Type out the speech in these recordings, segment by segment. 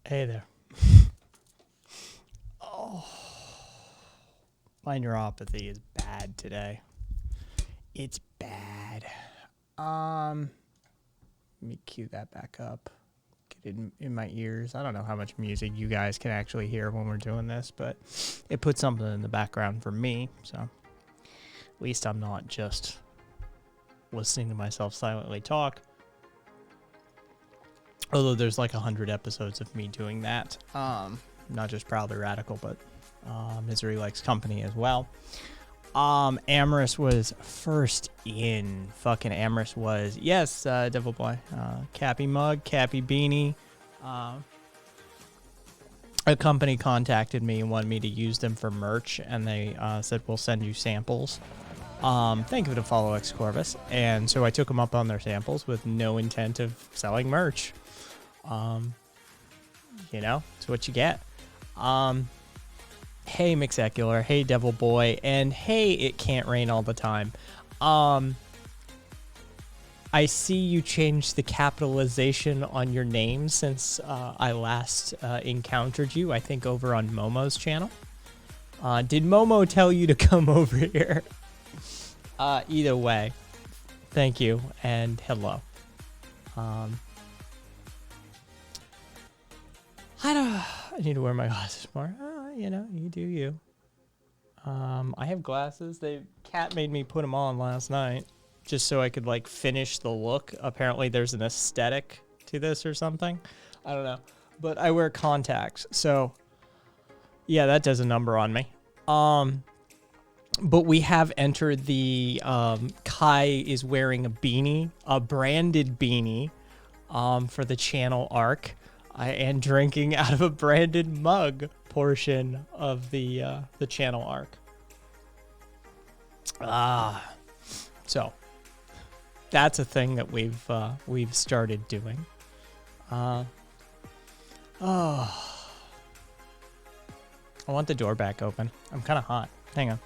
Hey there. Oh, my neuropathy is bad today. It's bad. Let me cue that back up. Get it in my ears. I don't know how much music you guys can actually hear when we're doing this, but it puts something in the background for me, so at least I'm not just listening to myself silently talk. Although there's like 100 episodes of me doing that. Not just Proudly Radical, but Misery Likes Company as well. Amorous was first in. Fucking Amorous was. Yes, Devil Boy. Cappy mug, Cappy beanie. A company contacted me and wanted me to use them for merch, and they said, we'll send you samples. Thank you to Follow X Corvus. And so I took them up on their samples with no intent of selling merch. You know, it's what you get. Hey, Mixecular. Hey, Devil Boy. And hey, It Can't Rain All the Time. I see you changed the capitalization on your name since I last encountered you, I think over on Momo's channel. Did Momo tell you to come over here? Either way, thank you and hello. I need to wear my glasses more. You know, you do you. I have glasses. Kat made me put them on last night just so I could like finish the look. Apparently there's an aesthetic to this or something. I don't know. But I wear contacts. So yeah, that does a number on me. But we have entered the Kai is wearing a beanie, a branded beanie for the channel arc. I am drinking out of a branded mug portion of the channel arc. So that's a thing that we've started doing. I want the door back open. I'm kind of hot. Hang on.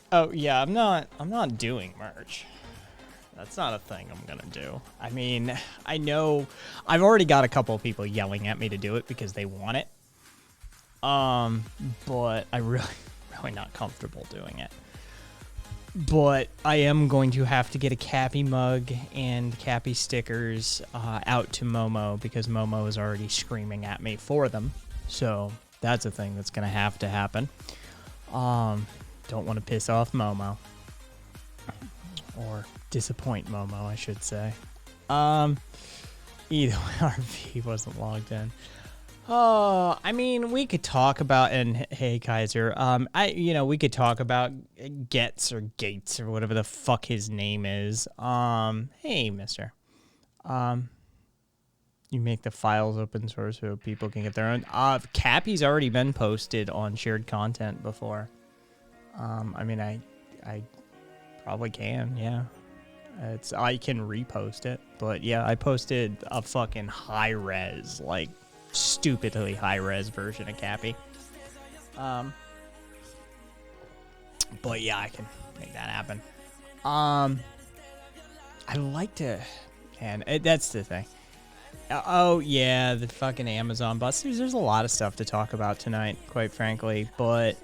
Oh yeah, I'm not doing merch. That's not a thing I'm gonna do. I mean, I know I've already got a couple of people yelling at me to do it because they want it. But I really not comfortable doing it. But I am going to have to get a Cappy mug and Cappy stickers out to Momo because Momo is already screaming at me for them. So that's a thing that's gonna have to happen. Don't want to piss off Momo. Or disappoint Momo, I should say. Either way, RV wasn't logged in. Oh, I mean, we could talk about, and hey, Kaiser, we could talk about Getz or Gates or whatever the fuck his name is. Hey, mister. You make the files open source so people can get their own. Cappy's already been posted on shared content before. I mean, I probably can, yeah. I can repost it, but yeah, I posted a fucking high-res, like, stupidly high-res version of Cappy. But yeah, I can make that happen. I like to, and that's the thing. Oh yeah, the fucking Amazon busters. There's a lot of stuff to talk about tonight, quite frankly, but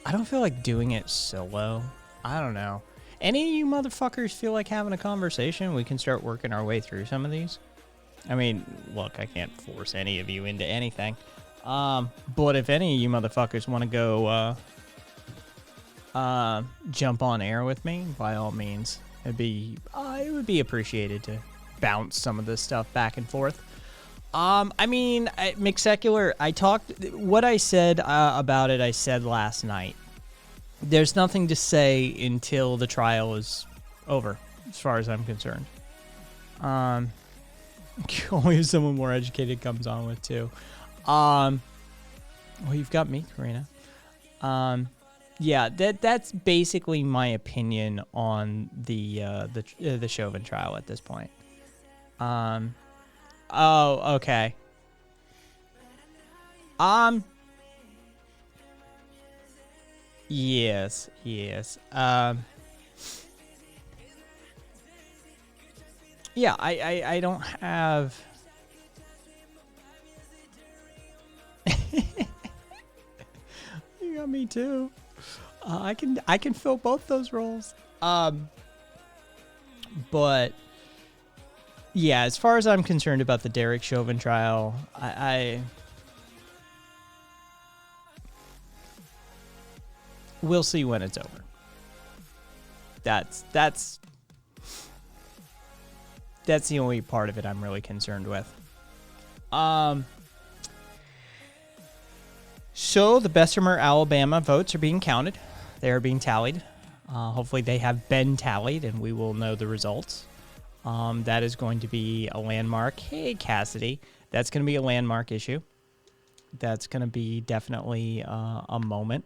I don't feel like doing it solo. I don't know. Any of you motherfuckers feel like having a conversation? We can start working our way through some of these. I mean, look, I can't force any of you into anything. But if any of you motherfuckers want to go jump on air with me, by all means, it would be appreciated to bounce some of this stuff back and forth. I mean, Mixecular, what I said about it, I said last night. There's nothing to say until the trial is over, as far as I'm concerned. Only if someone more educated comes on with, too. Well, you've got me, Karina. Yeah, that's basically my opinion on the Chauvin trial at this point. Oh, okay. Yes, yes. Yeah, I don't have. You got me too. I can fill both those roles. But yeah, as far as I'm concerned about the Derek Chauvin trial, I we'll see when it's over. That's the only part of it I'm really concerned with. So the Bessemer, Alabama votes are being counted. They are being tallied. Hopefully they have been tallied and we will know the results. That is going to be a landmark. Hey, Cassidy. That's going to be a landmark issue. That's going to be definitely a moment.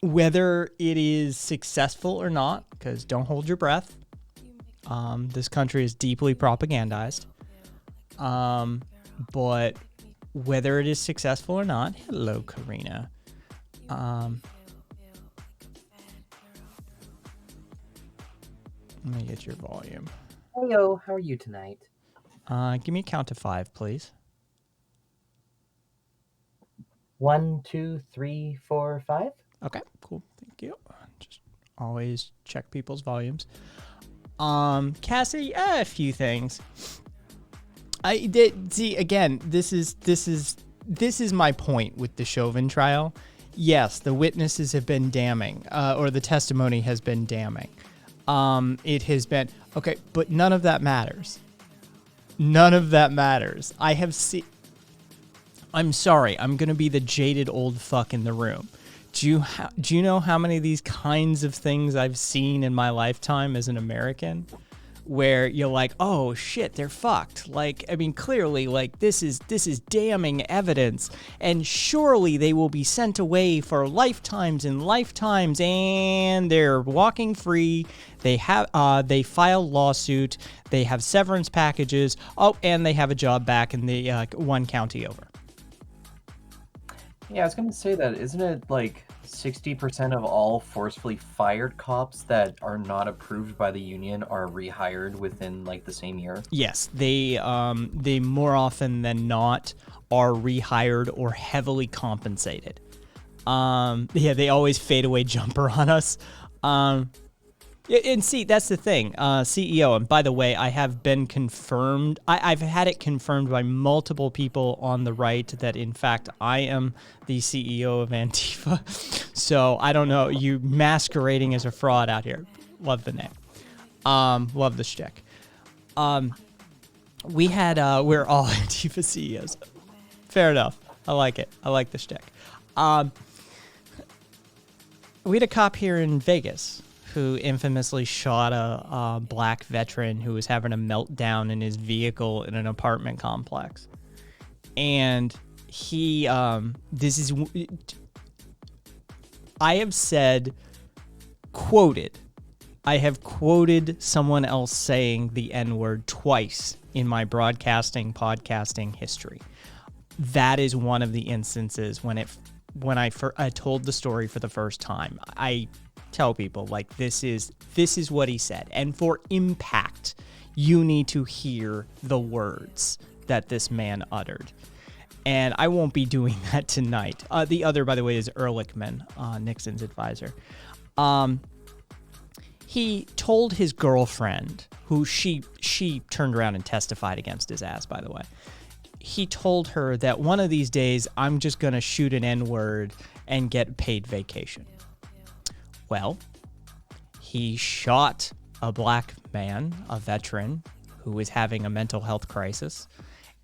Whether it is successful or not, because don't hold your breath. This country is deeply propagandized. But whether it is successful or not, hello, Karina. Let me get your volume. Heyo, how are you tonight? Give me a count to 5, please. 1, 2, 3, 4, 5. Okay, cool. Thank you. Just always check people's volumes. Cassie, a few things. I did see again. This is my point with the Chauvin trial. Yes, the witnesses have been damning, or the testimony has been damning. It has been okay, but none of that matters. None of that matters. I have seen. I'm sorry. I'm gonna be the jaded old fuck in the room. Do you know how many of these kinds of things I've seen in my lifetime as an American? Where you're like, oh shit, they're fucked. Like, I mean, clearly, like this is damning evidence, and surely they will be sent away for lifetimes and lifetimes, and they're walking free. They file lawsuit. They have severance packages. Oh, and they have a job back in the one county over. Yeah, I was gonna say that. Isn't it like 60% of all forcefully fired cops that are not approved by the union are rehired within like the same year? Yes, they more often than not are rehired or heavily compensated. Yeah, they always fade away jumper on us. And see, that's the thing. CEO, and by the way, I have been confirmed. I've had it confirmed by multiple people on the right that, in fact, I am the CEO of Antifa. So I don't know. You masquerading as a fraud out here. Love the name. Love the shtick. We're all Antifa CEOs. Fair enough. I like it. I like the shtick. We had a cop here in Vegas who infamously shot a black veteran who was having a meltdown in his vehicle in an apartment complex. And he, I have said, I have quoted someone else saying the N-word twice in my podcasting history. That is one of the instances when I told the story for the first time. I tell people, like, this is what he said, and for impact, you need to hear the words that this man uttered. And I won't be doing that tonight. The other, by the way, is Ehrlichman, Nixon's advisor. He told his girlfriend, who she turned around and testified against his ass, by the way. He told her that one of these days, I'm just going to shoot an N-word and get paid vacation. Well, he shot a black man, a veteran, who was having a mental health crisis,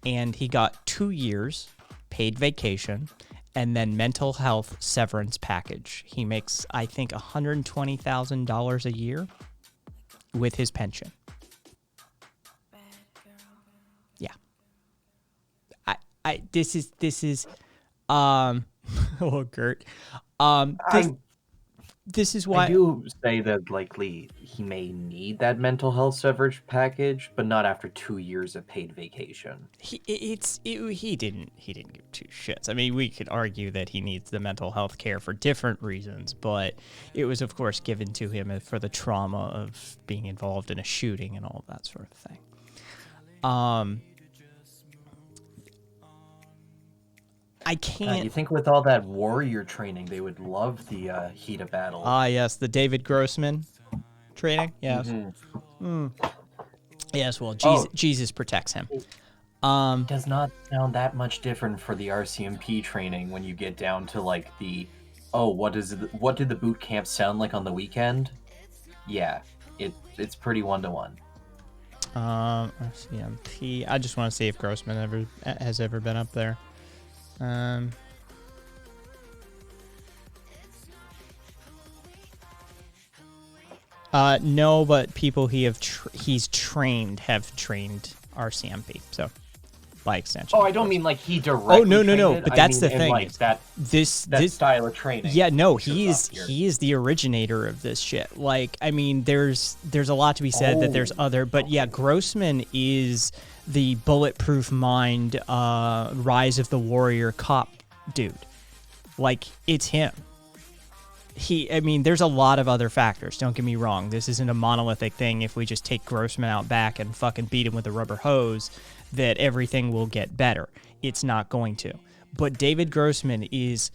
and he got 2 years paid vacation and then mental health severance package. He makes, I think, $120,000 a year with his pension. Yeah. This is oh, Gert. this is why I do say that likely he may need that mental health severance package, but not after 2 years of paid vacation. he didn't give two shits. I mean, we could argue that he needs the mental health care for different reasons, but it was of course given to him for the trauma of being involved in a shooting and all of that sort of thing. I can't. You think with all that warrior training, they would love the heat of battle? Ah, yes, the David Grossman training. Yes. Yes. Well, Jesus protects him. Does not sound that much different for the RCMP training when you get down to like what did the boot camp sound like on the weekend? Yeah, it's pretty 1-to-1. RCMP. I just want to see if Grossman has ever been up there. No, but people he's trained have trained RCMP, so by extension. Oh, I don't mean like he directly. Oh no! It. But that's the thing. Like this style of training. Yeah, no, he is the originator of this shit. Like, I mean, there's a lot to be said that there's other, but yeah, Grossman is the bulletproof mind, Rise of the Warrior cop dude. Like, it's him. I mean, there's a lot of other factors. Don't get me wrong. This isn't a monolithic thing. If we just take Grossman out back and fucking beat him with a rubber hose, that everything will get better. It's not going to. But David Grossman is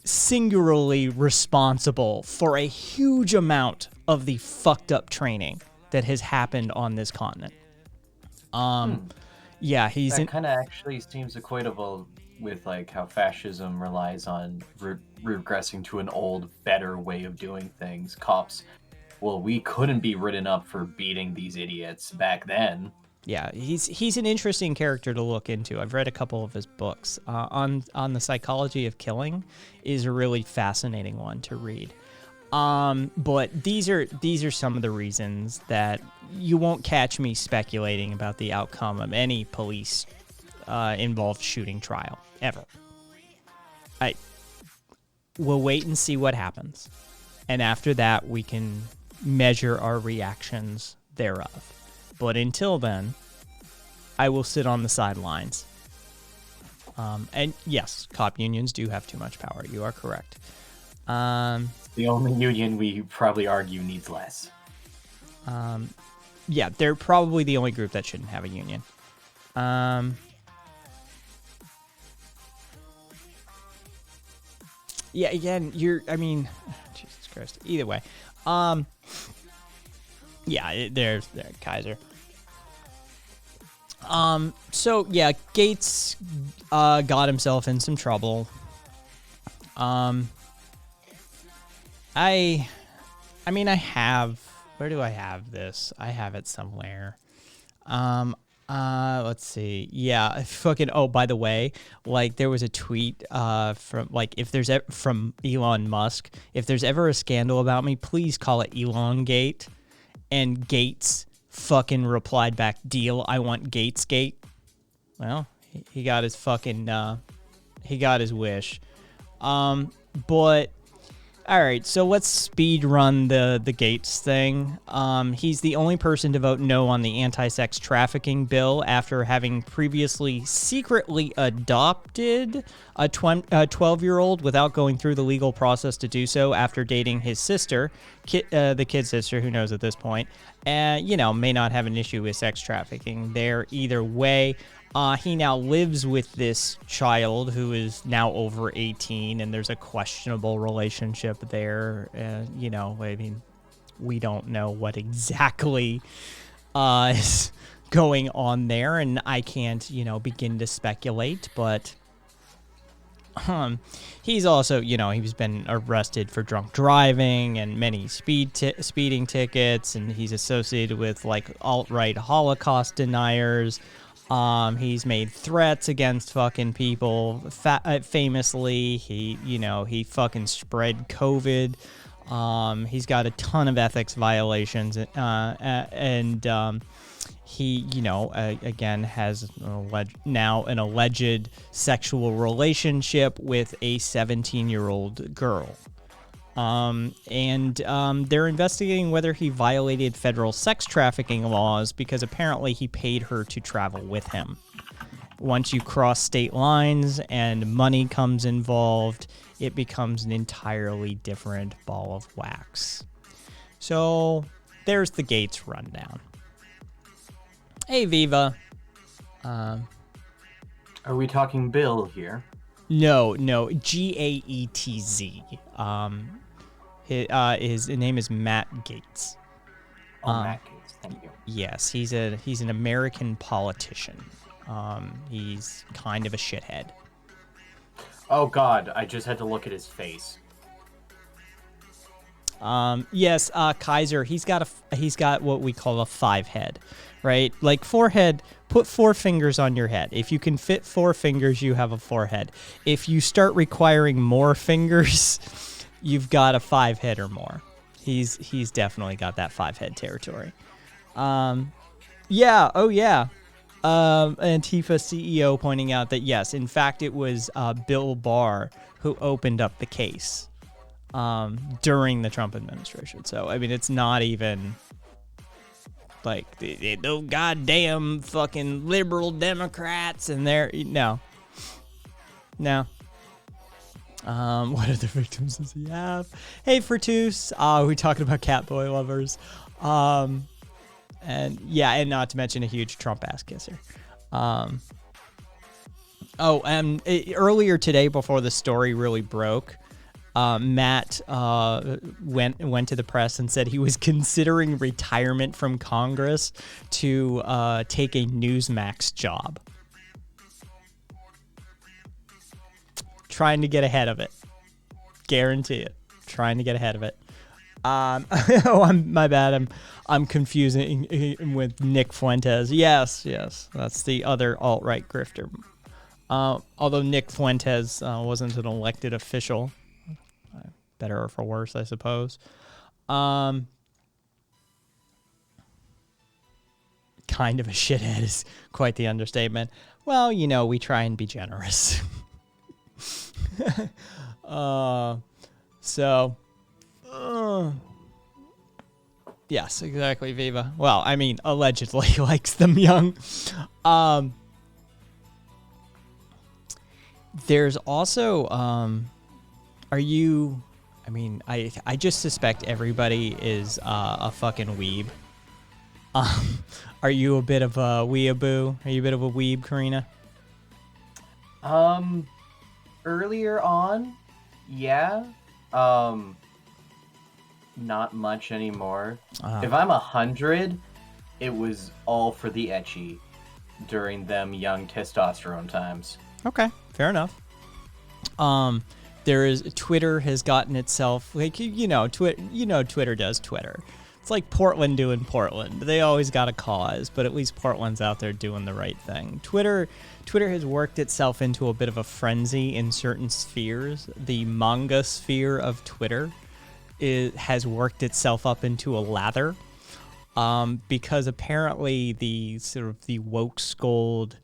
singularly responsible for a huge amount of the fucked up training that has happened on this continent. Yeah, that kind of actually seems equatable with like how fascism relies on regressing to an old, better way of doing things. Cops, well, we couldn't be written up for beating these idiots back then. Yeah, he's an interesting character to look into. I've read a couple of his books. On the psychology of killing is a really fascinating one to read. But these are some of the reasons that you won't catch me speculating about the outcome of any police involved shooting trial ever. We'll wait and see what happens, and after that we can measure our reactions thereof. But until then, I will sit on the sidelines. And yes, cop unions do have too much power. You are correct. The only union we probably argue needs less. Yeah, they're probably the only group that shouldn't have a union. Yeah, again, Jesus Christ. Either way. Yeah, there's Kaiser. So yeah, Gates got himself in some trouble. I have, where do I have this? I have it somewhere. Let's see. Yeah, fucking, oh, by the way, like there was a tweet from like from Elon Musk, if there's ever a scandal about me, please call it Elon Gate. And Gates fucking replied back, deal, I want Gates Gate. Well, he got his fucking he got his wish. But all right, so let's speed run the Gates thing. He's the only person to vote no on the anti-sex trafficking bill after having previously secretly adopted a 12-year-old without going through the legal process to do so after dating his sister, the kid's sister, who knows at this point, may not have an issue with sex trafficking there either way. He now lives with this child who is now over 18, and there's a questionable relationship there. We don't know what exactly is going on there, and I can't, begin to speculate, but he's also, he's been arrested for drunk driving and many speeding tickets, and he's associated with, like, alt-right Holocaust deniers. He's made threats against fucking people. Famously, he fucking spread COVID. He's got a ton of ethics violations, and he, again, has an alleged sexual relationship with a 17-year-old girl. They're investigating whether he violated federal sex trafficking laws because apparently he paid her to travel with him. Once you cross state lines and money comes involved, it becomes an entirely different ball of wax. So there's the Gaetz rundown. Hey, Viva. Are we talking Bill here? No, Gaetz. His name is Matt Gaetz. Matt Gaetz, thank you. Yes, he's an American politician. He's kind of a shithead. Oh God, I just had to look at his face. Yes, Kaiser. He's got what we call a 5 head, right? Like forehead. Put 4 fingers on your head. If you can fit 4 fingers, you have a forehead. If you start requiring more fingers, you've got a 5 head or more. He's definitely got that 5 head territory. Yeah. Oh yeah. Antifa CEO pointing out that yes, in fact, it was Bill Barr who opened up the case during the Trump administration. So I mean, it's not even like the goddamn fucking liberal Democrats and they're no. What other victims does he have? Hey, Fertus. We talking about Catboy lovers. And not to mention a huge Trump ass kisser. Earlier today, before the story really broke, Matt went to the press and said he was considering retirement from Congress to take a Newsmax job. Trying to get ahead of it. Guarantee it. Trying to get ahead of it. My bad. I'm confusing with Nick Fuentes. Yes. That's the other alt-right grifter. Although Nick Fuentes wasn't an elected official. Better or for worse, I suppose. Kind of a shithead is quite the understatement. Well, we try and be generous. Yes, exactly, Viva. Well, I mean, allegedly likes them young. There's also, I just suspect everybody is a fucking weeb. Are you a bit of a weeaboo? Are you a bit of a weeb, Karina? Earlier on, yeah. Not much anymore. If I'm 100, it was all for the ecchi during them young testosterone times. Okay, fair enough. Twitter has gotten itself Twitter does Twitter. It's like Portland doing Portland. They always got a cause, but at least Portland's out there doing the right thing. Twitter has worked itself into a bit of a frenzy in certain spheres. The manga sphere of Twitter has worked itself up into a lather, because apparently the sort of the woke scold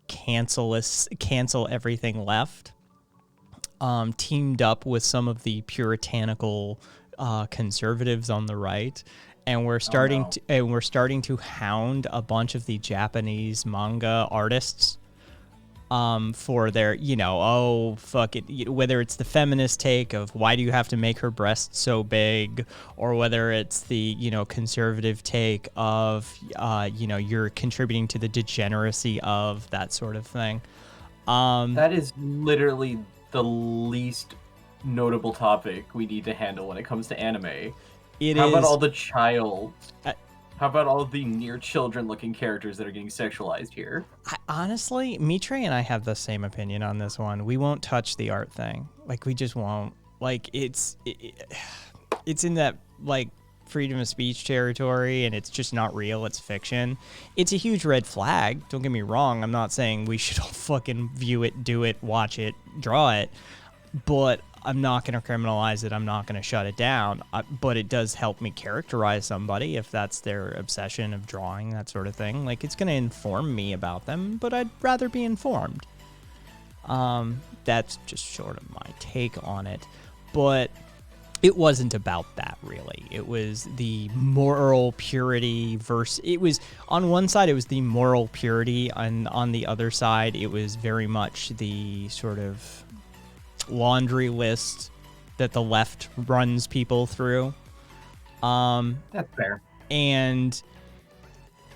cancel everything left teamed up with some of the puritanical conservatives on the right, and we're starting to hound a bunch of the Japanese manga artists for their, whether it's the feminist take of why do you have to make her breasts so big, or whether it's the, conservative take of, you're contributing to the degeneracy of that sort of thing. That is literally the least notable topic we need to handle when it comes to anime. How about all the how about all the near children-looking characters that are getting sexualized here? Honestly, Mitre and I have the same opinion on this one. We won't touch the art thing. Like, we just won't. Like, it's in that, like, freedom of speech territory, and it's just not real. It's fiction. It's a huge red flag. Don't get me wrong. I'm not saying we should all fucking view it, do it, watch it, draw it. But I'm not going to criminalize it. I'm not going to shut it down. But it does help me characterize somebody if that's their obsession of drawing, that sort of thing. Like, it's going to inform me about them, but I'd rather be informed. That's just sort of my take on it. But it wasn't about that really. It was the moral purity versus, it was on one side it was the moral purity, and on the other side it was very much the sort of laundry list that the left runs people through. That's fair. And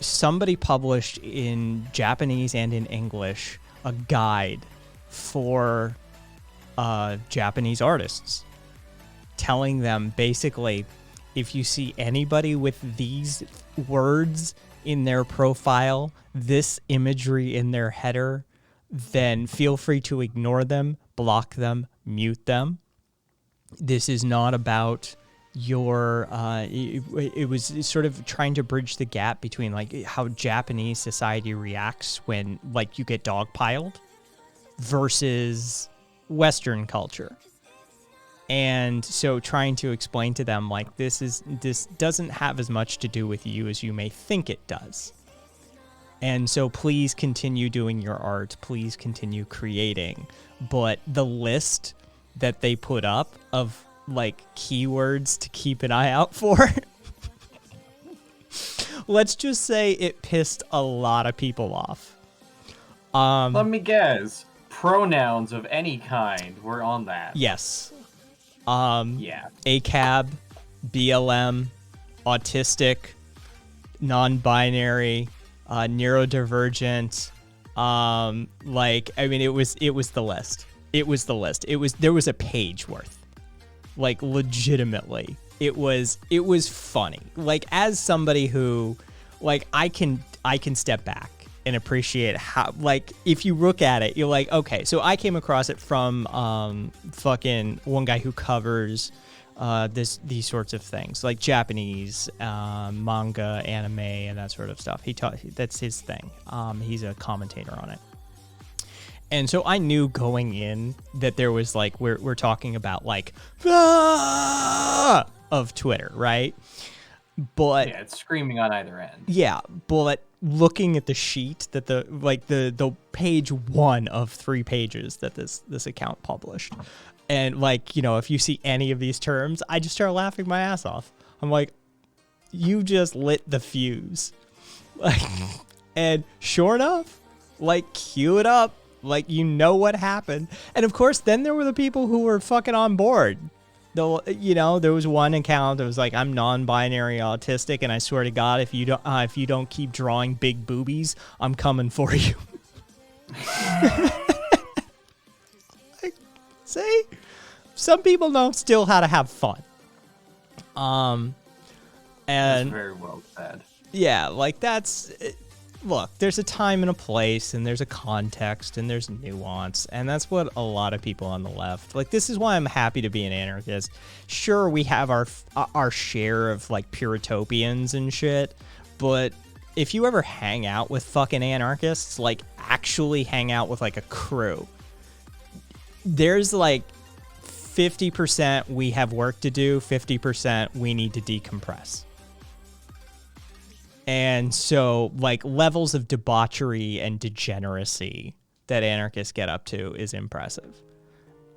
somebody published in Japanese and in English a guide for Japanese artists, telling them basically, if you see anybody with these words in their profile, this imagery in their header, then feel free to ignore them, block them, mute them. This is not about your it was sort of trying to bridge the gap between like how Japanese society reacts when like you get dogpiled versus Western culture. And so trying to explain to them like this doesn't have as much to do with you as you may think it does. And so please continue doing your art, please continue creating. But the list that they put up of like keywords to keep an eye out for, let's just say it pissed a lot of people off. Let me guess. Pronouns of any kind were on that. Yes. Yeah. ACAB, BLM, autistic, non-binary, neurodivergent. Like, I mean, it was the list. It was the list. There was a page worth. Like, legitimately. It was funny. Like, as somebody who, like, I can step back and appreciate how, like, if you look at it, you're like, okay, so I came across it from fucking one guy who covers these sorts of things, like Japanese manga, anime, and that sort of stuff. That's his thing. He's a commentator on it. And so I knew going in that there was like, we're talking about like of Twitter, right? But yeah, it's screaming on either end. Yeah, but looking at the sheet that the page 1 of 3 pages that this account published, and like, you know, if you see any of these terms, I just start laughing my ass off. I'm like, you just lit the fuse. Like, and sure enough, like, cue it up. Like, you know what happened. And of course, then there were the people who were fucking on board. Though, you know, there was one account that was like, I'm non-binary autistic, and I swear to God, if you don't keep drawing big boobies, I'm coming for you. Like, see, some people know still how to have fun. And that's very well said. Yeah, like that's. Look, there's a time and a place, and there's a context, and there's nuance, and that's what a lot of people on the left, like, this is why I'm happy to be an anarchist. Sure, we have our share of, like, Puritopians and shit, but if you ever hang out with fucking anarchists, like, actually hang out with, like, a crew, there's, like, 50% we have work to do, 50% we need to decompress. And so, like, levels of debauchery and degeneracy that anarchists get up to is impressive.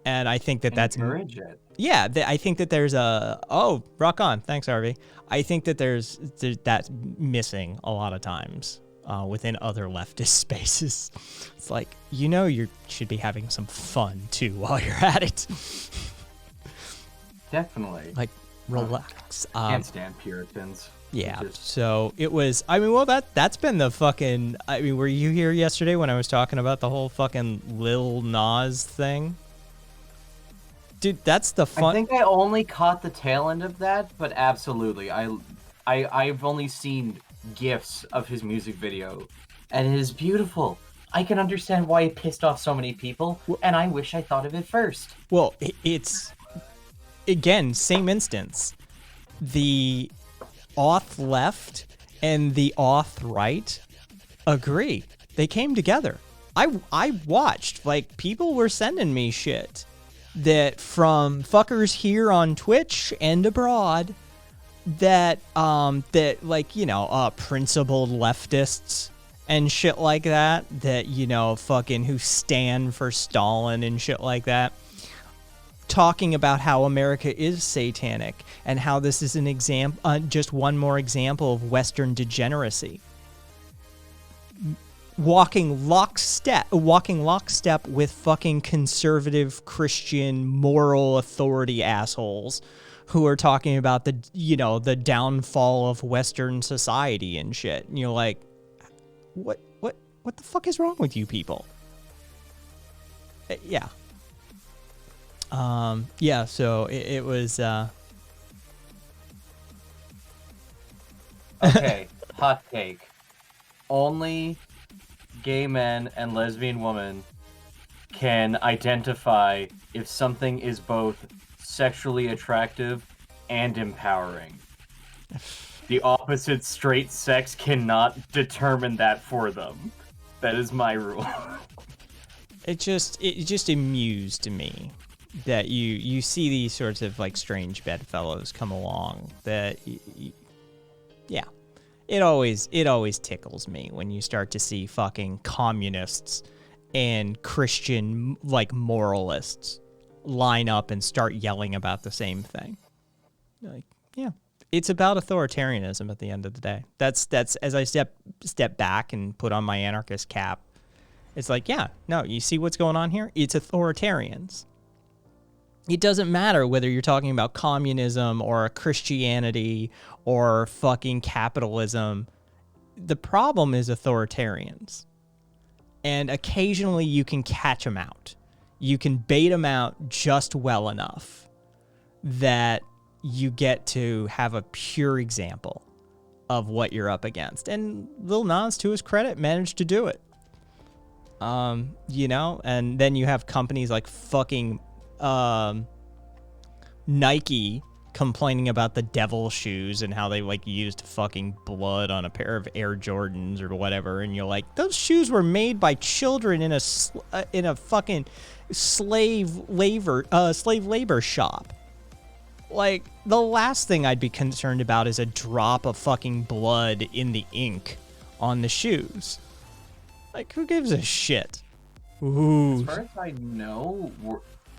And I think that's... Encourage it. Yeah, I think that there's a... Oh, rock on. Thanks, Harvey. I think that there's that's missing a lot of times within other leftist spaces. It's like, you know, you should be having some fun, too, while you're at it. Definitely. Like, relax. Can't stand Puritans. Yeah, so it was, I mean, well, that's been the fucking, I mean, were you here yesterday when I was talking about the whole fucking Lil Nas thing? Dude, that's the fun. I think I only caught the tail end of that, but absolutely. I've only seen GIFs of his music video, and it is beautiful. I can understand why it pissed off so many people, and I wish I thought of it first. Well, it's, again, same instance. The auth left and the auth right agree. They came together. I watched, like, people were sending me shit that from fuckers here on Twitch and abroad that like, you know, principled leftists and shit like that, you know, fucking who stand for Stalin and shit like that, talking about how America is satanic and how this is an example, just one more example of Western degeneracy. Walking lockstep with fucking conservative Christian moral authority assholes who are talking about the downfall of Western society and shit. And you're like, what the fuck is wrong with you people? Yeah. So it was Okay, hot take. Only gay men and lesbian women can identify if something is both sexually attractive and empowering. The opposite straight sex cannot determine that for them. That is my rule. It just amused me that you see these sorts of like strange bedfellows come along that yeah. It always tickles me when you start to see fucking communists and Christian like moralists line up and start yelling about the same thing. Like, yeah, it's about authoritarianism at the end of the day. That's as I step back and put on my anarchist cap. It's like, yeah, no, you see what's going on here? It's authoritarians. It doesn't matter whether you're talking about communism or Christianity or fucking capitalism. The problem is authoritarians. And occasionally you can catch them out. You can bait them out just well enough that you get to have a pure example of what you're up against. And Lil Nas, to his credit, managed to do it. And then you have companies like fucking Nike complaining about the devil shoes and how they like used fucking blood on a pair of Air Jordans or whatever, and you're like, those shoes were made by children in a fucking slave labor shop. Like, the last thing I'd be concerned about is a drop of fucking blood in the ink on the shoes. Like, who gives a shit? Ooh. As far as I know,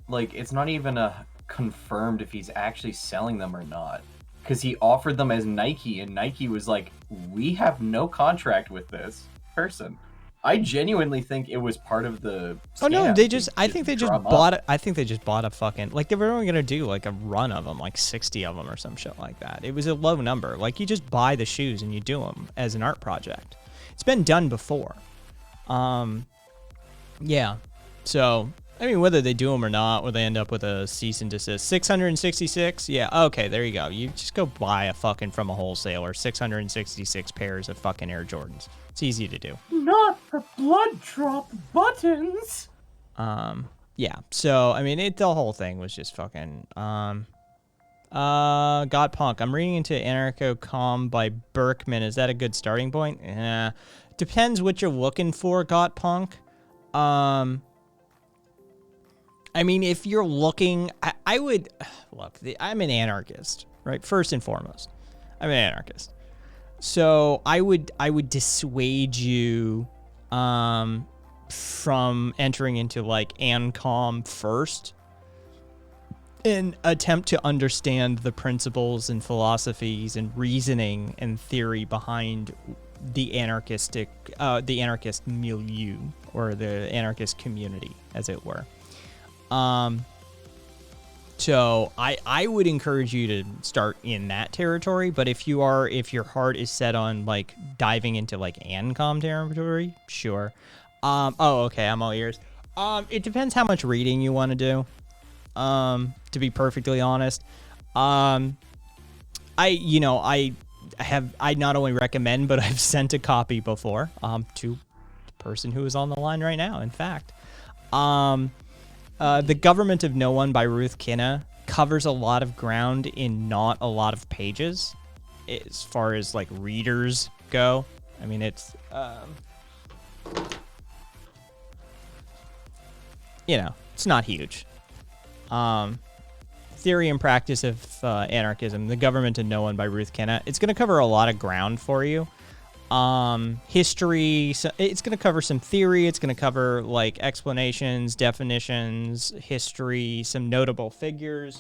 like, it's not even confirmed if he's actually selling them or not. Because he offered them as Nike, and Nike was like, we have no contract with this person. I genuinely think it was part of the scam. Oh no, I think they just bought a fucking, like, they were only gonna do like a run of them, like 60 of them or some shit like that. It was a low number. Like, you just buy the shoes and you do them as an art project. It's been done before. Yeah. So, I mean, whether they do them or not, or they end up with a cease and desist. 666? Yeah, okay, there you go. You just go buy a fucking from a wholesaler 666 pairs of fucking Air Jordans. It's easy to do. Not the blood drop buttons! Yeah. So, I mean, the whole thing was just fucking, Got Punk. I'm reading into Anarcho-Com by Berkman. Is that a good starting point? Depends what you're looking for, Got Punk. I mean, if you're looking, I would look. I'm an anarchist, right? First and foremost, I'm an anarchist. So I would dissuade you from entering into like ANCOM first, and attempt to understand the principles and philosophies and reasoning and theory behind the anarchist milieu, or the anarchist community, as it were. So I would encourage you to start in that territory, but if your heart is set on like diving into like ANCOM territory, sure. Okay, I'm all ears. It depends how much reading you want to do. To be perfectly honest, I not only recommend, but I've sent a copy before, to the person who is on the line right now. In fact, The Government of No One by Ruth Kinna covers a lot of ground in not a lot of pages as far as like readers go. I mean, it's, it's not huge. Theory and Practice of Anarchism, The Government of No One by Ruth Kinna. It's going to cover a lot of ground for you. history. So it's going to cover some theory. It's going to cover like explanations, definitions, history, some notable figures.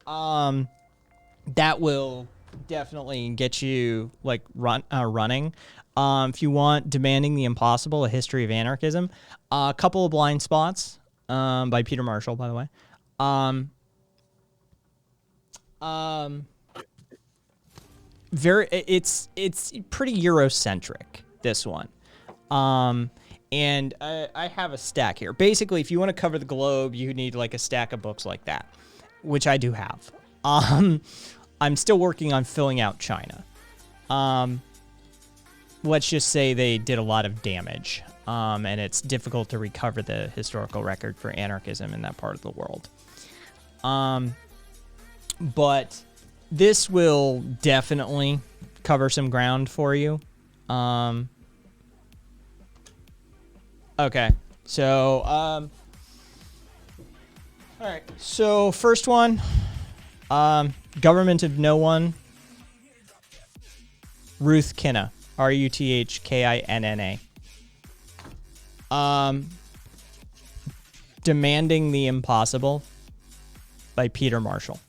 That will definitely get you like running. If you want Demanding the Impossible, A History of Anarchism, a couple of blind spots by Peter Marshall, by the way. It's pretty Eurocentric, this one. And I have a stack here. Basically, if you want to cover the globe, you need like a stack of books like that, which I do have. I'm still working on filling out China. Let's just say they did a lot of damage, and it's difficult to recover the historical record for anarchism in that part of the world. But this will definitely cover some ground for you. Okay, so, all right, so first one, Government of No One, Ruth Kinna, Ruthkinna. Demanding the Impossible by Peter Marshall.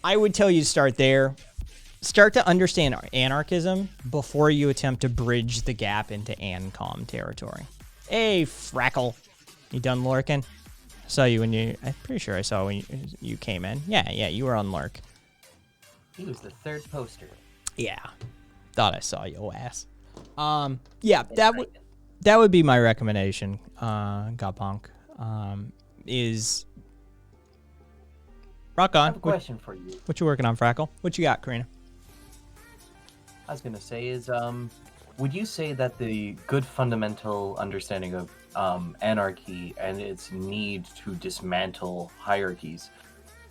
I would tell you to start there. Start to understand anarchism before you attempt to bridge the gap into ANCOM territory. Hey, Frackle. You done lurking? I saw you when you... I'm pretty sure I saw when you came in. Yeah, you were on lurk. He was the third poster. Yeah. Thought I saw your ass. Yeah, that would be my recommendation, Gopunk. Is... Rock on. I have a question for you. What you working on, Frackle? What you got, Karina? I was going to say is, would you say that the good fundamental understanding of anarchy and its need to dismantle hierarchies,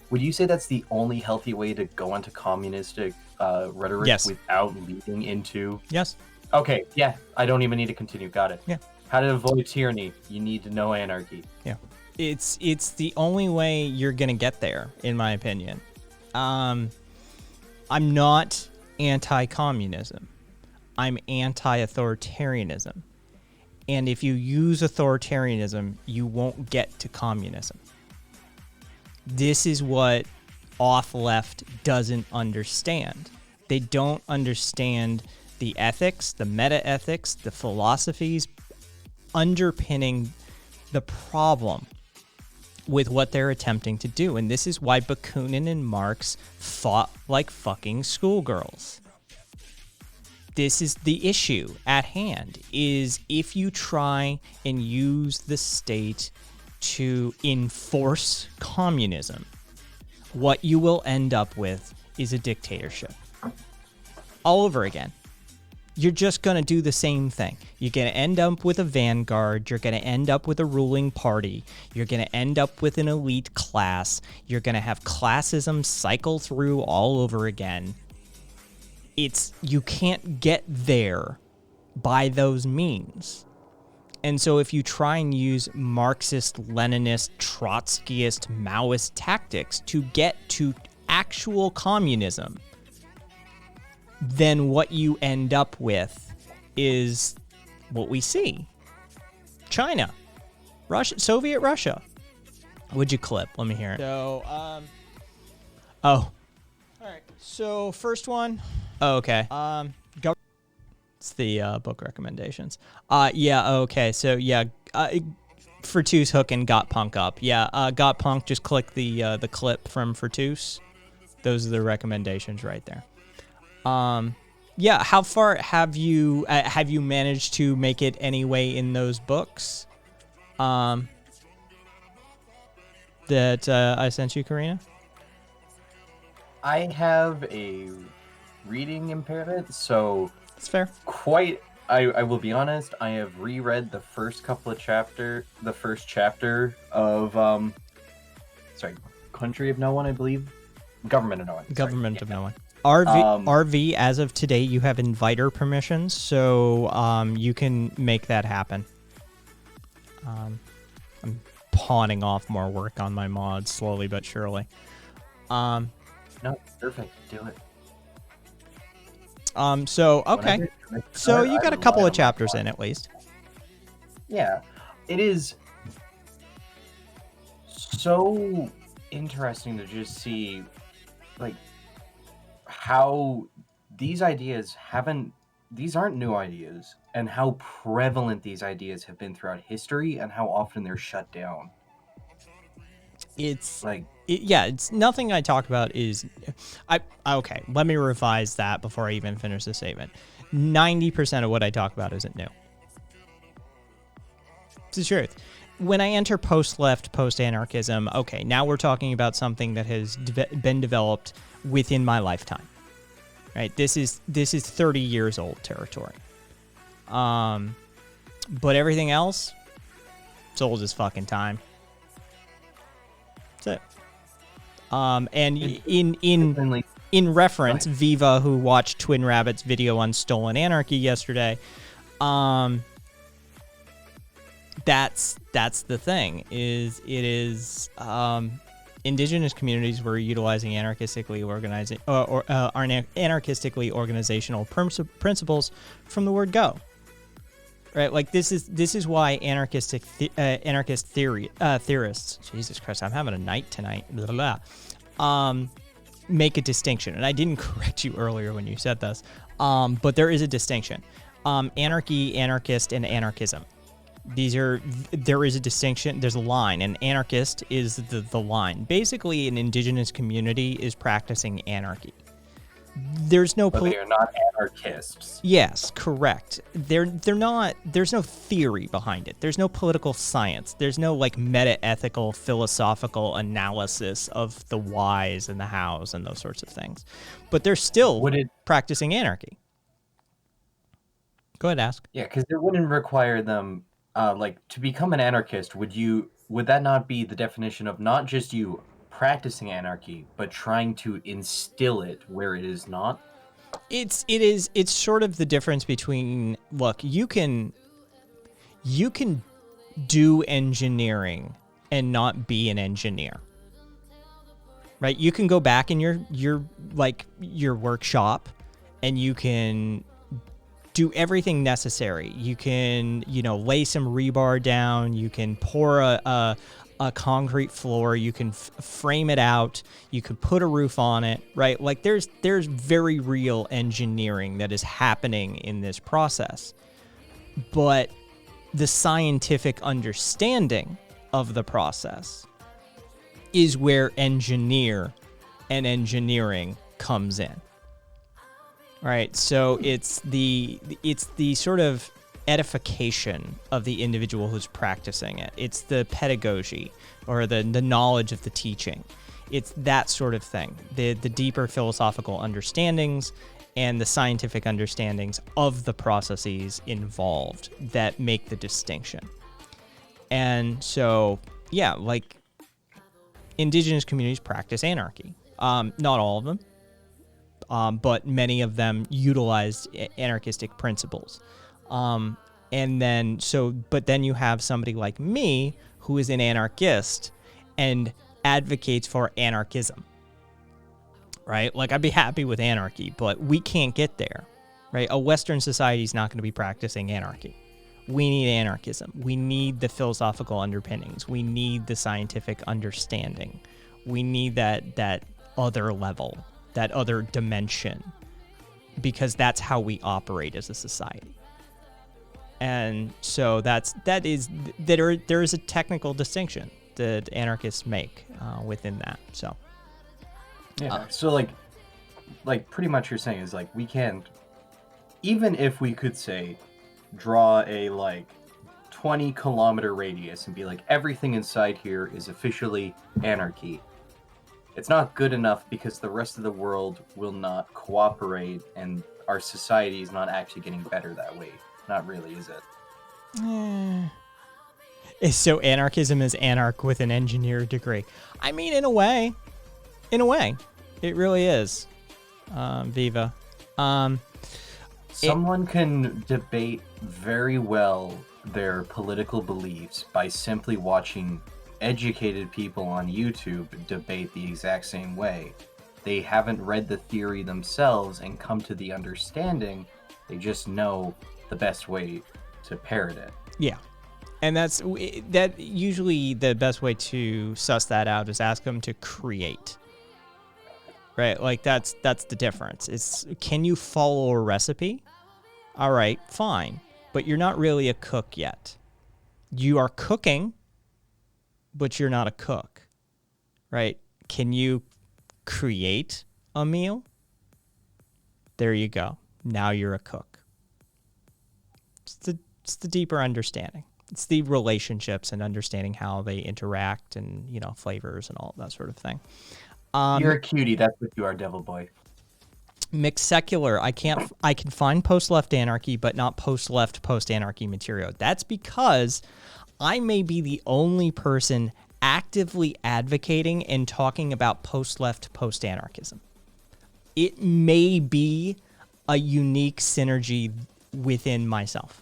would you say that's the only healthy way to go into communistic rhetoric without leading into... Yes. Okay, yeah, I don't even need to continue. Got it. Yeah. How to avoid tyranny? You need to know anarchy. Yeah. It's the only way you're going to get there, in my opinion. I'm not anti-communism. I'm anti-authoritarianism. And if you use authoritarianism, you won't get to communism. This is what off-left doesn't understand. They don't understand the ethics, the meta-ethics, the philosophies underpinning the problem with what they're attempting to do. And this is why Bakunin and Marx fought like fucking schoolgirls. This is the issue at hand, is if you try and use the state to enforce communism, what you will end up with is a dictatorship. All over again. You're just going to do the same thing. You're going to end up with a vanguard. You're going to end up with a ruling party. You're going to end up with an elite class. You're going to have classism cycle through all over again. You can't get there by those means. And so if you try and use Marxist, Leninist, Trotskyist, Maoist tactics to get to actual communism, then what you end up with is what we see. China. Russia, Soviet Russia. Would you clip? Let me hear it. So, all right. So, first one. Oh, okay. It's the book recommendations. Yeah, okay. So, yeah, Fertus Hook and Got Punk up. Yeah, Got Punk, just click the clip from Fertus. Those are the recommendations right there. Yeah, how far have you managed to make it anyway in those books that I sent you, Karina? I have a reading impairment, so That's fair. I will be honest, I have reread the first chapter of Country of No One, I believe. Government of No One. Government of No One. RV, as of today, you have inviter permissions, so you can make that happen. I'm pawning off more work on my mods slowly but surely. No, perfect. Do it. So When I okay. did- when I So started, you I got a relied couple on of my chapters blog. in at least. Yeah, it is so interesting to just see, like, how these ideas haven't, these aren't new ideas, and how prevalent these ideas have been throughout history, and how often they're shut down. It's Like, yeah, it's nothing I talk about is okay, let me revise that before I even finish the statement. 90% of what I talk about isn't new. It's the truth. When I enter post-left, post-anarchism, okay, now we're talking about something that has been developed within my lifetime. Right? This is 30 years old territory. But everything else, it's old as fucking time. That's it. And Mainly- in reference, Viva, who watched Twin Rabbit's video on Stolen Anarchy yesterday, that's the thing. Indigenous communities were utilizing anarchistically organizational principles from the word go. Right, like this is why anarchist theorists, Jesus Christ, I'm having a night tonight, blah, blah, make a distinction. And I didn't correct you earlier when you said this, but there is a distinction. Anarchy, anarchist, and anarchism. There is a distinction. There's a line. An anarchist is the line. Basically, an indigenous community is practicing anarchy. There's no but they are not anarchists. Yes, correct. They're not. There's no theory behind it. There's no political science. There's no like meta-ethical philosophical analysis of the whys and the hows and those sorts of things. But they're still practicing anarchy. Go ahead, ask. Yeah, because it wouldn't require them, like, to become an anarchist. Would that not be the definition of not just you practicing anarchy, but trying to instill it where it is not? It's sort of the difference between, look, you can do engineering and not be an engineer. Right? You can go back in your workshop and you can do everything necessary. You can, lay some rebar down, you can pour a concrete floor, you can frame it out, you could put a roof on it, right? Like there's very real engineering that is happening in this process. But the scientific understanding of the process is where engineer and engineering comes in. Right? So it's the sort of edification of the individual who's practicing it. It's the pedagogy or the knowledge of the teaching. It's that sort of thing. The deeper philosophical understandings and the scientific understandings of the processes involved that make the distinction. And so, yeah, like indigenous communities practice anarchy. Not all of them, but many of them utilized anarchistic principles. And then you have somebody like me who is an anarchist and advocates for anarchism, right? Like I'd be happy with anarchy, but we can't get there, right? A Western society is not going to be practicing anarchy. We need anarchism. We need the philosophical underpinnings. We need the scientific understanding. We need that other level, that other dimension, because that's how we operate as a society. And so there is a technical distinction that anarchists make within that. So yeah. So like pretty much you're saying is like we can't, even if we could say draw a like 20-kilometer radius and be like everything inside here is officially anarchy. It's not good enough because the rest of the world will not cooperate and our society is not actually getting better that way. Not really, is it? So anarchism is anarch with an engineer degree. I mean, in a way, it really is. Viva. Someone can debate very well their political beliefs by simply watching educated people on YouTube debate the exact same way. they haven't read the theory themselves and come to the understanding. They just know the best way to parrot it. Yeah. And that's that usually the best way to suss that out is ask them to create. Right? Like that's the difference. It's, can you follow a recipe? All right, fine. But you're not really a cook yet. You are cooking, but you're not a cook. Right? Can you create a meal? There you go. Now you're a cook. It's the deeper understanding. It's the relationships and understanding how they interact and, you know, flavors and all that sort of thing. You're a cutie. That's what you are, Devil Boy. Mixed secular. I can find post-left anarchy, but not post-left post-anarchy material. That's because I may be the only person actively advocating and talking about post-left post-anarchism. It may be a unique synergy within myself.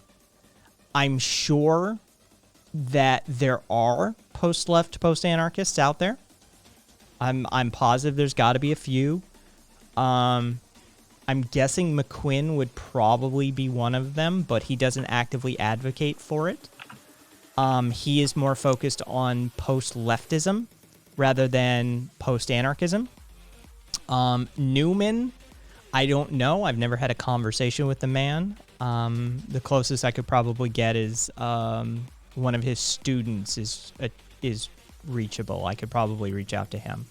I'm sure that there are post-left post-anarchists out there. I'm positive there's got to be a few. I'm guessing McQuinn would probably be one of them, but he doesn't actively advocate for it. He is more focused on post-leftism rather than post-anarchism. Newman, I don't know. I've never had a conversation with the man. The closest I could probably get is one of his students is reachable. I could probably reach out to him.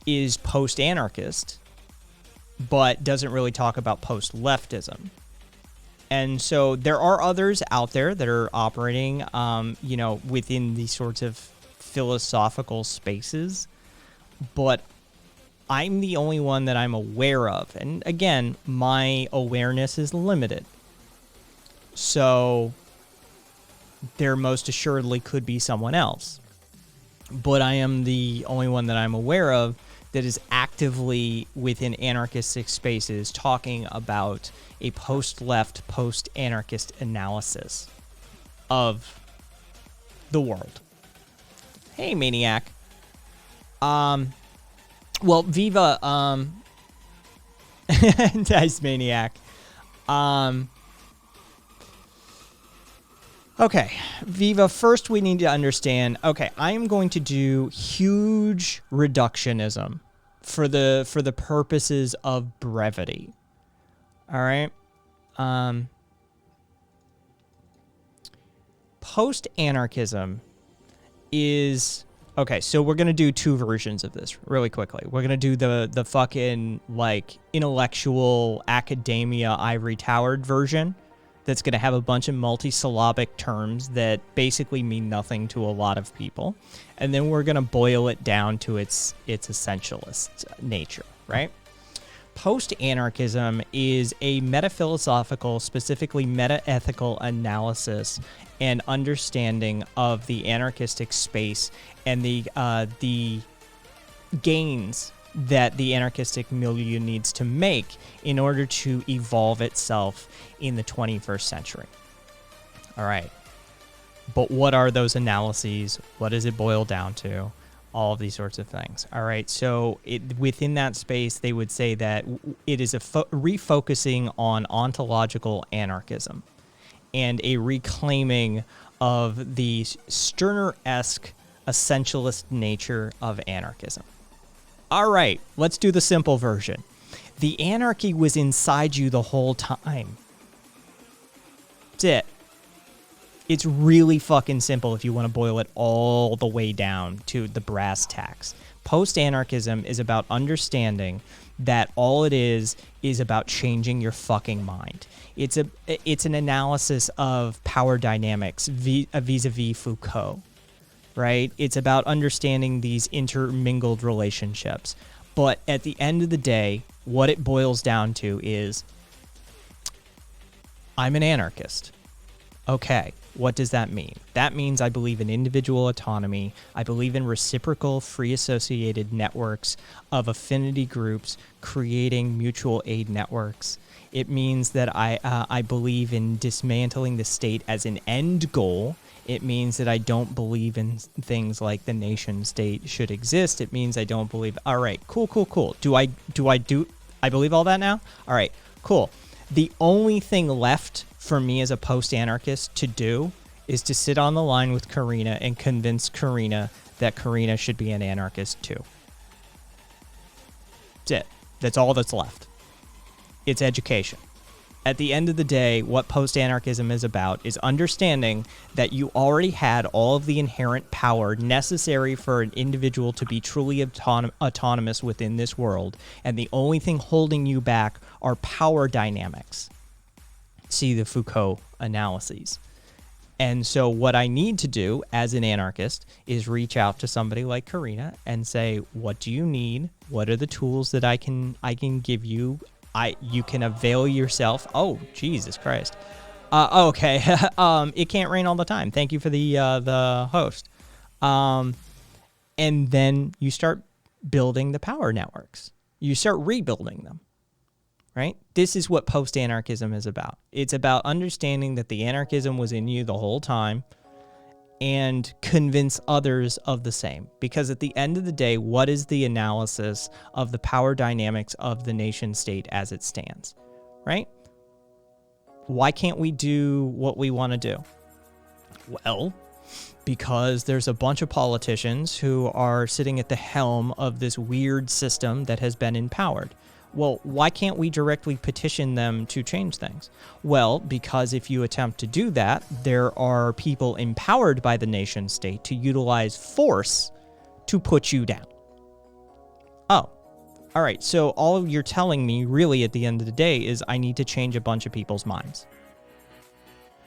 Is post-anarchist, but doesn't really talk about post-leftism. And so there are others out there that are operating, you know, within these sorts of philosophical spaces, but I'm the only one that I'm aware of. And again, my awareness is limited. So there most assuredly could be someone else. But I am the only one that I'm aware of that is actively within anarchistic spaces talking about a post-left, post-anarchist analysis of the world. Hey, Maniac. Well, Viva, nice, Maniac. Okay, Viva, first we need to understand, okay, I am going to do huge reductionism for the purposes of brevity. All right? Post-anarchism is... Okay, so we're going to do two versions of this really quickly. We're going to do the fucking, like, intellectual academia ivory towered version that's going to have a bunch of multisyllabic terms that basically mean nothing to a lot of people. And then we're going to boil it down to its essentialist nature, right? Post-anarchism is a metaphilosophical, specifically meta-ethical analysis and understanding of the anarchistic space and the gains that the anarchistic milieu needs to make in order to evolve itself in the 21st century. All right. But what are those analyses? What does it boil down to? All of these sorts of things. All right. So within that space, they would say that it is a refocusing on ontological anarchism and a reclaiming of the Stirner-esque essentialist nature of anarchism. All right, let's do the simple version. The anarchy was inside you the whole time. That's it. It's really fucking simple if you want to boil it all the way down to the brass tacks. Post-anarchism is about understanding that all it is about changing your fucking mind. It's an analysis of power dynamics vis-a-vis Foucault. Right? It's about understanding these intermingled relationships. But at the end of the day, what it boils down to is, I'm an anarchist. Okay, what does that mean? That means I believe in individual autonomy. I believe in reciprocal, free associated networks of affinity groups creating mutual aid networks. It means that I believe in dismantling the state as an end goal It means that I don't believe in things like the nation state should exist. It means I don't believe. All right, cool. Do I believe all that now? All right, cool. The only thing left for me as a post-anarchist to do is to sit on the line with Karina and convince Karina that Karina should be an anarchist too. That's it. That's all that's left. It's education. At the end of the day, what post-anarchism is about is understanding that you already had all of the inherent power necessary for an individual to be truly autonomous within this world, and the only thing holding you back are power dynamics. See the Foucault analyses. And so what I need to do as an anarchist is reach out to somebody like Karina and say, what do you need? What are the tools that I can give you? You can avail yourself. Oh, Jesus Christ. Okay. It can't rain all the time. Thank you for the host. And then you start building the power networks. You start rebuilding them. Right? This is what post-anarchism is about. It's about understanding that the anarchism was in you the whole time and convince others of the same. Because at the end of the day, what is the analysis of the power dynamics of the nation state as it stands? Right? Why can't we do what we want to do? Well, because there's a bunch of politicians who are sitting at the helm of this weird system that has been empowered. Well, why can't we directly petition them to change things? Well, because if you attempt to do that, there are people empowered by the nation state to utilize force to put you down. Oh, all right. So all you're telling me really at the end of the day is I need to change a bunch of people's minds.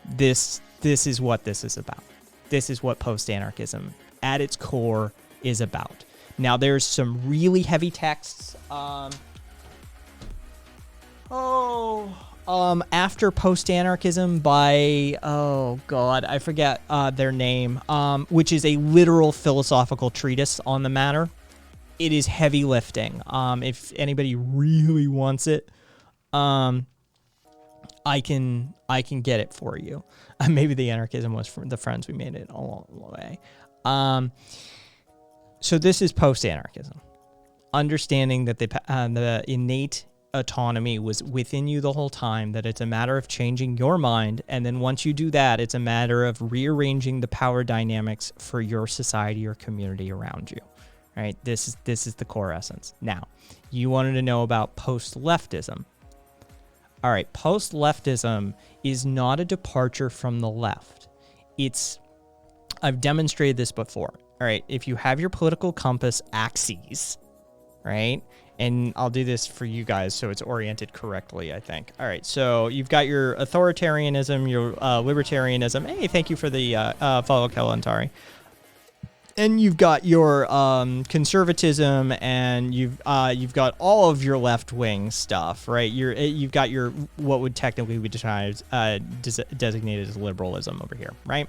This is what this is about. This is what post-anarchism at its core is about. Now, there's some really heavy texts. After Post-Anarchism by, oh God, I forget their name, which is a literal philosophical treatise on the matter. It is heavy lifting. If anybody really wants it, I can get it for you. Maybe the anarchism was from the friends we made it along the way. So this is post-anarchism. Understanding that the innate autonomy was within you the whole time, that it's a matter of changing your mind, and then once you do that, it's a matter of rearranging the power dynamics for your society or community around you. Right? This is the core essence. Now, you wanted to know about post-leftism. All right, post-leftism is not a departure from the left. I've demonstrated this before. All right, if you have your political compass axes, right? And I'll do this for you guys so it's oriented correctly, I think. All right, so you've got your authoritarianism, your libertarianism. Hey, thank you for the follow, Kalantari. And you've got your conservatism, and you've got all of your left-wing stuff, right? You've got your what would technically be designated as liberalism over here, right?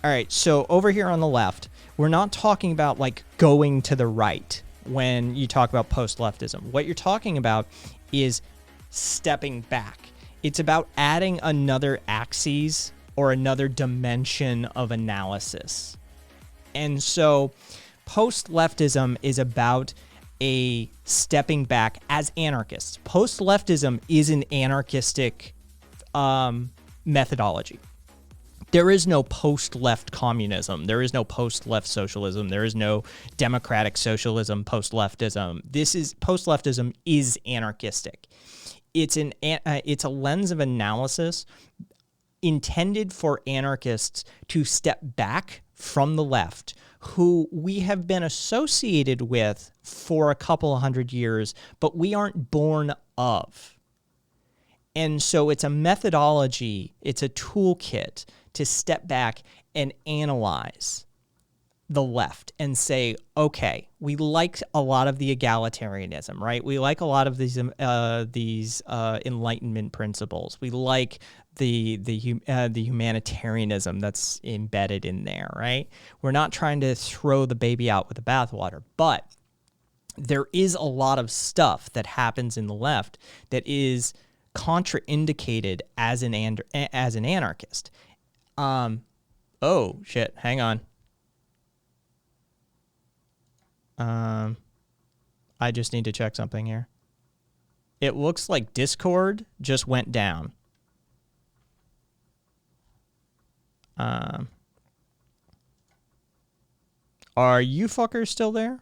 All right, so over here on the left, we're not talking about like going to the right when you talk about post-leftism. What you're talking about is stepping back. It's about adding another axis or another dimension of analysis. And so post-leftism is about a stepping back as anarchists. Post-leftism is an anarchistic methodology. There is no post-left communism. There is no post-left socialism. There is no democratic socialism, post-leftism. Post-leftism is anarchistic. It's a lens of analysis intended for anarchists to step back from the left, who we have been associated with for a couple of hundred years, but we aren't born of. And so it's a methodology, it's a toolkit to step back and analyze the left and say, okay, we like a lot of the egalitarianism, right? We like a lot of these Enlightenment principles. We like the humanitarianism that's embedded in there, right? We're not trying to throw the baby out with the bathwater, but there is a lot of stuff that happens in the left that is contraindicated as an anarchist. Oh, shit. Hang on. I just need to check something here. It looks like Discord just went down. Are you fuckers still there?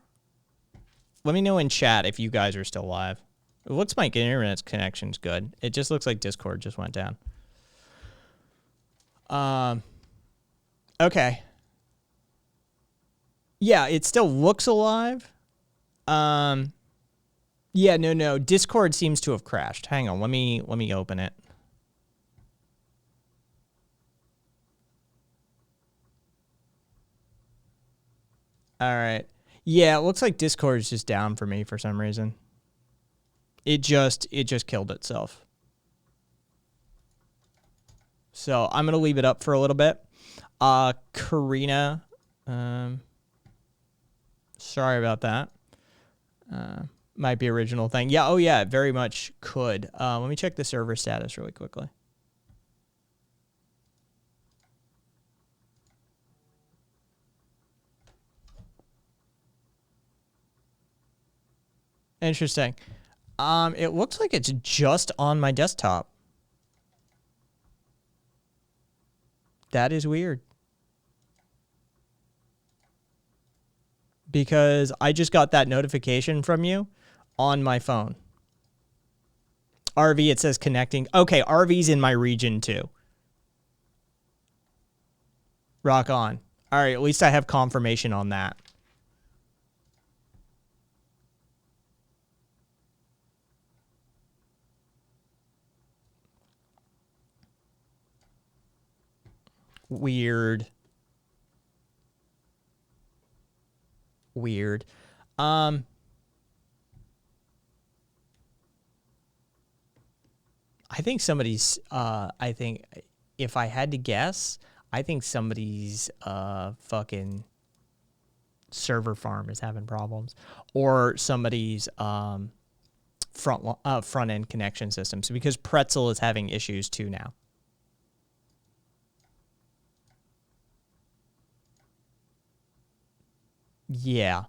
Let me know in chat if you guys are still live. It looks like internet connection's good. It just looks like Discord just went down. Okay. Yeah, it still looks alive. Yeah, no. Discord seems to have crashed. Hang on, let me open it. All right. Yeah, it looks like Discord is just down for me for some reason. It just killed itself. So I'm gonna leave it up for a little bit. Karina, sorry about that. Might be original thing. Yeah, oh yeah, it very much could. Let me check the server status really quickly. Interesting. It looks like it's just on my desktop. That is weird. Because I just got that notification from you on my phone. RV, it says connecting. Okay, RV's in my region too. Rock on. All right, at least I have confirmation on that. Weird. I think somebody's, I think if I had to guess, I think somebody's fucking server farm is having problems, or somebody's front end connection systems, because Pretzel is having issues too now. Yeah.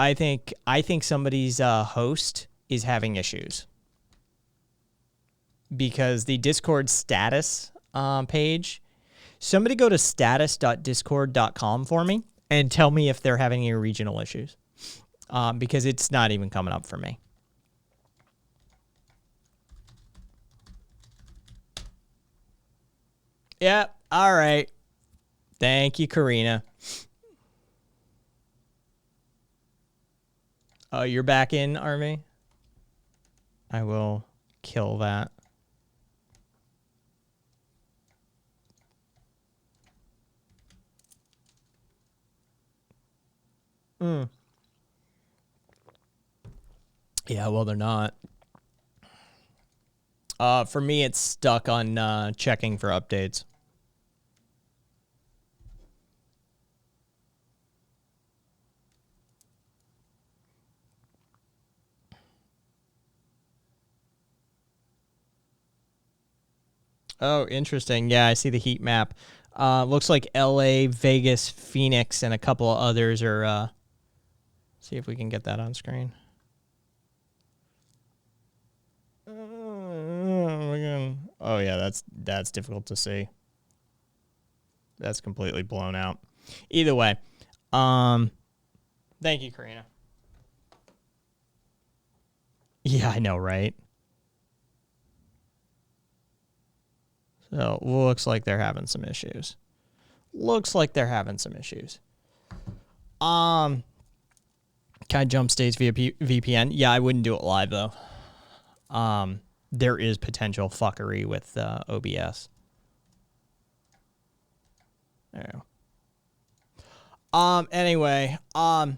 I think somebody's host is having issues, because the Discord status page, somebody go to status.discord.com for me and tell me if they're having any regional issues, because it's not even coming up for me. Yep. All right. Thank you, Karina. Oh, you're back in, Army? I will kill that. Yeah, well, they're not. For me, it's stuck on checking for updates. Oh, interesting. Yeah, I see the heat map. Looks like LA, Vegas, Phoenix, and a couple of others are... see if we can get that on screen. Oh, yeah, that's difficult to see. That's completely blown out. Either way. Thank you, Karina. Yeah, I know, right? So, looks like they're having some issues. Can I jump states via VPN? Yeah, I wouldn't do it live, though. There is potential fuckery with OBS. There you go. Anyway, oh,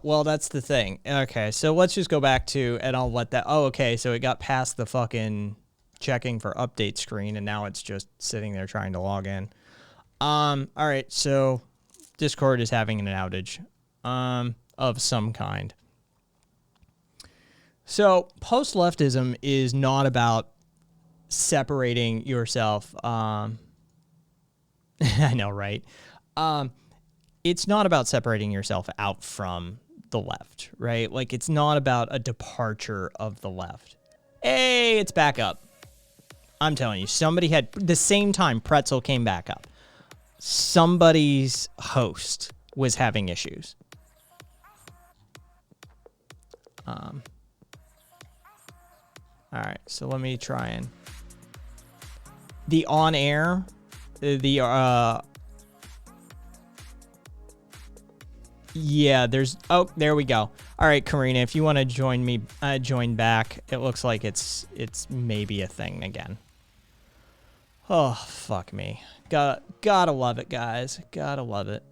well, that's the thing. Okay, so let's just go back to, and I'll let that, oh, okay, so it got past the fucking checking for update screen, and now it's just sitting there trying to log in. All right, so Discord is having an outage, of some kind. So post-leftism is not about separating yourself. I know, right? It's not about separating yourself out from the left, right? Like, it's not about a departure of the left. Hey, it's back up. I'm telling you, somebody had the same time Pretzel came back up. Somebody's host was having issues. All right, so let me try and the on air, yeah, there's, oh, there we go. All right, Karina, if you want to join me, join back. It looks like it's maybe a thing again. Oh, fuck me. Gotta love it, guys. Gotta love it.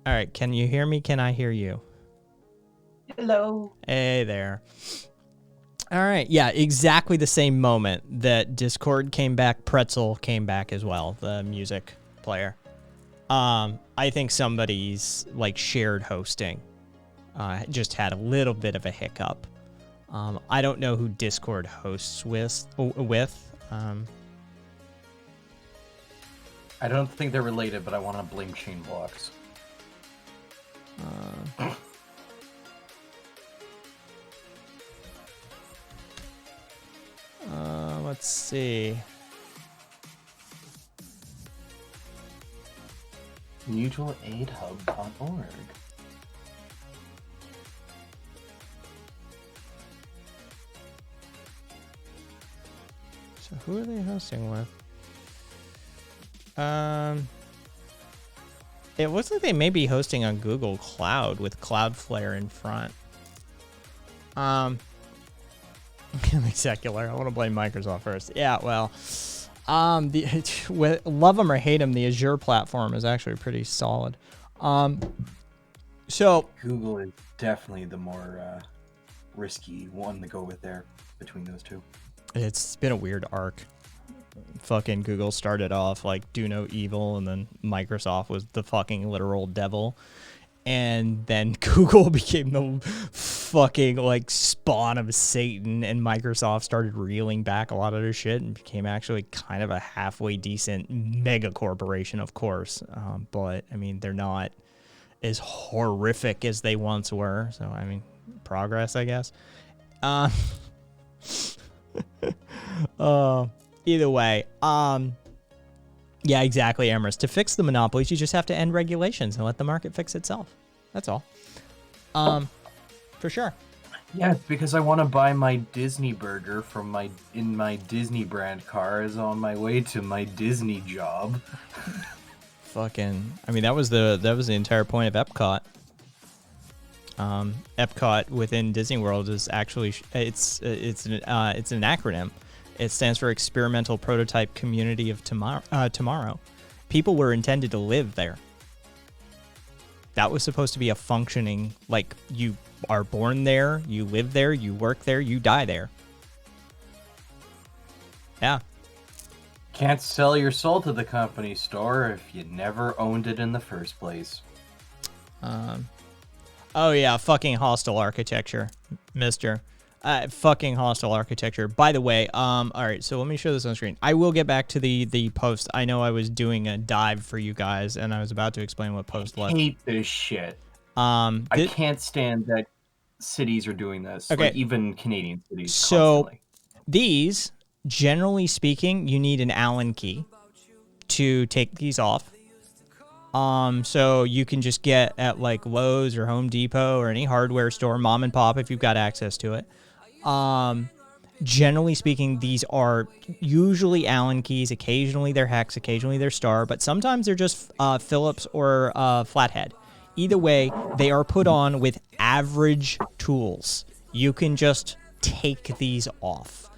All right, can you hear me? Can I hear you? Hello. Hey there. All right, yeah, exactly the same moment that Discord came back, Pretzel came back as well, the music player. I think somebody's like shared hosting just had a little bit of a hiccup. I don't know who Discord hosts with. I don't think they're related, but I want to blame chain blocks. Let's see. MutualAidHub.org. So who are they hosting with? It looks like they may be hosting on Google Cloud with Cloudflare in front. I'm secular. I want to blame Microsoft first. Yeah, well, love them or hate them, the Azure platform is actually pretty solid. So Google is definitely the more risky one to go with there between those two. it's been a weird arc. Fucking Google started off like do no evil, and then Microsoft was the fucking literal devil. And then Google became the fucking like spawn of Satan, and Microsoft started reeling back a lot of their shit and became actually kind of a halfway decent mega corporation, of course. But I mean, they're not as horrific as they once were. So I mean, progress, I guess. Either way, yeah, exactly, Emrys. To fix the monopolies, you just have to end regulations and let the market fix itself. That's all. For sure. Yes, because I want to buy my Disney burger from my Disney brand car as on my way to my Disney job. Fucking, I mean, that was the entire point of Epcot. Epcot within Disney World is actually it's an acronym. It stands for Experimental Prototype Community of Tomorrow. People were intended to live there. That was supposed to be a functioning, like, you are born there, you live there, you work there, you die there. Yeah. Can't sell your soul to the company store if you never owned it in the first place. Oh yeah, fucking hostile architecture, mister. Fucking hostile architecture. By the way, all right, so let me show this on screen. I will get back to the post. I know I was doing a dive for you guys, and I was about to explain what post was. I hate this shit. I can't stand that cities are doing this. Okay. Like even Canadian cities. So constantly. these, generally speaking, you need an Allen key to take these off. So you can just get at like Lowe's or Home Depot or any hardware store, mom and pop, if you've got access to it. Generally speaking, these are usually Allen keys. Occasionally they're hex, occasionally they're star, but sometimes they're just Phillips or flathead. Either way, they are put on with average tools. You can just take these off.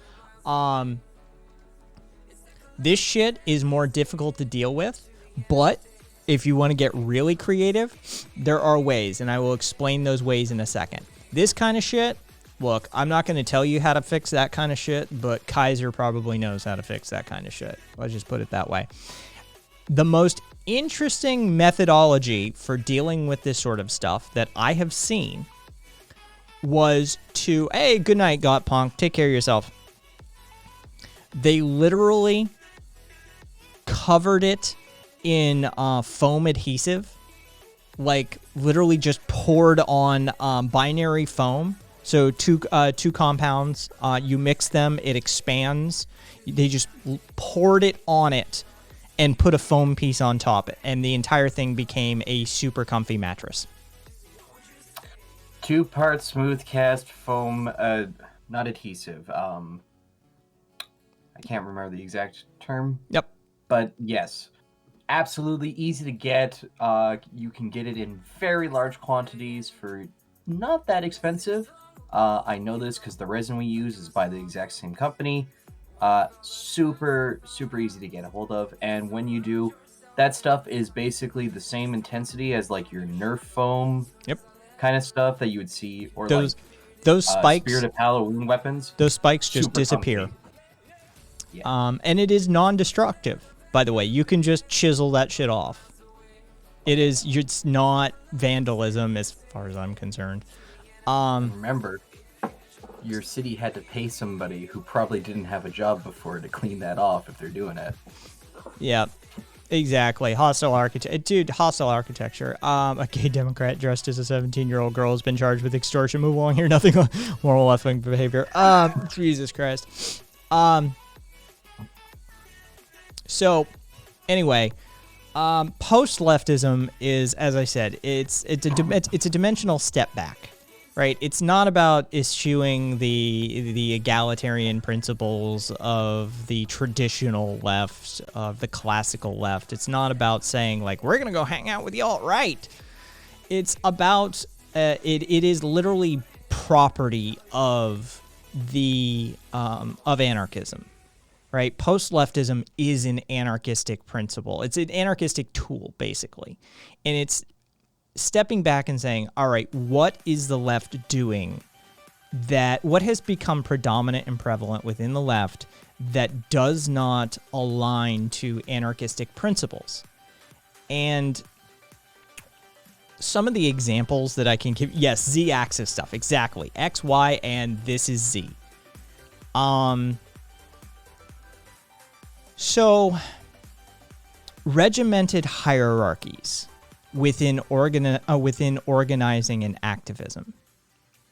This shit is more difficult to deal with, but if you want to get really creative, there are ways, and I will explain those ways in a second. This kind of shit, look, I'm not going to tell you how to fix that kind of shit, but Kaiser probably knows how to fix that kind of shit. Let's just put it that way. The most interesting methodology for dealing with this sort of stuff that I have seen was to, hey, good night, Got Punk, take care of yourself. They literally covered it in foam adhesive, like literally just poured on binary foam. So two compounds, you mix them, it expands. They just poured it on it and put a foam piece on top, and the entire thing became a super comfy mattress. 2-part smooth cast foam, not adhesive. I can't remember the exact term. Yep. But yes, absolutely easy to get. You can get it in very large quantities for not that expensive. I know this because the resin we use is by the exact same company. Super easy to get a hold of. And when you do, that stuff is basically the same intensity as like your Nerf foam kind of stuff that you would see, or those spikes, Spirit of Halloween weapons. Those spikes just Super disappear. comfy. Yeah. And it is non-destructive, by the way. You can just chisel that shit off. It's not vandalism as far as I'm concerned. Remember, your city had to pay somebody who probably didn't have a job before to clean that off if they're doing it. Yeah, exactly. Hostile architecture. A gay Democrat dressed as a 17-year-old girl has been charged with extortion. Move along here. Nothing moral left-wing behavior. Jesus Christ. So, anyway, post-leftism is, as I said, it's a dimensional step back, right? It's not about eschewing the egalitarian principles of the traditional left, of the classical left. It's not about saying, like, we're going to go hang out with the alt-right. It's about, it is literally property of anarchism. Right? Post-leftism is an anarchistic principle. It's an anarchistic tool, basically. And it's stepping back and saying, all right, what is the left doing what has become predominant and prevalent within the left that does not align to anarchistic principles? And some of the examples that I can give, yes, Z-axis stuff, exactly. X, Y, and this is Z. So, regimented hierarchies within organizing and activism.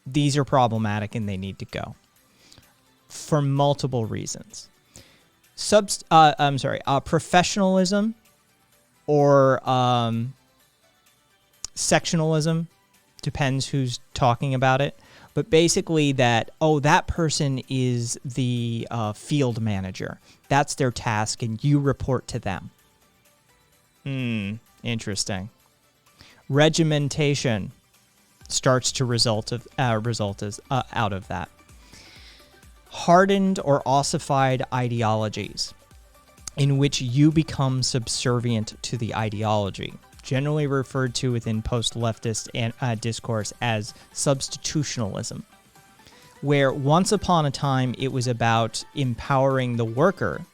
These are problematic and they need to go for multiple reasons. Professionalism or sectionalism, depends who's talking about it. But basically that person is the field manager. That's their task, and you report to them. Interesting. Regimentation starts to result out of that. Hardened or ossified ideologies in which you become subservient to the ideology, generally referred to within post-leftist discourse as substitutionalism, where once upon a time it was about empowering the worker.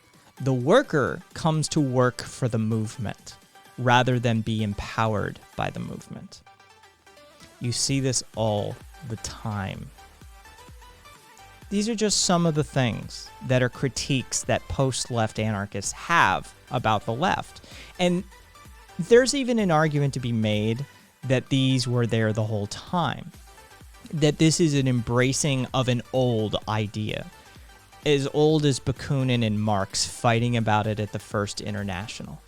The worker comes to work for the movement rather than be empowered by the movement. You see this all the time. These are just some of the things that are critiques that post-left anarchists have about the left. And there's even an argument to be made that these were there the whole time. That this is an embracing of an old idea. As old as Bakunin and Marx fighting about it at the First International.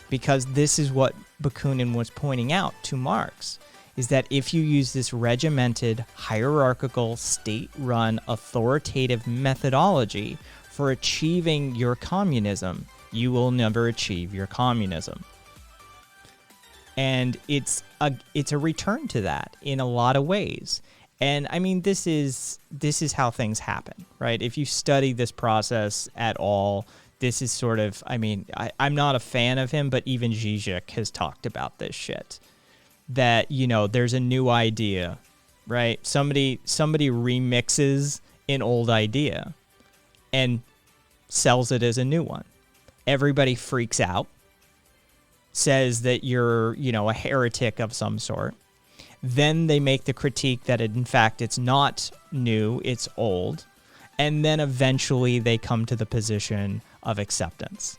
Because this is what Bakunin was pointing out to Marx, is that if you use this regimented, hierarchical, state-run, authoritative methodology for achieving your communism, you will never achieve your communism. And it's a return to that in a lot of ways. And I mean, this is how things happen, right? If you study this process at all, this is sort of, I mean, I'm not a fan of him, but even Zizek has talked about this shit. That, you know, there's a new idea, right? Somebody remixes an old idea and sells it as a new one. Everybody freaks out, says that you're, you know, a heretic of some sort. Then they make the critique that in fact it's not new, it's old. and then eventually they come to the position of acceptance.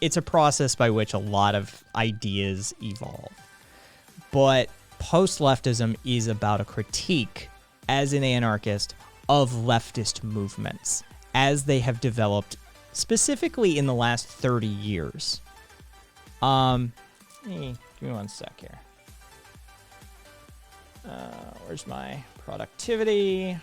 It's a process by which a lot of ideas evolve. But post-leftism is about a critique, as an anarchist, of leftist movements as they have developed specifically in the last 30 years. Give me 1 sec here. Where's my productivity?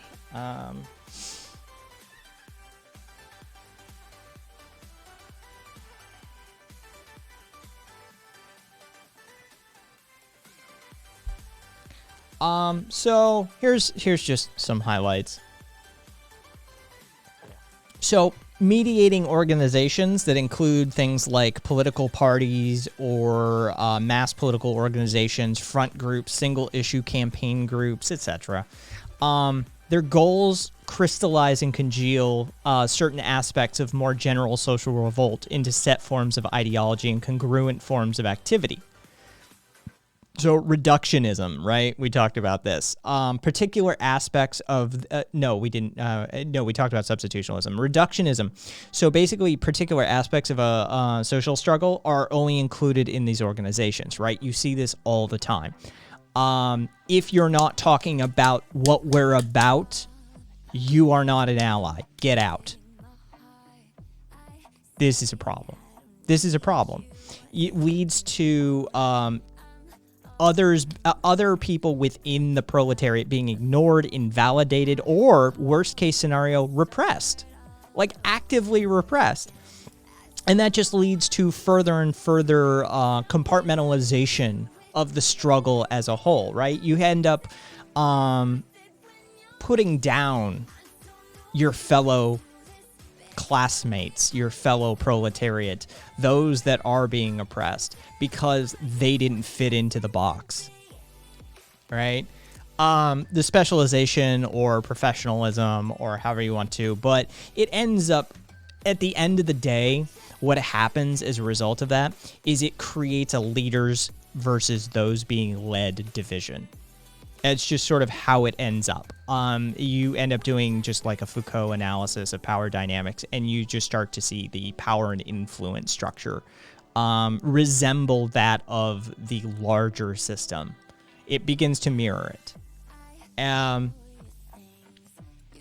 So here's just some highlights. So mediating organizations that include things like political parties or mass political organizations, front groups, single issue campaign groups, etc. Their goals crystallize and congeal certain aspects of more general social revolt into set forms of ideology and congruent forms of activity. So reductionism, right? We talked about this. Particular aspects of no, we didn't. No, we talked about substitutionalism. Reductionism. So basically, particular aspects of a social struggle are only included in these organizations, right? You see this all the time. If you're not talking about what we're about, you are not an ally. Get out. This is a problem. This is a problem. It leads to other people within the proletariat being ignored, invalidated, or worst case scenario, repressed, like actively repressed. And that just leads to further and further compartmentalization of the struggle as a whole, right? You end up putting down your fellow classmates, your fellow proletariat, those that are being oppressed, because they didn't fit into the box, right? The specialization or professionalism or however you want to, but it ends up, at the end of the day, what happens as a result of that is it creates a leaders versus those being led division. It's just sort of how it ends up. You end up doing just like a Foucault analysis of power dynamics, and you just start to see the power and influence structure resemble that of the larger system. It begins to mirror it.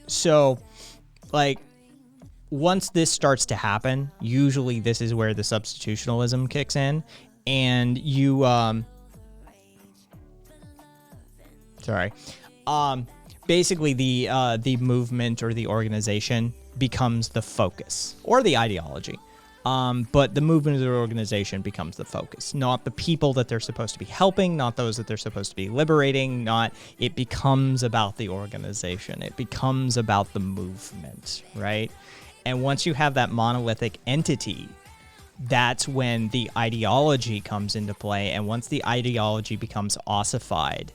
So, like, once this starts to happen, usually this is where the substitutionalism kicks in, and you... basically the movement or the organization becomes the focus, or the ideology. But the movement of the organization becomes the focus, not the people that they're supposed to be helping, not those that they're supposed to be liberating, it becomes about the organization. It becomes about the movement, right? And once you have that monolithic entity, that's when the ideology comes into play. And once the ideology becomes ossified,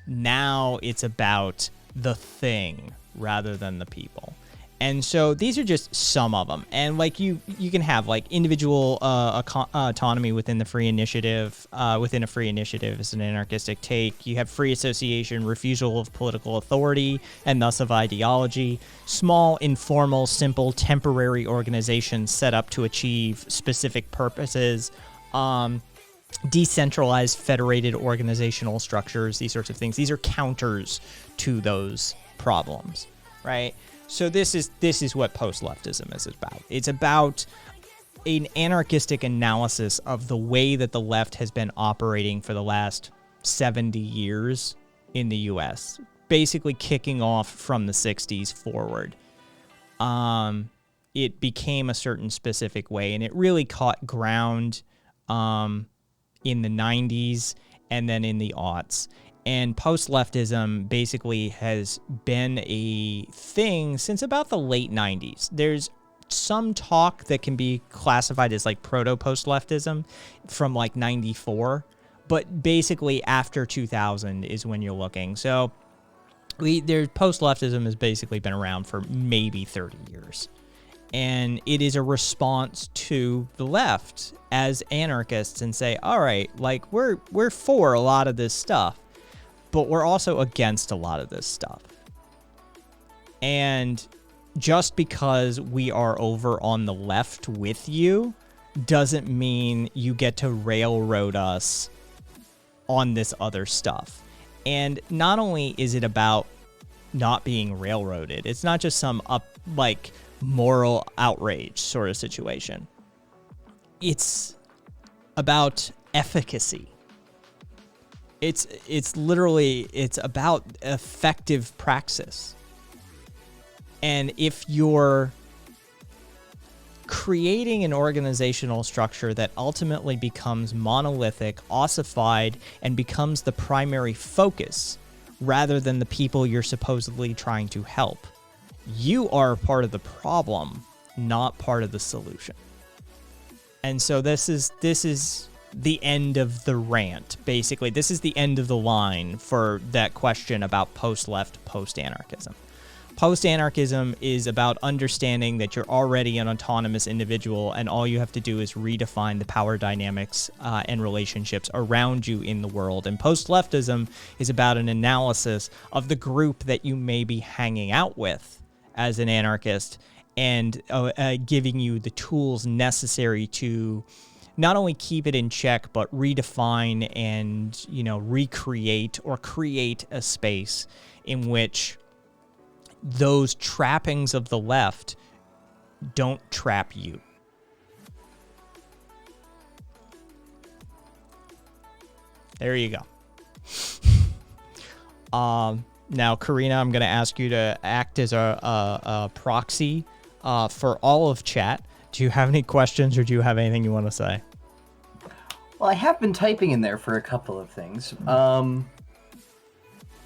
now it's about the thing rather than the people. And so these are just some of them. And like you can have like individual autonomy within the free initiative. Within a free initiative is an anarchistic take. You have free association, refusal of political authority, and thus of ideology. Small, informal, simple, temporary organizations set up to achieve specific purposes. Decentralized, federated organizational structures, these sorts of things. These are counters to those problems, right? So this is what post-leftism is about. It's about an anarchistic analysis of the way that the left has been operating for the last 70 years in the U.S., basically kicking off from the 60s forward. It became a certain specific way, and it really caught ground in the 90s and then in the aughts. And post-leftism basically has been a thing since about the late 90s. There's some talk that can be classified as like proto-post-leftism from like 94, but basically after 2000 is when you're looking. So post-leftism has basically been around for maybe 30 years. And it is a response to the left as anarchists and say, all right, like we're for a lot of this stuff, but we're also against a lot of this stuff. And just because we are over on the left with you doesn't mean you get to railroad us on this other stuff. And not only is it about not being railroaded, it's not just some moral outrage sort of situation. It's about efficacy. It's literally, it's about effective praxis. And if you're creating an organizational structure that ultimately becomes monolithic, ossified, and becomes the primary focus rather than the people you're supposedly trying to help, you are part of the problem, not part of the solution. And so this is the end of the rant, basically. This is the end of the line for that question about post-left, post-anarchism. Post-anarchism is about understanding that you're already an autonomous individual and all you have to do is redefine the power dynamics and relationships around you in the world. And post-leftism is about an analysis of the group that you may be hanging out with as an anarchist and giving you the tools necessary to not only keep it in check, but redefine and, recreate or create a space in which those trappings of the left don't trap you. There you go. Now, Karina, I'm going to ask you to act as a proxy for all of chat. Do you have any questions or do you have anything you want to say? Well, I have been typing in there for a couple of things.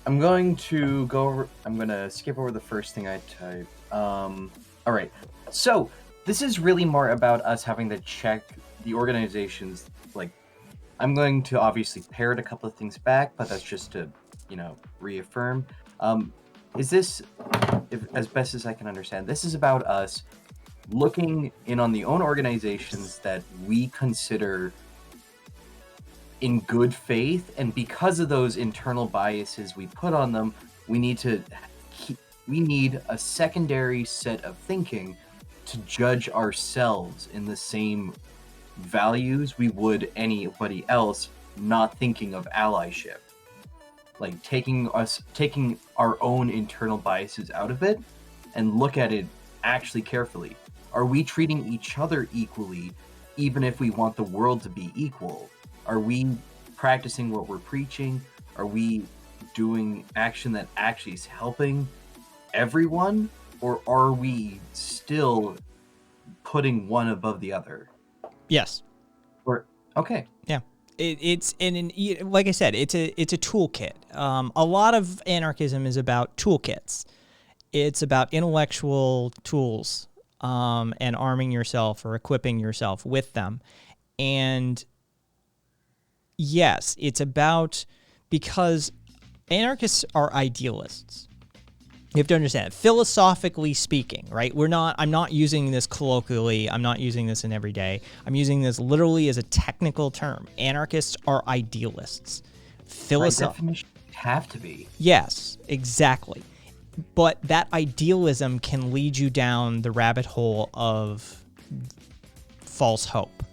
I'm going to skip over the first thing I type. All right. So this is really more about us having to check the organizations. I'm going to obviously parrot a couple of things back, but that's just to, reaffirm. Is this, as best as I can understand, this is about us looking in on the own organizations that we consider in good faith, and because of those internal biases we put on them, we need a secondary set of thinking to judge ourselves in the same values we would anybody else not thinking of allyship. Like taking our own internal biases out of it and look at it actually carefully. Are we treating each other equally, even if we want the world to be equal? Are we practicing what we're preaching? Are we doing action that actually is helping everyone? Or are we still putting one above the other? Yes. Okay. Yeah. Like I said, it's a toolkit. A lot of anarchism is about toolkits. It's about intellectual tools and arming yourself or equipping yourself with them. And yes, it's about, because anarchists are idealists. You have to understand, philosophically speaking, right? I'm not using this colloquially. I'm not using this in everyday. I'm using this literally as a technical term. Anarchists are idealists. By definition, have to be. Yes, exactly. But that idealism can lead you down the rabbit hole of false hope.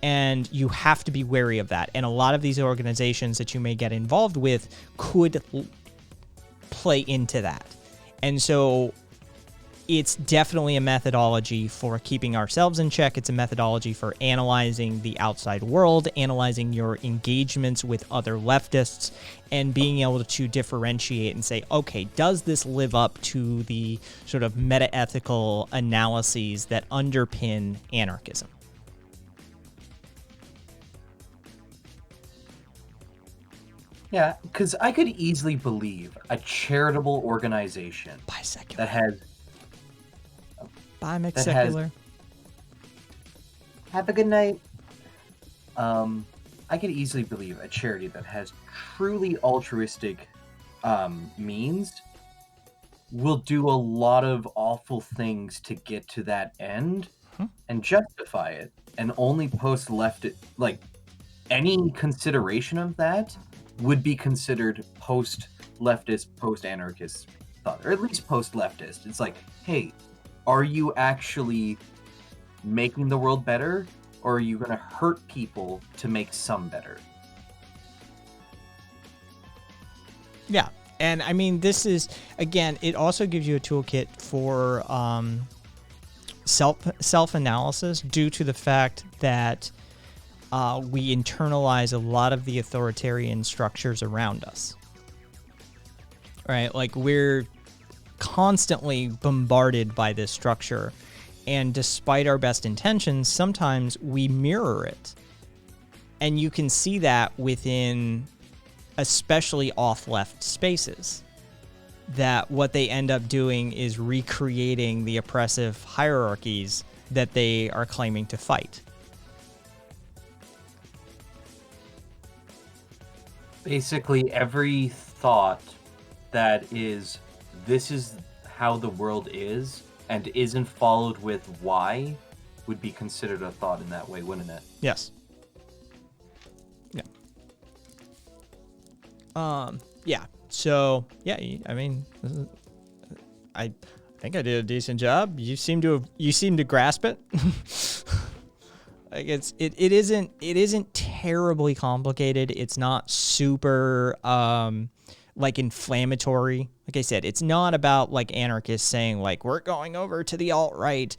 And you have to be wary of that. And a lot of these organizations that you may get involved with could play into that. And so it's definitely a methodology for keeping ourselves in check. It's a methodology for analyzing the outside world, analyzing your engagements with other leftists, and being able to differentiate and say, okay, does this live up to the sort of meta-ethical analyses that underpin anarchism? Yeah, because I could easily believe a charitable organization Bisecular. that has... Bimixecular. Have a good night. I could easily believe a charity that has truly altruistic means will do a lot of awful things to get to that end and justify it, and only post-left it, like any consideration of that would be considered post-leftist, post-anarchist thought, or at least post-leftist. It's like, hey, are you actually making the world better, or are you going to hurt people to make some better? Yeah. And I mean, this is, again, it also gives you a toolkit for self-analysis due to the fact that we internalize a lot of the authoritarian structures around us. Right? Like, we're constantly bombarded by this structure. And despite our best intentions, sometimes we mirror it. And you can see that within especially off-left spaces, that what they end up doing is recreating the oppressive hierarchies that they are claiming to fight. Basically, every thought that is, this is how the world is, and isn't followed with why, would be considered a thought in that way, wouldn't it? Yes. Yeah. Yeah. So, yeah, I mean, I think I did a decent job. You seem to grasp it. Like, it isn't terribly complicated. It's not super like inflammatory. Like I said, it's not about like anarchists saying like we're going over to the alt-right.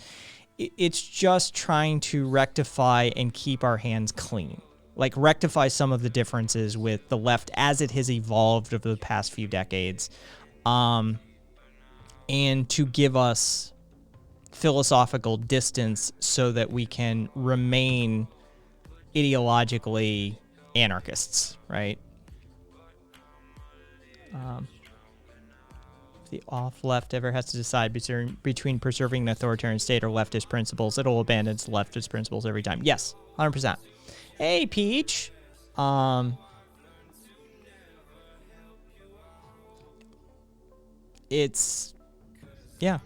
It's just trying to rectify and keep our hands clean. Like, rectify some of the differences with the left as it has evolved over the past few decades, and to give us philosophical distance so that we can remain ideologically anarchists, right? If the off-left ever has to decide between preserving an authoritarian state or leftist principles, it'll abandon its leftist principles every time. Yes, 100%. Hey, Peach. It's, yeah.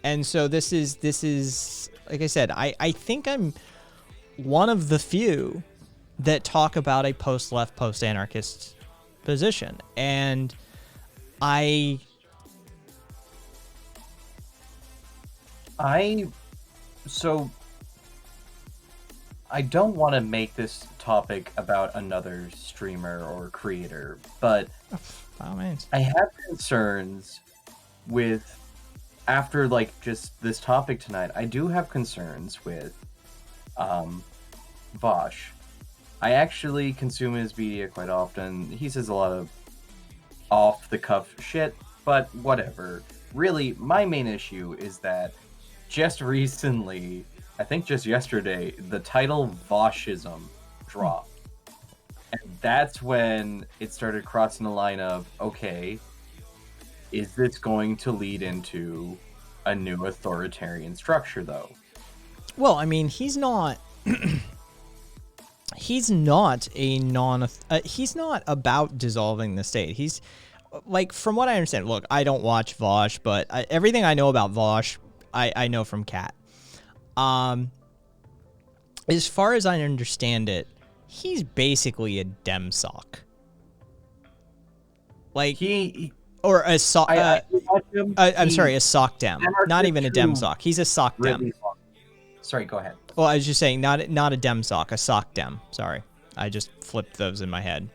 And so this is like I said, I think I'm one of the few that talk about a post-left, post-anarchist position. And I don't want to make this topic about another streamer or creator, but by all means, I have concerns with, after like just this topic tonight, I do have concerns with Vosh. I actually consume his media quite often. He says a lot of off-the-cuff shit, but whatever. Really, my main issue is that just recently, I think just yesterday, the title Voshism dropped. And that's when it started crossing the line of, okay, is this going to lead into a new authoritarian structure, though? well, I mean, he's not. He's not he's not about dissolving the state. He's like, from what I understand. Look, I don't watch Vosh, but everything I know about Vosh, I know from Cat. As far as I understand it, he's basically a demsoc. Like, or a soc. I'm sorry, a soc dem. Not even a demsoc. He's a soc dem. Sorry, go ahead. Well, I was just saying, not a demsoc, a soc dem. Sorry, I just flipped those in my head.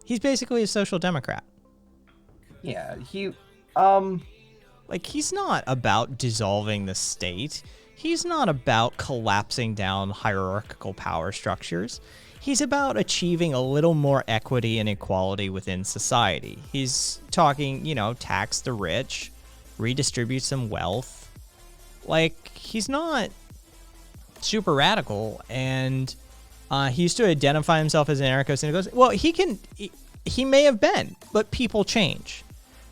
He's basically a social democrat. Yeah, Like, he's not about dissolving the state. He's not about collapsing down hierarchical power structures. He's about achieving a little more equity and equality within society. He's talking, tax the rich, redistribute some wealth. Like, he's not super radical, and he used to identify himself as an anarchist, and he goes, well, he may have been, but people change.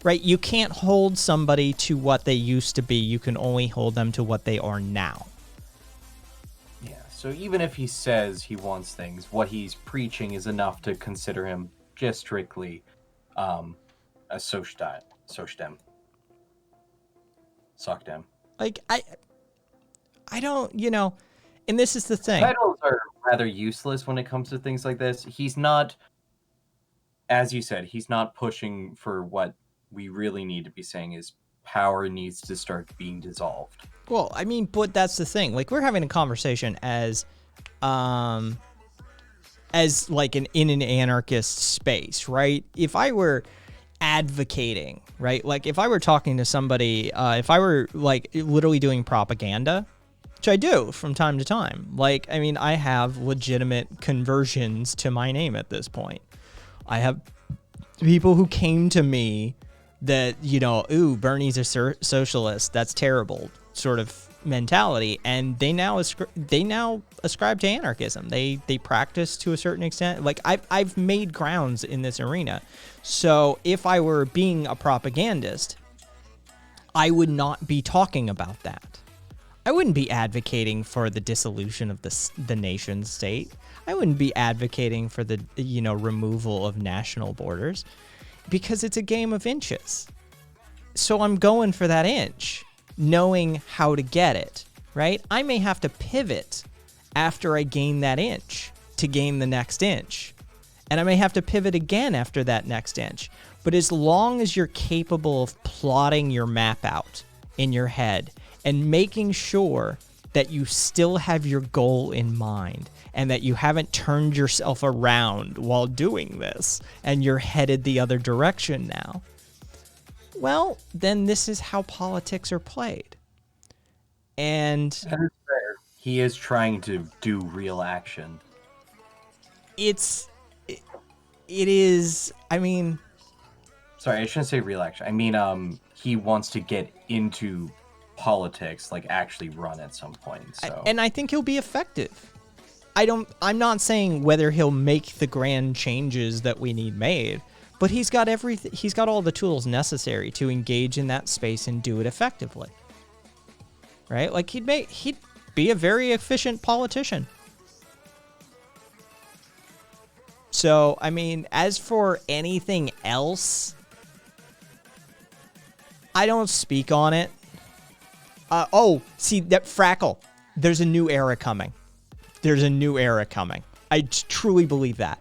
Right? You can't hold somebody to what they used to be. You can only hold them to what they are now. Yeah, so even if he says he wants things, what he's preaching is enough to consider him just strictly a Sochdem. Sochdem. Like, I don't, and this is the thing. Titles are rather useless when it comes to things like this. He's not, as you said, he's not pushing for what we really need to be saying is power needs to start being dissolved. Well, I mean, but that's the thing. Like, we're having a conversation as like in an anarchist space, right? If I were advocating, right? Like if I were talking to somebody, if I were like literally doing propaganda, which I do from time to time. Like, I mean, I have legitimate conversions to my name at this point. I have people who came to me that, you know, ooh, Bernie's a socialist. That's terrible sort of mentality. And they now ascribe to anarchism. They practice to a certain extent. Like I've made grounds in this arena. So if I were being a propagandist, I would not be talking about that. I wouldn't be advocating for the dissolution of the nation state. I wouldn't be advocating for the, you know, removal of national borders, because it's a game of inches. So I'm going for that inch, knowing how to get it, right? I may have to pivot after I gain that inch to gain the next inch. And I may have to pivot again after that next inch. But as long as you're capable of plotting your map out in your head and making sure that you still have your goal in mind and that you haven't turned yourself around while doing this and you're headed the other direction now, well, then this is how politics are played. And That is fair. He is trying to do real action. it is, I mean... Sorry, I shouldn't say real action. I mean, he wants to get into politics, like actually run at some point. So. And I think he'll be effective. I'm not saying whether he'll make the grand changes that we need made, but he's got everything. He's got all the tools necessary to engage in that space and do it effectively. Right? Like he'd be a very efficient politician. So, I mean, as for anything else, I don't speak on it. See, that Frackle, there's a new era coming. There's a new era coming. I truly believe that.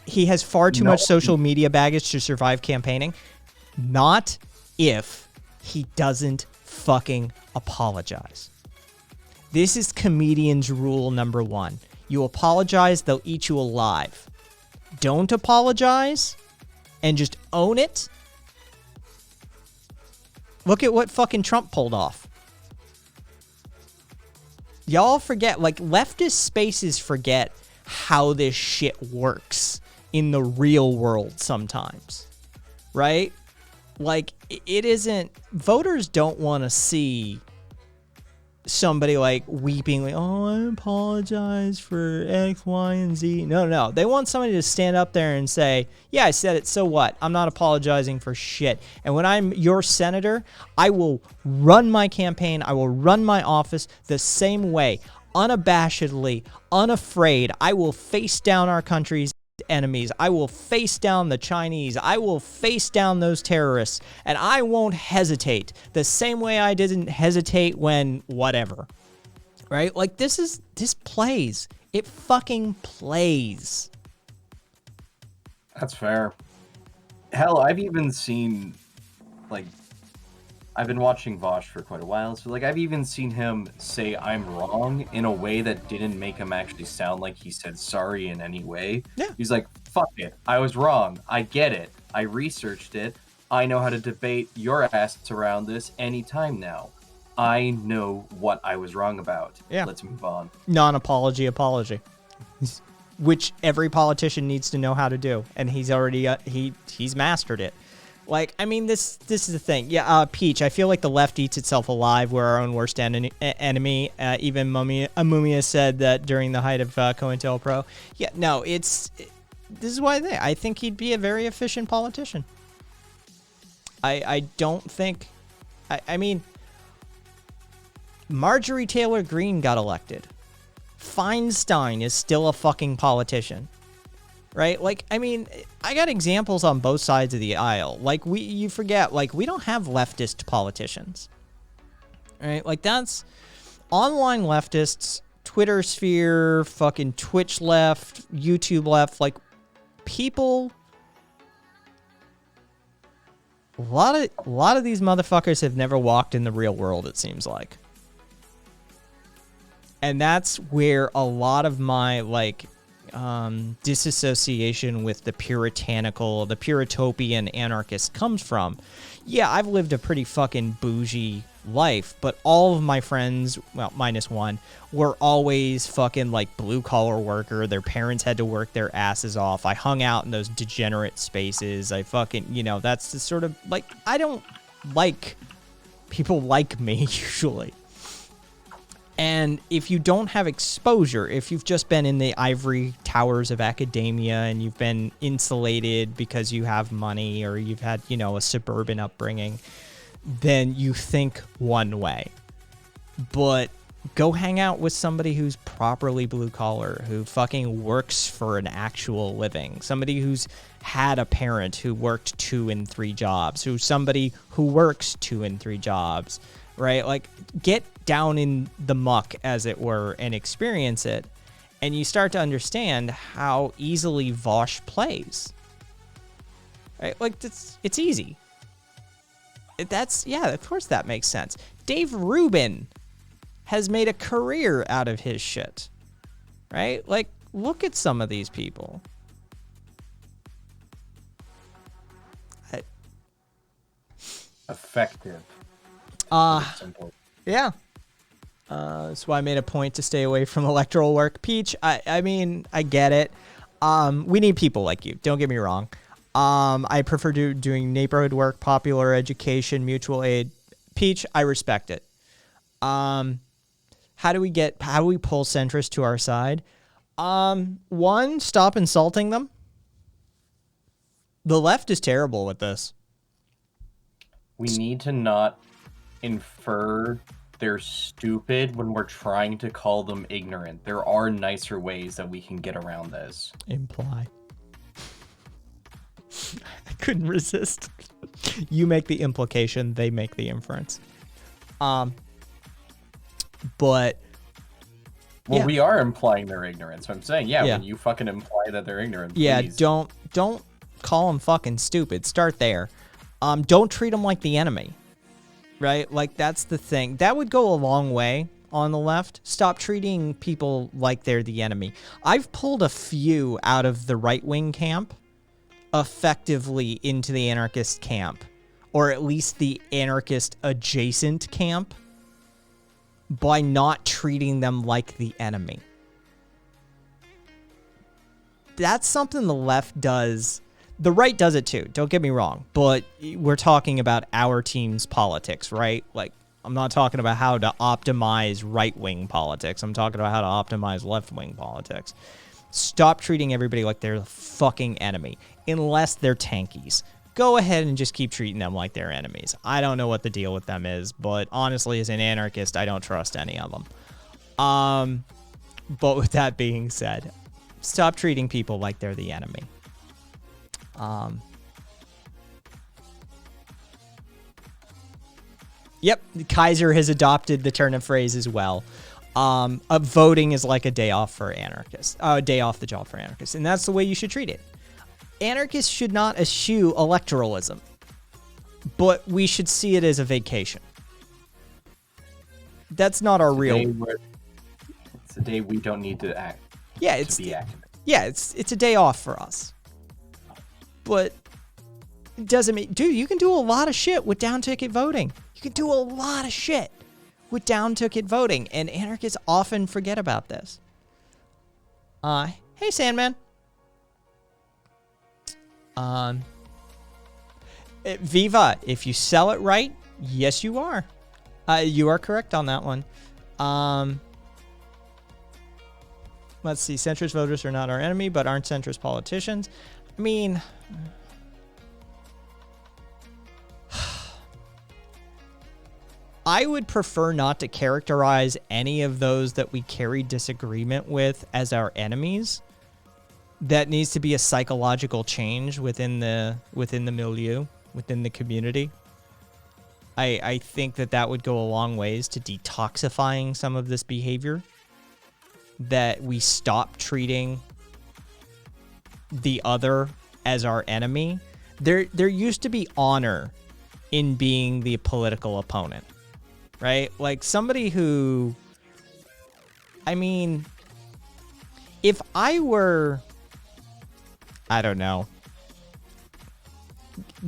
He has far too much social media baggage to survive campaigning. Not if he doesn't fucking apologize. This is comedians' rule number 1. You apologize, they'll eat you alive. Don't apologize and just own it. Look at what fucking Trump pulled off. Y'all forget, like, leftist spaces forget how this shit works in the real world sometimes, right? Like, it isn't... Voters don't want to see somebody, like, weeping, like, oh, I apologize for X, Y, and Z. No. They want somebody to stand up there and say, yeah, I said it, so what? I'm not apologizing for shit. And when I'm your senator, I will run my campaign, I will run my office the same way, unabashedly, unafraid. I will face down our country's enemies. I will face down the Chinese. I will face down those terrorists, and I won't hesitate the same way I didn't hesitate when whatever, right? Like this plays. It fucking plays. That's fair. Hell, I've even seen, like, I've been watching Vosh for quite a while, so, like, I've even seen him say I'm wrong in a way that didn't make him actually sound like he said sorry in any way. Yeah. He's like, fuck it, I was wrong, I get it, I researched it, I know how to debate your ass around this anytime now. I know what I was wrong about. Yeah. Let's move on. Non-apology apology. Which every politician needs to know how to do, and he's already he's mastered it. Like, I mean, this is the thing. Yeah, Peach, I feel like the left eats itself alive. We're our own worst enemy. Even Mumia said that during the height of COINTELPRO. Yeah, no, this is why I think he'd be a very efficient politician. I don't think... I mean, Marjorie Taylor Greene got elected. Feinstein is still a fucking politician. Right? Like, I mean, I got examples on both sides of the aisle. Like, you forget, like, we don't have leftist politicians. Right? Like, that's online leftists, Twitter sphere, fucking Twitch left, YouTube left, like people. A lot of these motherfuckers have never walked in the real world, it seems like. And that's where a lot of my, like, disassociation with the puritopian anarchist comes from. Yeah, I've lived a pretty fucking bougie life, but all of my friends, well, minus one, were always fucking, like, blue-collar worker. Their parents had to work their asses off. I hung out in those degenerate spaces. I fucking, you know, that's the sort of, like, I don't like people like me, usually. And if you don't have exposure, if you've just been in the ivory towers of academia and you've been insulated because you have money or you've had, you know, a suburban upbringing, then you think one way. But go hang out with somebody who's properly blue collar, who fucking works for an actual living, somebody who's had a parent who worked 2 and 3 jobs, who's somebody who works 2 and 3 jobs, right? Like, get down in the muck, as it were, and experience it, and you start to understand how easily Vosh plays. Right? Like, it's easy. Yeah, of course that makes sense. Dave Rubin has made a career out of his shit. Right? Like, look at some of these people. Effective. Simple. Yeah. That's why I made a point to stay away from electoral work. Peach, I mean, I get it. We need people like you. Don't get me wrong. I prefer doing neighborhood work, popular education, mutual aid. Peach, I respect it. How do we pull centrists to our side? One, stop insulting them. The left is terrible with this. We need to not infer they're stupid when we're trying to call them ignorant. There are nicer ways that we can get around this. Imply. I couldn't resist. You make the implication, they make the inference. But well, yeah. We are implying they're ignorant. So I'm saying, when you fucking imply that they're ignorant, please. don't call them fucking stupid. Start there. Don't treat them like the enemy. Right? Like, that's the thing. That would go a long way on the left. Stop treating people like they're the enemy. I've pulled a few out of the right-wing camp effectively into the anarchist camp, or at least the anarchist adjacent camp, by not treating them like the enemy. That's something the left does. The right does it too, don't get me wrong, but we're talking about our team's politics, right? Like, I'm not talking about how to optimize right-wing politics. I'm talking about how to optimize left-wing politics. Stop treating everybody like they're the fucking enemy, unless they're tankies. Go ahead and just keep treating them like they're enemies. I don't know what the deal with them is, but honestly, as an anarchist, I don't trust any of them. But with that being said, stop treating people like they're the enemy. Yep, Kaiser has adopted the turn of phrase as well. Voting is like a day off for anarchists. A day off the job for anarchists, and that's the way you should treat it. Anarchists should not eschew electoralism, but we should see it as a vacation. That's not our real. It's a day we don't need to act. Yeah, it's a day off for us. But it doesn't mean, dude, you can do a lot of shit with down ticket voting. You can do a lot of shit with down ticket voting, and anarchists often forget about this. Hey, Sandman. Viva, if you sell it right, yes, you are. You are correct on that one. Let's see. Centrist voters are not our enemy, but aren't centrist politicians. I mean, I would prefer not to characterize any of those that we carry disagreement with as our enemies. That needs to be a psychological change within the milieu, within the community. I think that would go a long ways to detoxifying some of this behavior. that we stop treating the other as our enemy. There used to be honor in being the political opponent, right? Like somebody who, I mean, if I were, I don't know,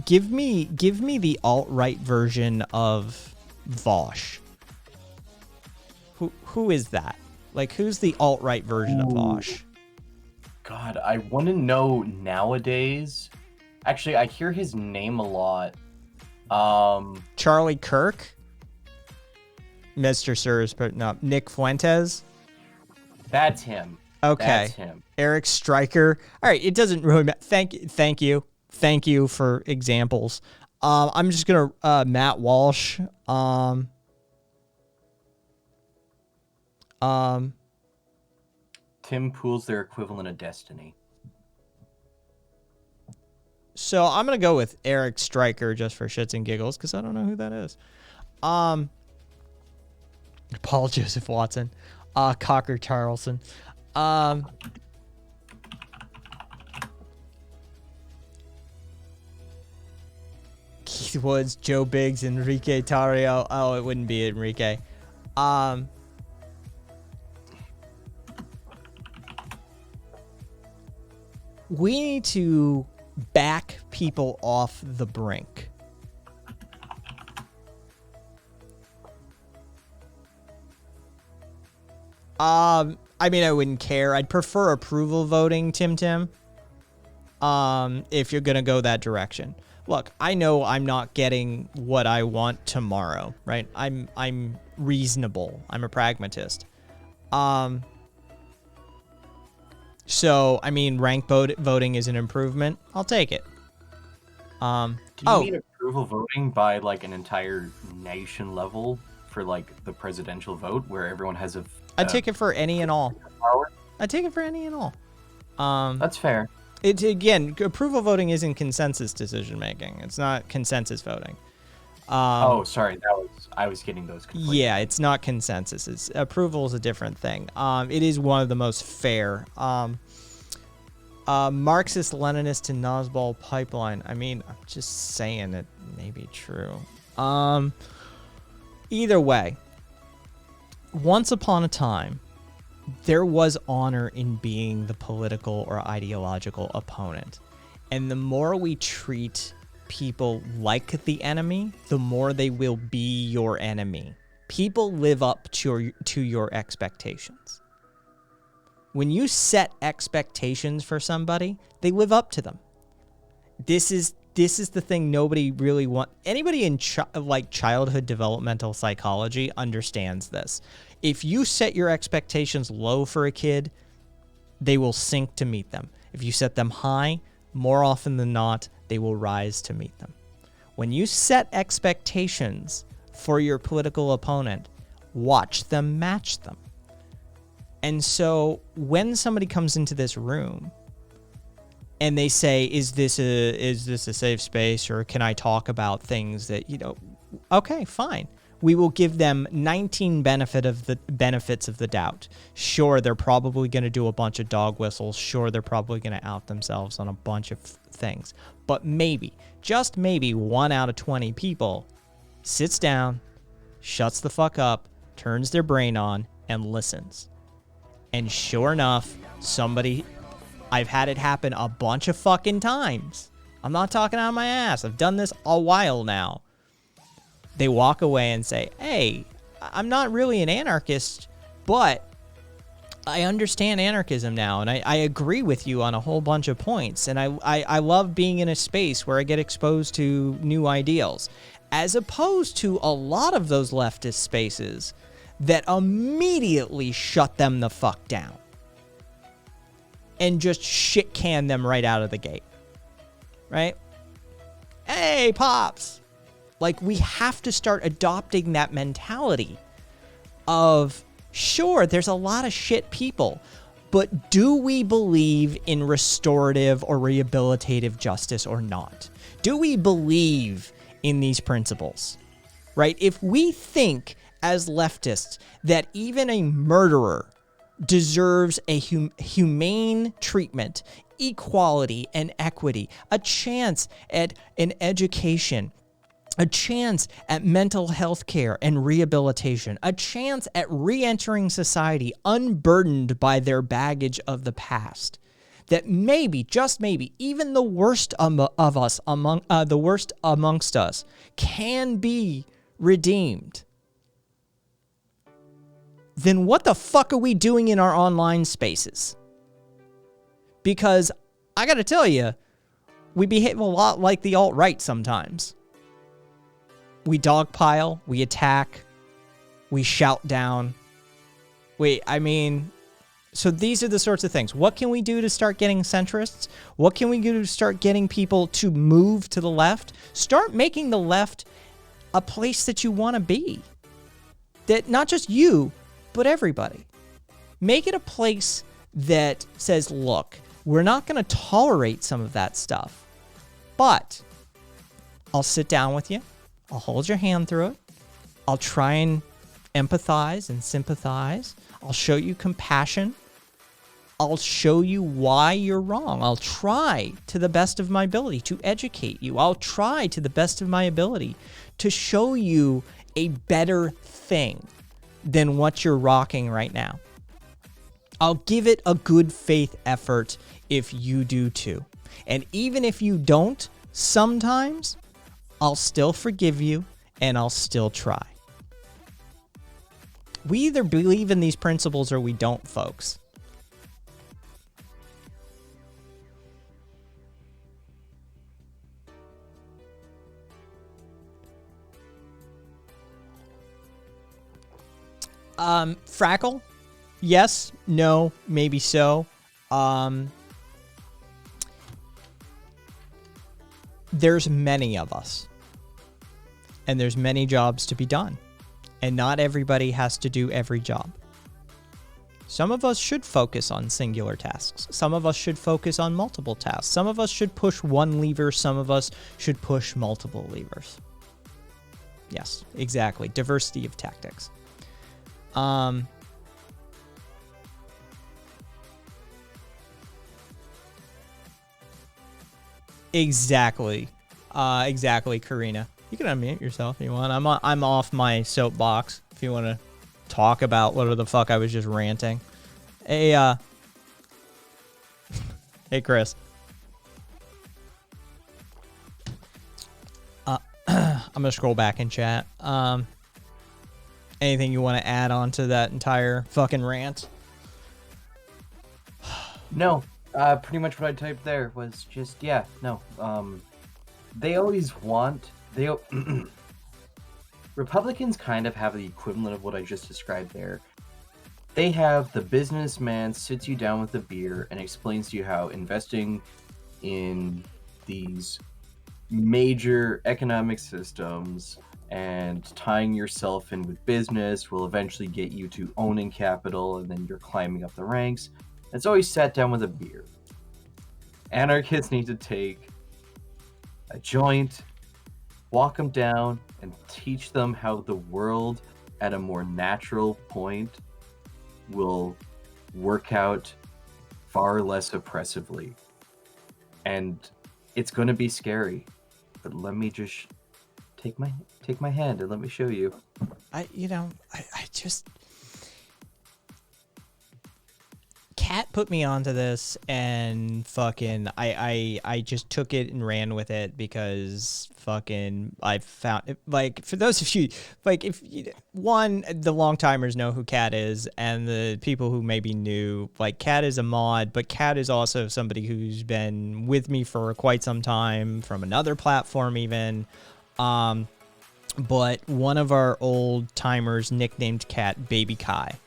give me the alt-right version of Vosh. Who is that? Like, who's the alt-right version of Vosh? God, I want to know nowadays. Actually, I hear his name a lot. Charlie Kirk? Mr. Sirs, but no, Nick Fuentes? That's him. Okay. That's him. Eric Stryker. All right, it doesn't really matter. Thank you for examples. I'm just gonna Matt Walsh. Tim Pool's their equivalent of Destiny. So I'm gonna go with Eric Stryker just for shits and giggles because I don't know who that is. Paul Joseph Watson, Cocker Charlson. Keith Woods, Joe Biggs, Enrique Tarrio. Oh, it wouldn't be Enrique. We need to back people off the brink. I mean, I wouldn't care. I'd prefer approval voting, Tim. If you're gonna go that direction. Look, I know I'm not getting what I want tomorrow, right? I'm reasonable. I'm a pragmatist. So, I mean, rank voting is an improvement. I'll take it. Do you mean approval voting by like an entire nation level for like the presidential vote where everyone has a I'd take it for any and all. Power? I'd take it for any and all. That's fair. It again, approval voting isn't consensus decision making. It's not consensus voting. Oh, sorry, I was getting those completely. Yeah, it's not consensus. It's approval is a different thing. It is one of the most fair. Marxist Leninist to Nazbol pipeline. I mean, I'm just saying it may be true. Either way, once upon a time, there was honor in being the political or ideological opponent. And the more we treat people like the enemy, the more they will be your enemy. People live up to your expectations. When you set expectations for somebody, they live up to them. This is the thing nobody really wants. Anybody in childhood developmental psychology understands this. If you set your expectations low for a kid, they will sink to meet them. If you set them high, more often than not, they will rise to meet them. When you set expectations for your political opponent, watch them match them. And so when somebody comes into this room and they say, is this a safe space, or can I talk about things that, okay, fine. We will give them 19 benefits of the doubt. Sure, they're probably going to do a bunch of dog whistles. Sure, they're probably going to out themselves on a bunch of things. But maybe, just maybe, 1 out of 20 people sits down, shuts the fuck up, turns their brain on, and listens. And sure enough, I've had it happen a bunch of fucking times. I'm not talking out of my ass. I've done this a while now. They walk away and say, hey, I'm not really an anarchist, but I understand anarchism now, and I agree with you on a whole bunch of points, and I love being in a space where I get exposed to new ideals, as opposed to a lot of those leftist spaces that immediately shut them the fuck down and just shit can them right out of the gate, right? Hey, Pops! Like, we have to start adopting that mentality of, sure, there's a lot of shit people, but do we believe in restorative or rehabilitative justice or not? Do we believe in these principles, right? If we think as leftists that even a murderer deserves a humane treatment, equality and equity, a chance at an education, a chance at mental health care and rehabilitation, a chance at re-entering society unburdened by their baggage of the past. That maybe, just maybe, even the worst of us, the worst amongst us, can be redeemed. Then what the fuck are we doing in our online spaces? Because I gotta tell you, we behave a lot like the alt-right sometimes. We dogpile, we attack, we shout down. So these are the sorts of things. What can we do to start getting centrists? What can we do to start getting people to move to the left? Start making the left a place that you want to be. That not just you, but everybody. Make it a place that says, look, we're not going to tolerate some of that stuff, but I'll sit down with you. I'll hold your hand through it. I'll try and empathize and sympathize. I'll show you compassion. I'll show you why you're wrong. I'll try to the best of my ability to educate you. I'll try to the best of my ability to show you a better thing than what you're rocking right now. I'll give it a good faith effort if you do too. And even if you don't, sometimes I'll still forgive you and I'll still try. We either believe in these principles or we don't, folks. Frackle? Yes, no, maybe so. There's many of us. And there's many jobs to be done. And not everybody has to do every job. Some of us should focus on singular tasks. Some of us should focus on multiple tasks. Some of us should push one lever. Some of us should push multiple levers. Yes, exactly. Diversity of tactics. Exactly. Exactly, Karina. You can unmute yourself if you want. I'm off my soapbox if you want to talk about whatever the fuck I was just ranting. Hey, hey, Chris. I'm gonna scroll back in chat. Anything you want to add on to that entire fucking rant? No, pretty much what I typed there was just, yeah, no. They always want, Republicans kind of have the equivalent of what I just described there. They have the businessman sits you down with a beer and explains to you how investing in these major economic systems and tying yourself in with business will eventually get you to owning capital, and then you're climbing up the ranks. It's always sat down with a beer. Anarchists need to take a joint, walk them down, and teach them how the world at a more natural point will work out far less oppressively. And it's going to be scary, but let me just take my hand and let me show you. I just... Kat put me onto this, and fucking I just took it and ran with it because fucking I found, like, for those of you, like, if you, one, the long timers know who Kat is, and the people who maybe new, like, Kat is a mod, but Kat is also somebody who's been with me for quite some time from another platform even. But one of our old timers nicknamed Kat Baby Kai.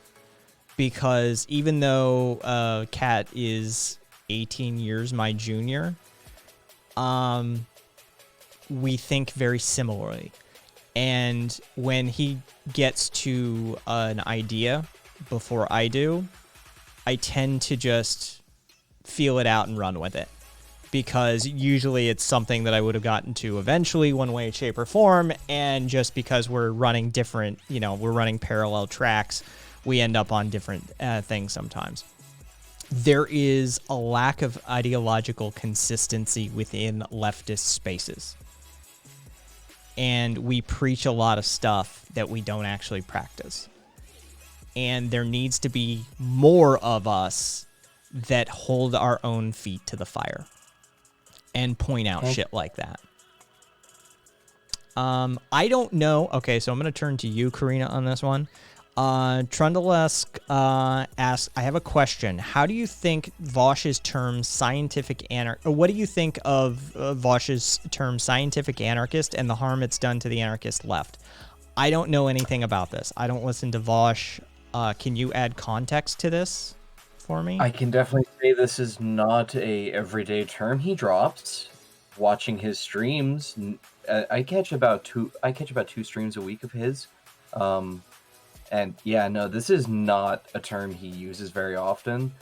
Because even though Kat is 18 years my junior, we think very similarly. And when he gets to an idea before I do, I tend to just feel it out and run with it. Because usually it's something that I would have gotten to eventually, one way, shape, or form. And just because we're running different, we're running parallel tracks, we end up on different things sometimes. There is a lack of ideological consistency within leftist spaces. And we preach a lot of stuff that we don't actually practice. And there needs to be more of us that hold our own feet to the fire and point out shit like that. I don't know. Okay, so I'm going to turn to you, Karina, on this one. Trundlesk asks, I have a question. How do you think Vosh's term scientific anarchist, or what do you think of Vosh's term scientific anarchist and the harm it's done to the anarchist left? I don't know anything about this. I don't listen to Vosh. Can you add context to this for me? I can definitely say this is not a everyday term he drops. Watching his streams, I catch about two streams a week of his. And yeah, no, this is not a term he uses very often.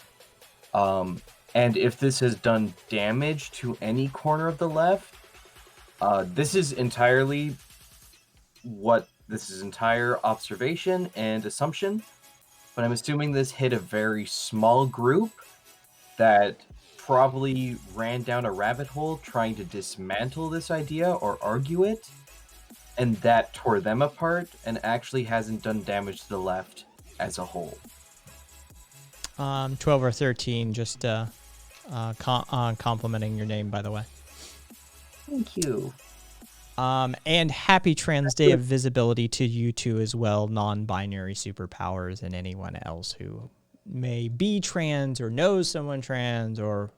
And if this has done damage to any corner of the left, this is entire observation and assumption. But I'm assuming this hit a very small group that probably ran down a rabbit hole trying to dismantle this idea or argue it. And that tore them apart and actually hasn't done damage to the left as a whole. 12 or 13, just complimenting your name, by the way. Thank you. And happy Trans Day of Visibility to you two as well, non-binary superpowers, and anyone else who may be trans or knows someone trans or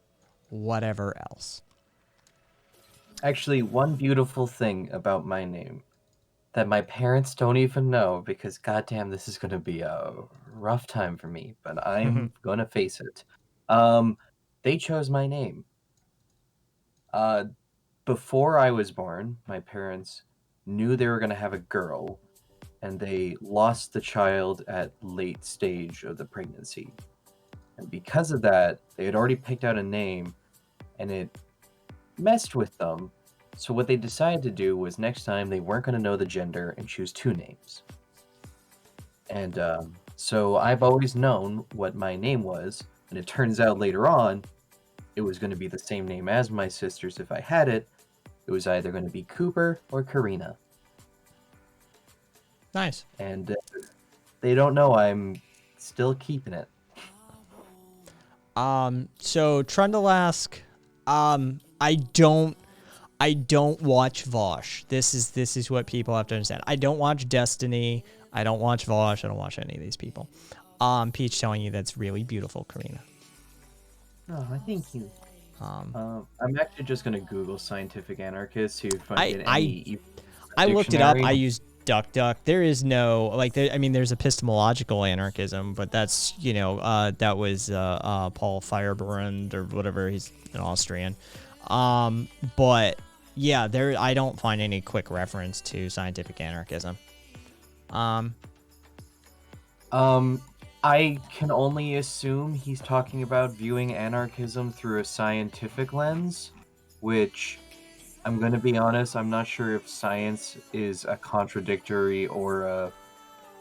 whatever else. Actually, one beautiful thing about my name that my parents don't even know, because goddamn, this is going to be a rough time for me, but I'm going to face it. They chose my name. Before I was born, my parents knew they were going to have a girl, and they lost the child at late stage of the pregnancy. And because of that, they had already picked out a name, and it messed with them. So what they decided to do was next time they weren't going to know the gender and choose two names. And so I've always known what my name was, and it turns out later on it was going to be the same name as my sister's if I had it. It was either going to be Cooper or Karina. Nice. And they don't know I'm still keeping it. So Trundlesk, I don't watch Vosh. This is what people have to understand. I don't watch Destiny. I don't watch Vosh. I don't watch any of these people. Peach telling you that's really beautiful, Karina. Oh, thank you. I'm actually just gonna Google scientific anarchist, see if I get any. I looked it up. I used DuckDuck. there is no like there, I mean there's epistemological anarchism, but that's that was Paul Feyerabend or whatever, he's an Austrian. But yeah, there I don't find any quick reference to scientific anarchism. I can only assume he's talking about viewing anarchism through a scientific lens, which I'm going to be honest, I'm not sure if science is a contradictory or a...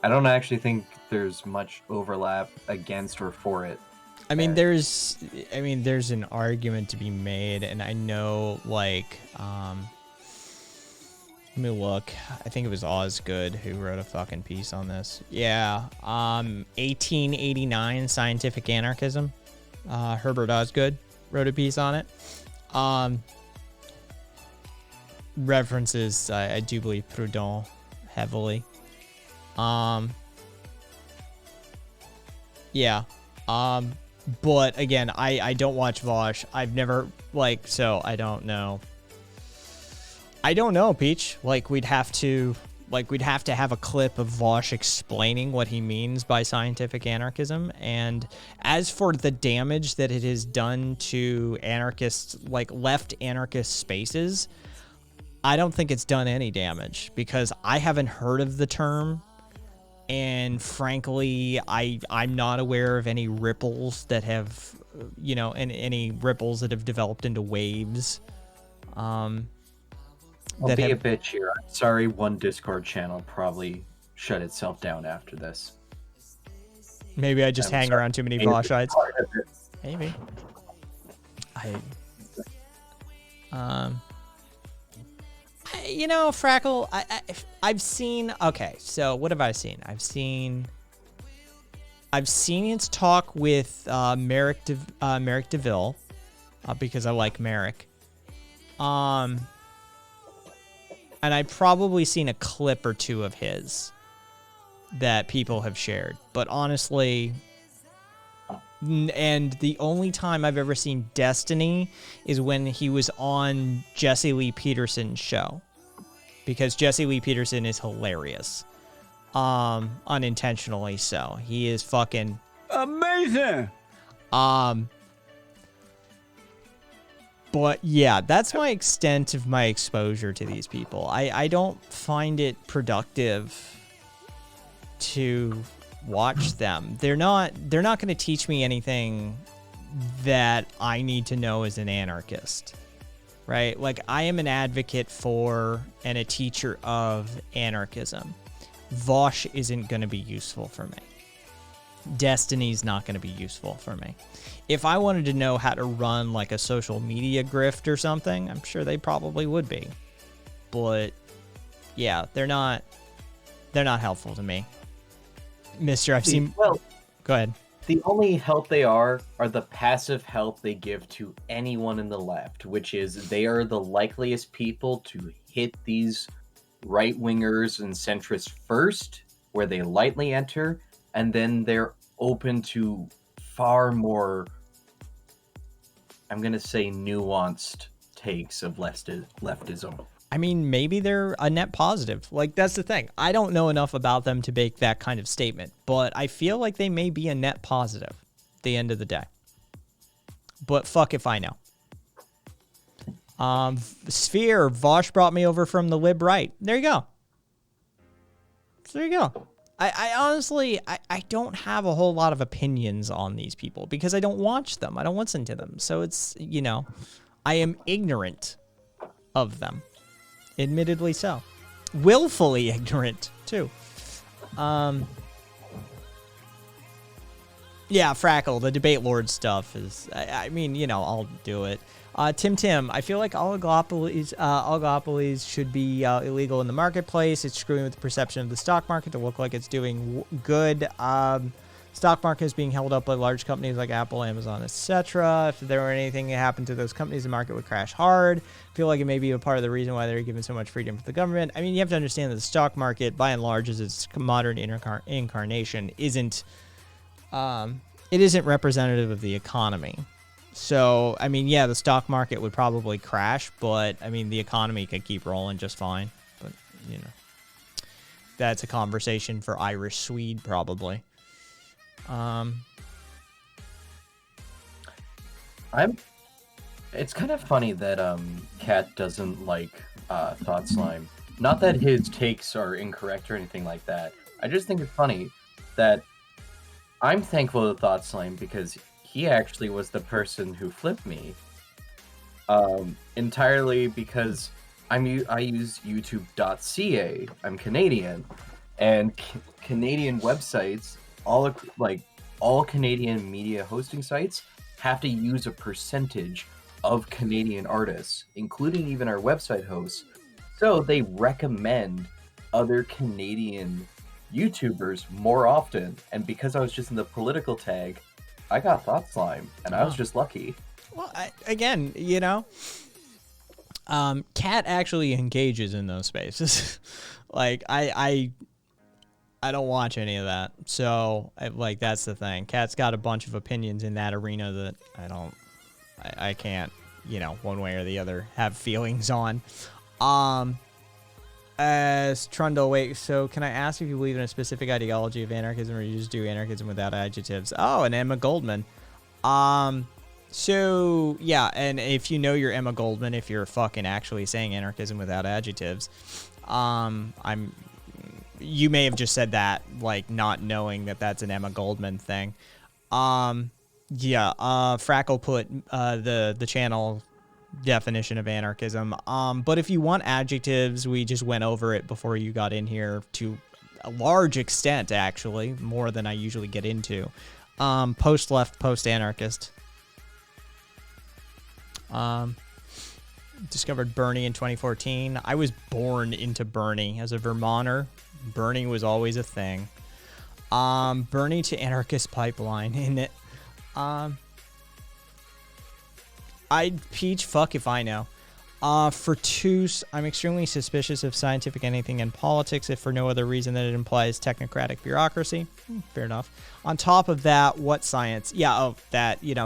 I don't actually think there's much overlap against or for it. I mean, there's an argument to be made, and I know, like, let me look. I think it was Osgood who wrote a fucking piece on this. Yeah, 1889 Scientific Anarchism. Herbert Osgood wrote a piece on it. References, I do believe, Proudhon heavily. Yeah. But again, I don't watch Vosh. I've never, so I don't know. I don't know, Peach. We'd have to have a clip of Vosh explaining what he means by scientific anarchism. And as for the damage that it has done to anarchists, left anarchist spaces, I don't think it's done any damage, because I haven't heard of the term. And frankly, I'm not aware of any ripples that have, any ripples that have developed into waves. I'll be a bitch here. I'm sorry, one Discord channel probably shut itself down after this. Maybe I just I'm hang sorry. around too many Maybe Voshites. part of it. Maybe. You know, Frackle, I've seen, okay, so what have I seen? I've seen its talk with Merrick DeVille, because I like Merrick. And I've probably seen a clip or two of his that people have shared. But honestly, and the only time I've ever seen Destiny is when he was on Jesse Lee Peterson's show. Because Jesse Lee Peterson is hilarious. Unintentionally so. He is fucking amazing. But yeah, that's my extent of my exposure to these people. I don't find it productive to watch them. They're not going to teach me anything that I need to know as an anarchist. Right? Like, I am an advocate for and a teacher of anarchism. Vosh isn't going to be useful for me. Destiny's not going to be useful for me. If I wanted to know how to run like a social media grift or something, I'm sure they probably would be. But yeah, they're not helpful to me. Mister, I've seen... Well, go ahead. the only help they are the passive help they give to anyone in the left, which is they are the likeliest people to hit these right-wingers and centrists first, where they lightly enter, and then they're open to far more, I'm going to say, nuanced takes of leftism. I mean, maybe they're a net positive. Like, that's the thing. I don't know enough about them to make that kind of statement, but I feel like they may be a net positive at the end of the day. But fuck if I know. Sphere, Vosh brought me over from the lib right. There you go. So there you go. I honestly, I don't have a whole lot of opinions on these people because I don't watch them. I don't listen to them. So it's, you know, I am ignorant of them. Admittedly so. Willfully ignorant, too. Yeah, Frackle, the debate lord stuff is, I mean, you know, I'll do it. Tim, I feel like oligopolies should be illegal in the marketplace. It's screwing with the perception of the stock market to look like it's doing good. Stock market is being held up by large companies like Apple, Amazon, etc. If there were anything that happened to those companies, the market would crash hard. I feel like it may be a part of the reason why they're given so much freedom to the government. I mean, you have to understand that the stock market, by and large, as its modern incarnation, isn't it isn't representative of the economy. So, I mean, yeah, the stock market would probably crash, but, I mean, the economy could keep rolling just fine. But, you know, that's a conversation for Irish Swede, probably. It's kind of funny that Cat doesn't like Thought Slime. Not that his takes are incorrect or anything like that. I just think it's funny that I'm thankful to Thought Slime because he actually was the person who flipped me. Entirely because I use YouTube.ca. I'm Canadian, and Canadian websites, all Canadian media hosting sites, have to use a percentage of Canadian artists, including even our website hosts. So they recommend other Canadian YouTubers more often. And because I was just in the political tag, I got Thought Slime, and I was just lucky. Well, again, you know, Cat actually engages in those spaces. Like, I don't watch any of that. So, like, that's the thing. Cat's got a bunch of opinions in that arena that I can't, you know, one way or the other, have feelings on. As Trundle, wait, so can I ask if you believe in a specific ideology of anarchism, or you just do anarchism without adjectives? Oh, and Emma Goldman. So, yeah, and if you know you're Emma Goldman, if you're fucking actually saying anarchism without adjectives, you may have just said that, like, not knowing that that's an Emma Goldman thing. Frackle put the channel definition of anarchism. But if you want adjectives, we just went over it before you got in here to a large extent, actually, more than I usually get into. Post-left, post-anarchist. Discovered Bernie in 2014. I was born into Bernie. As a Vermonter, Bernie was always a thing. Bernie to anarchist pipeline in it. Peach, fuck if I know. For two, I'm extremely suspicious of scientific anything in politics, if for no other reason than it implies technocratic bureaucracy. Fair enough. On top of that, what science? Yeah,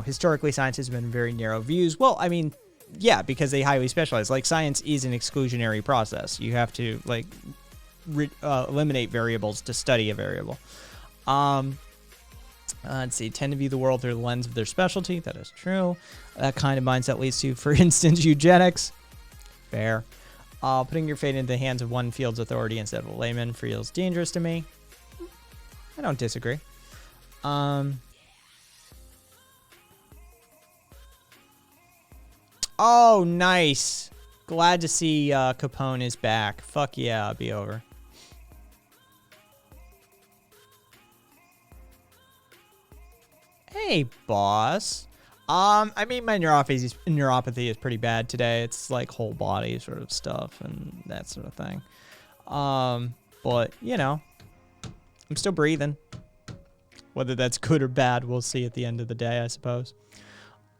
historically science has been very narrow views. Well, I mean, yeah, because they highly specialize. Like, science is an exclusionary process. You have to, like, eliminate variables to study a variable. Let's see, tend to view the world through the lens of their specialty. That is true. That kind of mindset leads to, for instance, eugenics. Fair. Putting your fate into the hands of one field's authority instead of a layman feels dangerous to me. I don't disagree. Oh, nice. Glad to see Capone is back. Fuck yeah, I'll be over. Hey, boss. I mean, my neuropathy is pretty bad today. It's like whole body sort of stuff and that sort of thing. But, you know, I'm still breathing. Whether that's good or bad, we'll see at the end of the day, I suppose.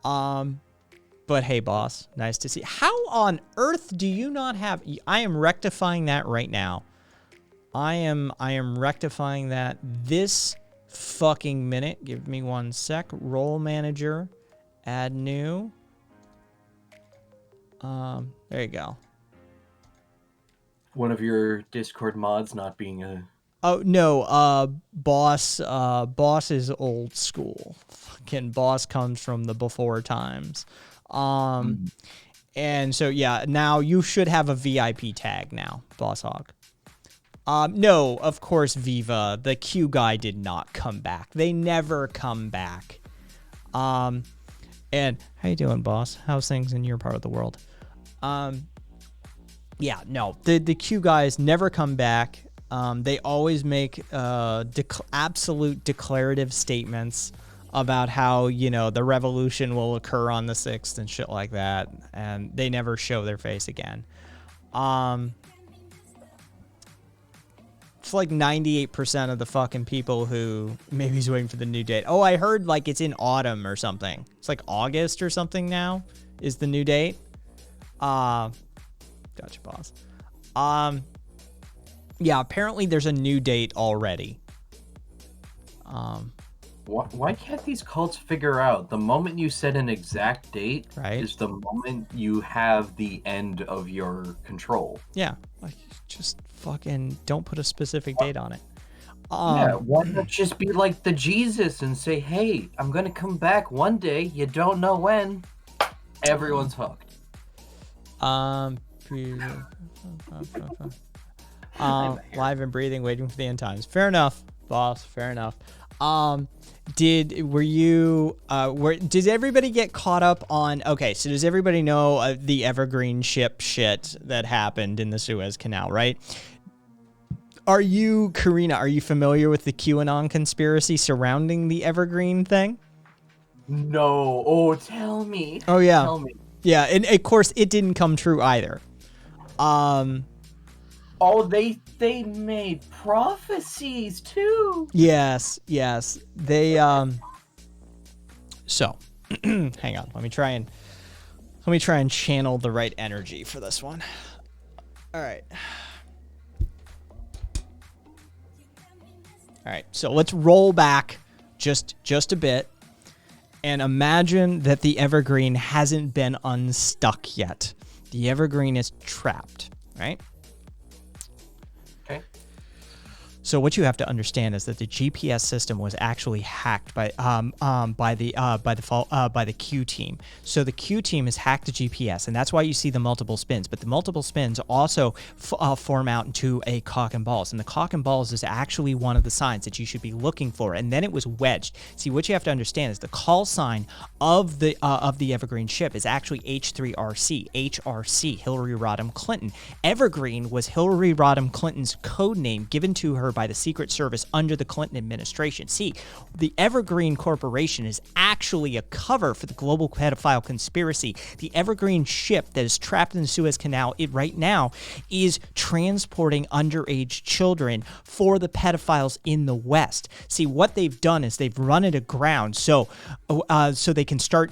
But hey, boss, nice to see. How on earth do you not have... I am rectifying that right now. I am rectifying that this fucking minute. Give me 1 sec. Role manager. Add new. There you go. One of your Discord mods not being a... Oh, no, boss is old school. Fucking boss comes from the before times. And so, yeah, now you should have a VIP tag now, Boss Hog. No, of course, Viva, the Q guy did not come back. They never come back. And how you doing, boss? How's things in your part of the world? Yeah, no, the Q guys never come back. They always make absolute declarative statements about how, you know, the revolution will occur on the 6th and shit like that, and they never show their face again. It's like 98% of the fucking people who maybe he's waiting for the new date. Oh, I heard like it's in autumn or something. It's like August or something now is the new date. Gotcha, boss. Yeah, apparently there's a new date already. Why can't these cults figure out the moment you set an exact date right. is the moment you have the end of your control? Yeah, like just fucking don't put a specific date on it. Yeah, why not just be like the Jesus and say, hey, I'm going to come back one day. You don't know when. Everyone's hooked. Live and breathing, waiting for the end times. Fair enough, boss. Fair enough. Did everybody get caught up on? Okay, so does everybody know the Evergreen ship shit that happened in the Suez Canal, right? Are you, Karina, are you familiar with the QAnon conspiracy surrounding the Evergreen thing? No. Oh, tell me. Oh, yeah. Tell me. Yeah, and of course, it didn't come true either. Oh, they made prophecies too. Yes. They so hang on. Let me try and channel the right energy for this one. All right. So let's roll back just a bit and imagine that the Evergreen hasn't been unstuck yet. The Evergreen is trapped, right? Okay. So what you have to understand is that the GPS system was actually hacked by the Q team. So the Q team has hacked the GPS, and that's why you see the multiple spins. But the multiple spins also form out into a cock and balls, and the cock and balls is actually one of the signs that you should be looking for. And then it was wedged. See, what you have to understand is the call sign of the Evergreen ship is actually H3RC, HRC, Hillary Rodham Clinton. Evergreen was Hillary Rodham Clinton's code name given to her by the Secret Service under the Clinton administration. See, the Evergreen Corporation is actually a cover for the global pedophile conspiracy. The Evergreen ship that is trapped in the Suez Canal right now is transporting underage children for the pedophiles in the West. See, what they've done is they've run it aground so they can start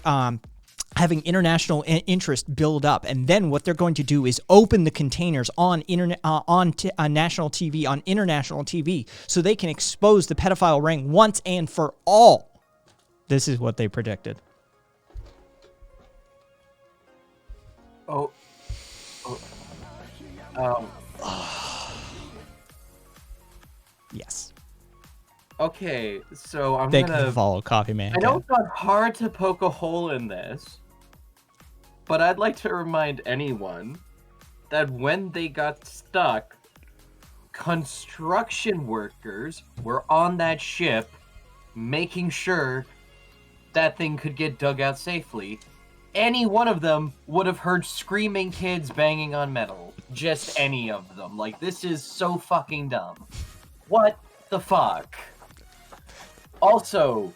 having international interest build up, and then what they're going to do is open the containers on internet, on national TV, on international TV, so they can expose the pedophile ring once and for all. This is what they predicted. Yes. Okay, so I'm Thank you gonna for follow, Coffee Man. I know it's not hard to poke a hole in this, but I'd like to remind anyone that when they got stuck, construction workers were on that ship making sure that thing could get dug out safely. Any one of them would have heard screaming kids banging on metal. Just any of them. Like, this is so fucking dumb. What the fuck? Also,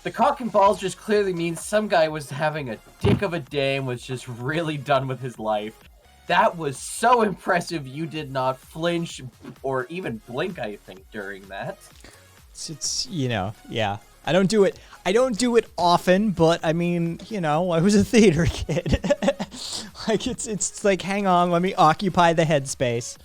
the cock and balls just clearly means some guy was having a dick of a day and was just really done with his life. That was so impressive. You did not flinch or even blink, I think, during that. It's yeah. I don't do it often, but I mean, I was a theater kid. Like it's like, hang on, let me occupy the headspace.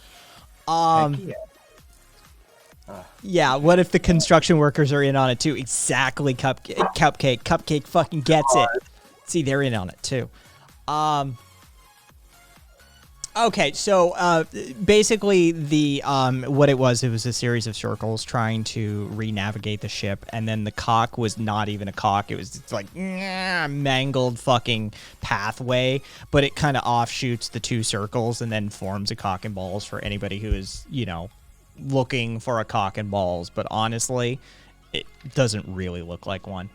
Yeah, what if the construction workers are in on it too? Exactly, Cupcake fucking gets it. See, they're in on it too. Okay, so basically what it was a series of circles trying to re-navigate the ship, and then the cock was not even a cock. It was just like mangled fucking pathway, but it kind of offshoots the two circles and then forms a cock and balls for anybody who is, looking for a cock and balls. But honestly, it doesn't really look like one.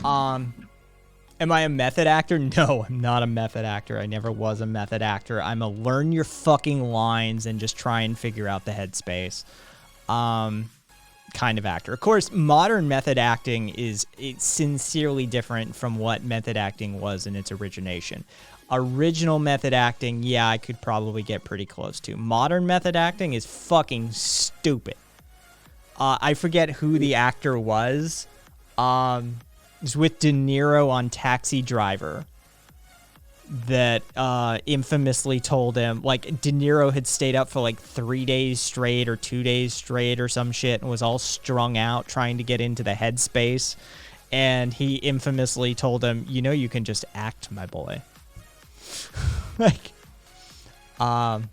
Am I a method actor? No, I'm not a method actor. I never was a method actor. I'm a learn your fucking lines and just try and figure out the headspace kind of actor. Of course, modern method acting it's sincerely different from what method acting was in its origination. Original method acting, yeah, I could probably get pretty close to. Modern method acting is fucking stupid. I forget who the actor was. It was with De Niro on Taxi Driver that infamously told him, like, De Niro had stayed up for like 3 days straight or 2 days straight or some shit and was all strung out trying to get into the headspace. And he infamously told him, you can just act, my boy. Like, Brown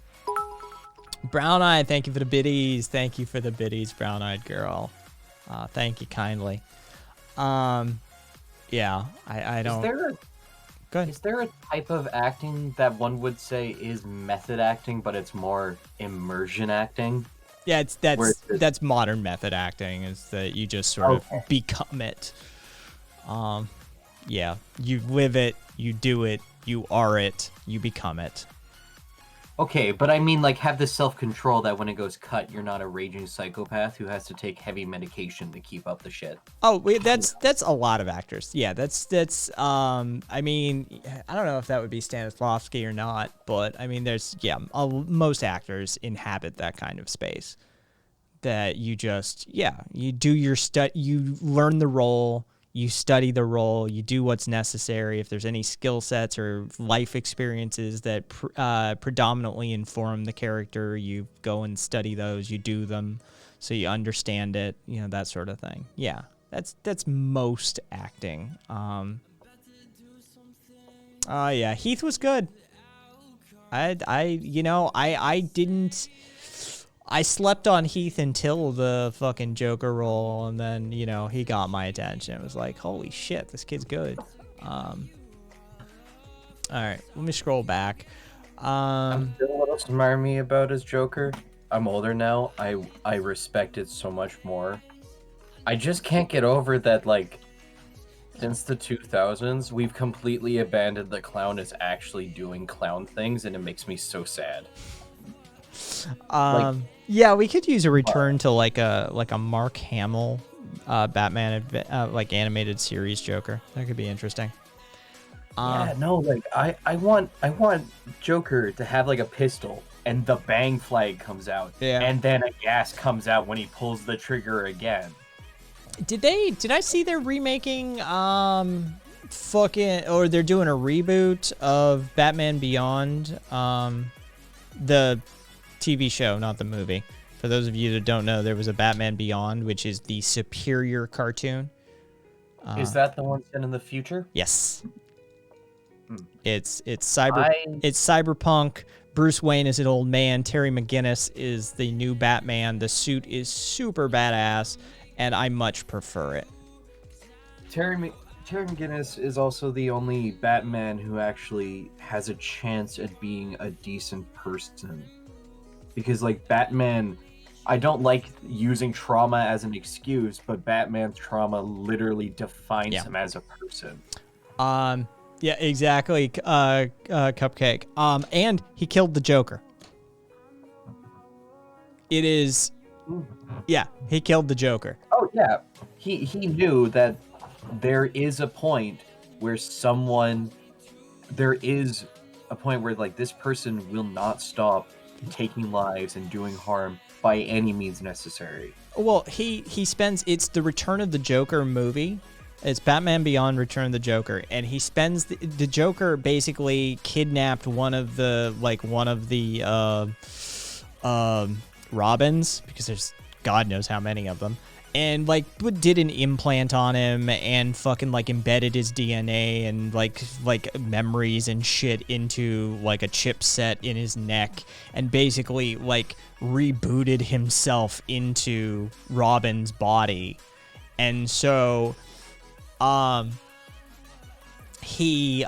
Eyed, thank you for the biddies. Thank you for the biddies, Brown Eyed Girl. Thank you kindly. Yeah, I don't. Is there a type of acting that one would say is method acting, but it's more immersion acting? Yeah, that's modern method acting. Is that you just sort of become it. Yeah, you live it, you do it, you are it, you become it. Okay, but I mean, like, have the self-control that when it goes cut, you're not a raging psychopath who has to take heavy medication to keep up the shit. Oh, wait, that's a lot of actors. Yeah, that's I mean, I don't know if that would be Stanislavski or not, but I mean, most actors inhabit that kind of space. That you just, you do your you learn the role, you study the role, you do what's necessary. If there's any skill sets or life experiences that predominantly inform the character, you go and study those, you do them so you understand it, that sort of thing. Yeah, that's most acting. Yeah, Heath was good. I slept on Heath until the fucking Joker role, and then, he got my attention. It was like, holy shit, this kid's good. All right, let me scroll back. I'm still a little smarmy about his Joker. I'm older now. I respect it so much more. I just can't get over that, like, since the 2000s, we've completely abandoned the clown as actually doing clown things, and it makes me so sad. Yeah, we could use a return to like a Mark Hamill Batman like animated series Joker. That could be interesting. Yeah, no, like I want Joker to have like a pistol and the bang flag comes out. Yeah. And then a gas comes out when he pulls the trigger again. Did I see they're remaking fucking, or they're doing a reboot of Batman Beyond, the TV show, not the movie. For those of you that don't know, there was a Batman Beyond, which is the superior cartoon. Is that the one set in the future? Yes. Hmm. It's cyberpunk. Bruce Wayne is an old man. Terry McGinnis is the new Batman. The suit is super badass, and I much prefer it. Terry McGinnis is also the only Batman who actually has a chance at being a decent person. Because, like, Batman, I don't like using trauma as an excuse, but Batman's trauma literally defines him as a person. Yeah, exactly, Cupcake. And he killed the Joker. It is... Yeah, he killed the Joker. Oh, yeah. He knew that there is a point where like, this person will not stop taking lives and doing harm by any means necessary. Well, it's the Return of the Joker movie. It's Batman Beyond Return of the Joker, and he spends the Joker basically kidnapped one of the Robins, because there's God knows how many of them, and like did an implant on him and fucking like embedded his DNA and like memories and shit into like a chipset in his neck, and basically like rebooted himself into Robin's body. And so he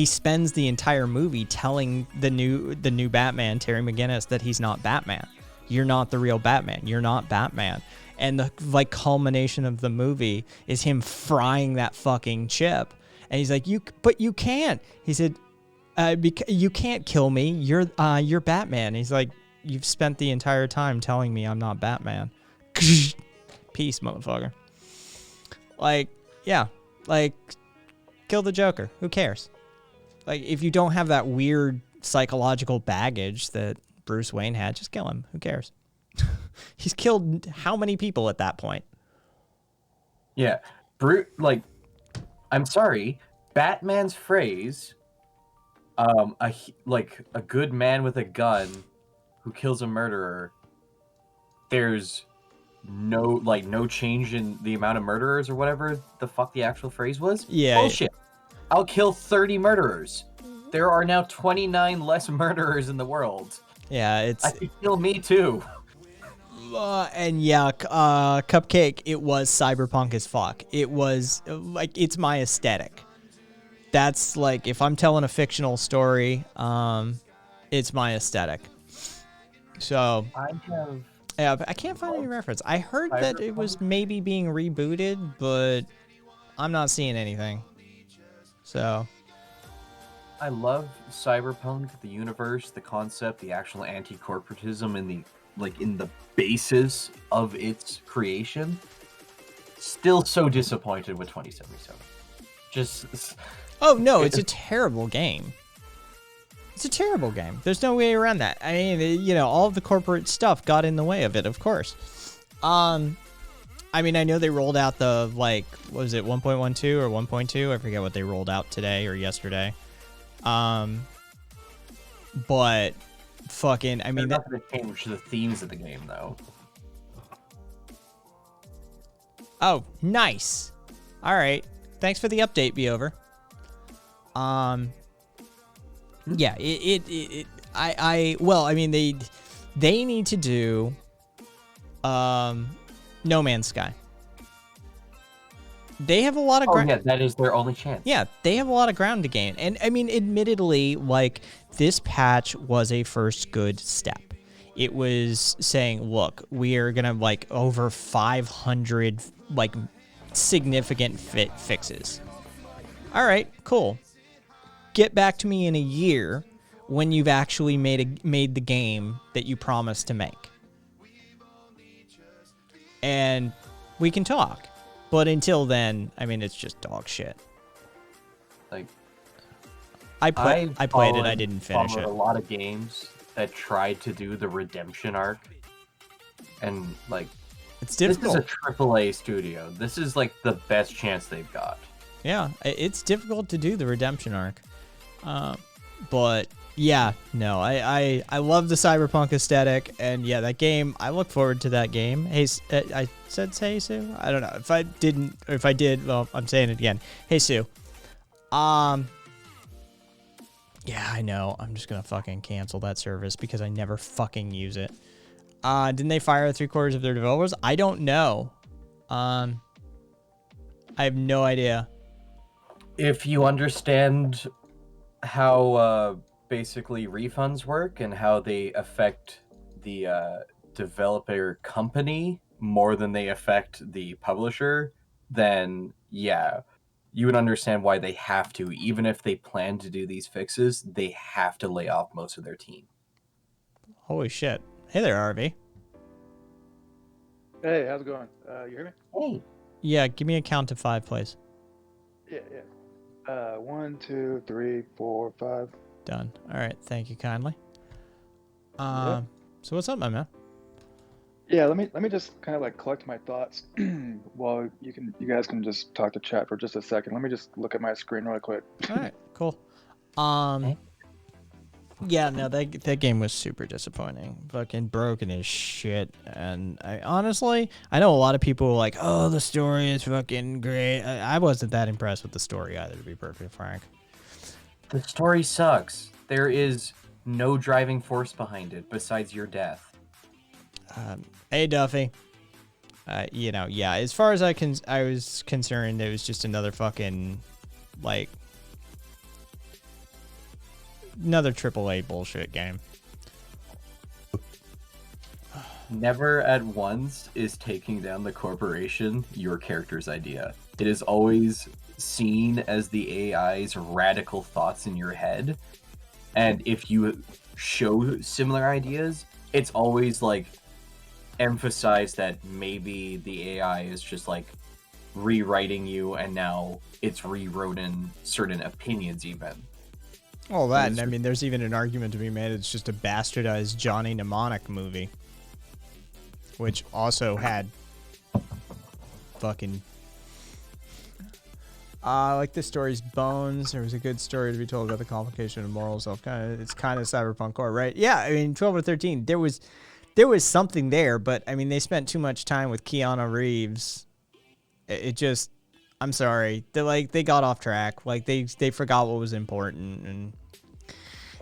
spends the entire movie telling the new Batman, Terry McGinnis, that he's not Batman. You're not the real Batman. You're not Batman. And the like culmination of the movie is him frying that fucking chip. And he's like, but you can't. He said, you can't kill me. You're Batman. And he's like, you've spent the entire time telling me I'm not Batman. Peace, motherfucker. Like, yeah, like, kill the Joker. Who cares? Like, if you don't have that weird psychological baggage that Bruce Wayne had, just kill him. Who cares? He's killed how many people at that point? Yeah, I'm sorry, Batman's phrase, a good man with a gun who kills a murderer, there's no change in the amount of murderers or whatever the fuck the actual phrase was. Yeah. Bullshit. I'll kill 30 murderers. There are now 29 less murderers in the world. Yeah, I could kill me too. And yeah, Cupcake, it was cyberpunk as fuck. It was like, it's my aesthetic. That's like, if I'm telling a fictional story, it's my aesthetic. So yeah, I can't find any reference. I heard that it was maybe being rebooted, but I'm not seeing anything. So I love cyberpunk, the universe, the concept, the actual anti-corporatism in the basis of its creation. Still so disappointed with 2077. Oh no, it's a terrible game. It's a terrible game. There's no way around that. I mean, all of the corporate stuff got in the way of it, of course. I mean, I know they rolled out the, like, what was it, 1.12 or 1.2? I forget what they rolled out today or yesterday. But fucking, I mean, they're not going to change the themes of the game, though. Oh, nice. All right. Thanks for the update, Be Over. Yeah, well, I mean, they need to do, No Man's Sky. They have a lot of ground. Yeah, that is their only chance. Yeah, they have a lot of ground to gain. And I mean, admittedly, like, this patch was a first good step. It was saying, look, we are going to, like, over 500, like, significant fixes. All right, cool. Get back to me in a year when you've actually made the game that you promised to make. And we can talk. But until then, I mean, it's just dog shit. Like, I played it. I didn't finish it. A lot of games that tried to do the redemption arc, and like, it's difficult. This is a AAA studio. This is like the best chance they've got. Yeah, it's difficult to do the redemption arc. But yeah, no, I love the cyberpunk aesthetic, and yeah, that game, I look forward to that game. Hey, I said hey Sue? I don't know. If I didn't, or if I did, well, I'm saying it again. Hey Sue. Yeah, I know. I'm just gonna fucking cancel that service because I never fucking use it. Didn't they fire 3/4 of their developers? I don't know. I have no idea. If you understand how basically refunds work and how they affect the developer company more than they affect the publisher, then yeah, you would understand why they have to. Even if they plan to do these fixes, they have to lay off most of their team. Holy shit. Hey there, RV. Hey, how's it going? You hear me? Hey. Yeah, give me a count to 5, please. Yeah. 1, 2, 3, 4, 5. Done. All right, thank you kindly. Yeah. So what's up, my man? Yeah, let me just kind of like collect my thoughts while you guys can just talk to chat for just a second. Let me just look at my screen really quick. All right, cool. Yeah, no, that game was super disappointing. Fucking broken as shit. And I honestly, I know a lot of people were like, "Oh, the story is fucking great." I wasn't that impressed with the story either, to be perfectly frank. The story sucks. There is no driving force behind it besides your death. Hey, Duffy. Yeah. As far as I was concerned, it was just another fucking like another AAA bullshit game. Never at once is taking down the corporation your character's idea. It is always seen as the AI's radical thoughts in your head. And if you show similar ideas, it's always like emphasized that maybe the AI is just like rewriting you, and now it's rewritten certain opinions even. Well, that, and I mean, there's even an argument to be made. It's just a bastardized Johnny Mnemonic movie, which also had fucking. Like the story's Bones. There was a good story to be told about the complication of moral self. It's kind of cyberpunk core, right? Yeah, I mean, 12 or 13. There was something there, but I mean, they spent too much time with Keanu Reeves. It just. I'm sorry. They got off track. Like they forgot what was important, and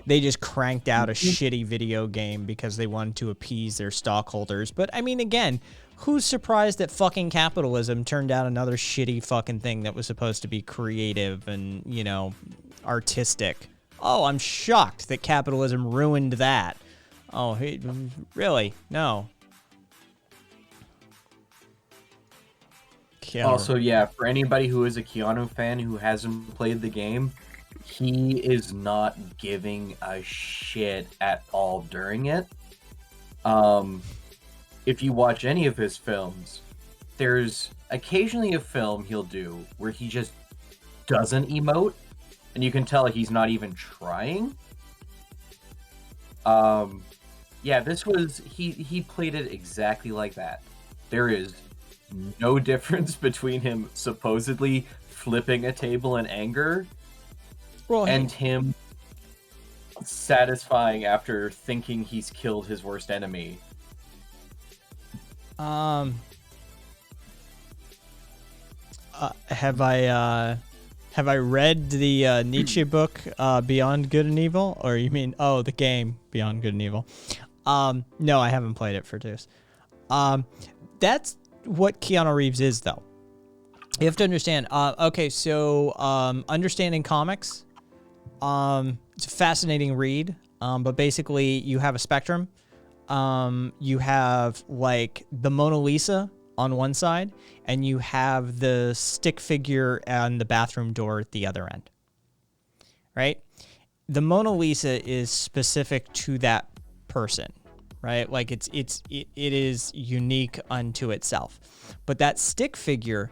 they just cranked out a shitty video game because they wanted to appease their stockholders. But I mean, again, who's surprised that fucking capitalism turned out another shitty fucking thing that was supposed to be creative and, you know, artistic? Oh, I'm shocked that capitalism ruined that. Oh, really? No. Keanu. Also, yeah, for anybody who is a Keanu fan who hasn't played the game, he is not giving a shit at all during it. If you watch any of his films, there's occasionally a film he'll do where he just doesn't emote, and you can tell he's not even trying. Yeah, this was he played it exactly like that. There is no difference between him supposedly flipping a table in anger and him satisfying after thinking he's killed his worst enemy. Have I read the Nietzsche book Beyond Good and Evil, or you mean the game Beyond Good and Evil? No, I haven't played it for Deuce. That's what Keanu Reeves is, though. You have to understand. Okay, so understanding comics, it's a fascinating read. But basically, you have a spectrum. You have like the Mona Lisa on one side, and you have the stick figure and the bathroom door at the other end. Right? the Mona Lisa is specific to that person, right? Like it is unique unto itself. But that stick figure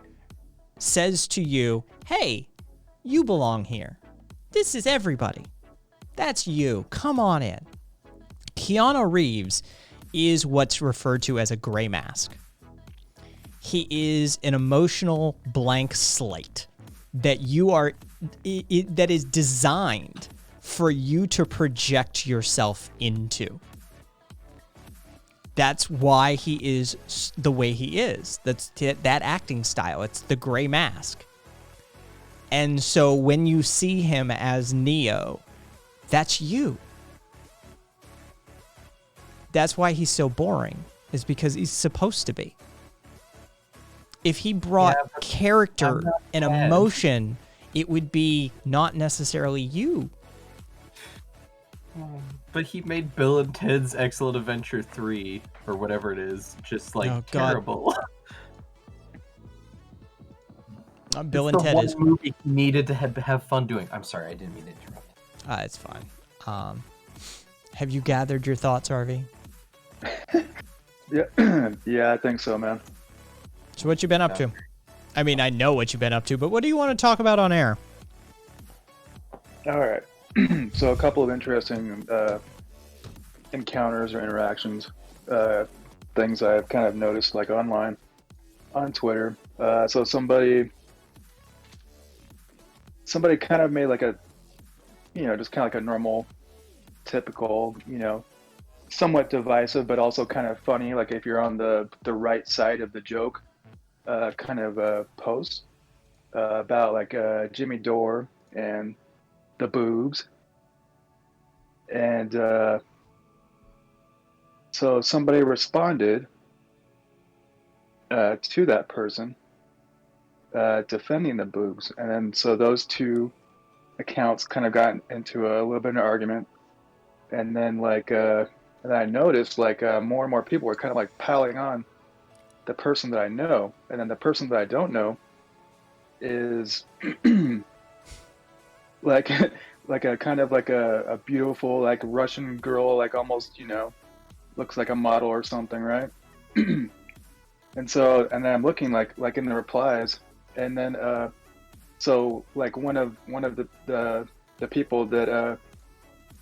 says to you, hey, you belong here. This is everybody. That's you. Come on in. Keanu Reeves is what's referred to as a gray mask. He is an emotional blank slate that that is designed for you to project yourself into. That's why he is the way he is. That's that acting style. It's the gray mask. And so when you see him as Neo, that's you. That's why he's so boring, is because he's supposed to be. If he brought character and emotion, it would be not necessarily you. But he made Bill and Ted's Excellent Adventure 3, or whatever it is, just like terrible. Bill and Ted is movie he needed to have fun doing. I'm sorry, I didn't mean to interrupt. It's fine. Have you gathered your thoughts, RV? Yeah, I think so, man. So what you been up to? I mean, I know what you've been up to, but what do you want to talk about on air? All right. So a couple of interesting encounters or interactions, things I've kind of noticed like online, on Twitter. So somebody kind of made like a, just kind of like a normal, typical, somewhat divisive, but also kind of funny. Like if you're on the right side of the joke, kind of post about like Jimmy Dore and the boobs. And so somebody responded to that person defending the boobs. And then so those two accounts kind of got into a little bit of an argument. And then and I noticed more and more people were kind of like piling on the person that I know. And then the person that I don't know is like a kind of like a beautiful like Russian girl, like almost looks like a model or something, right? and then I'm looking like in the replies, and then so like one of the people that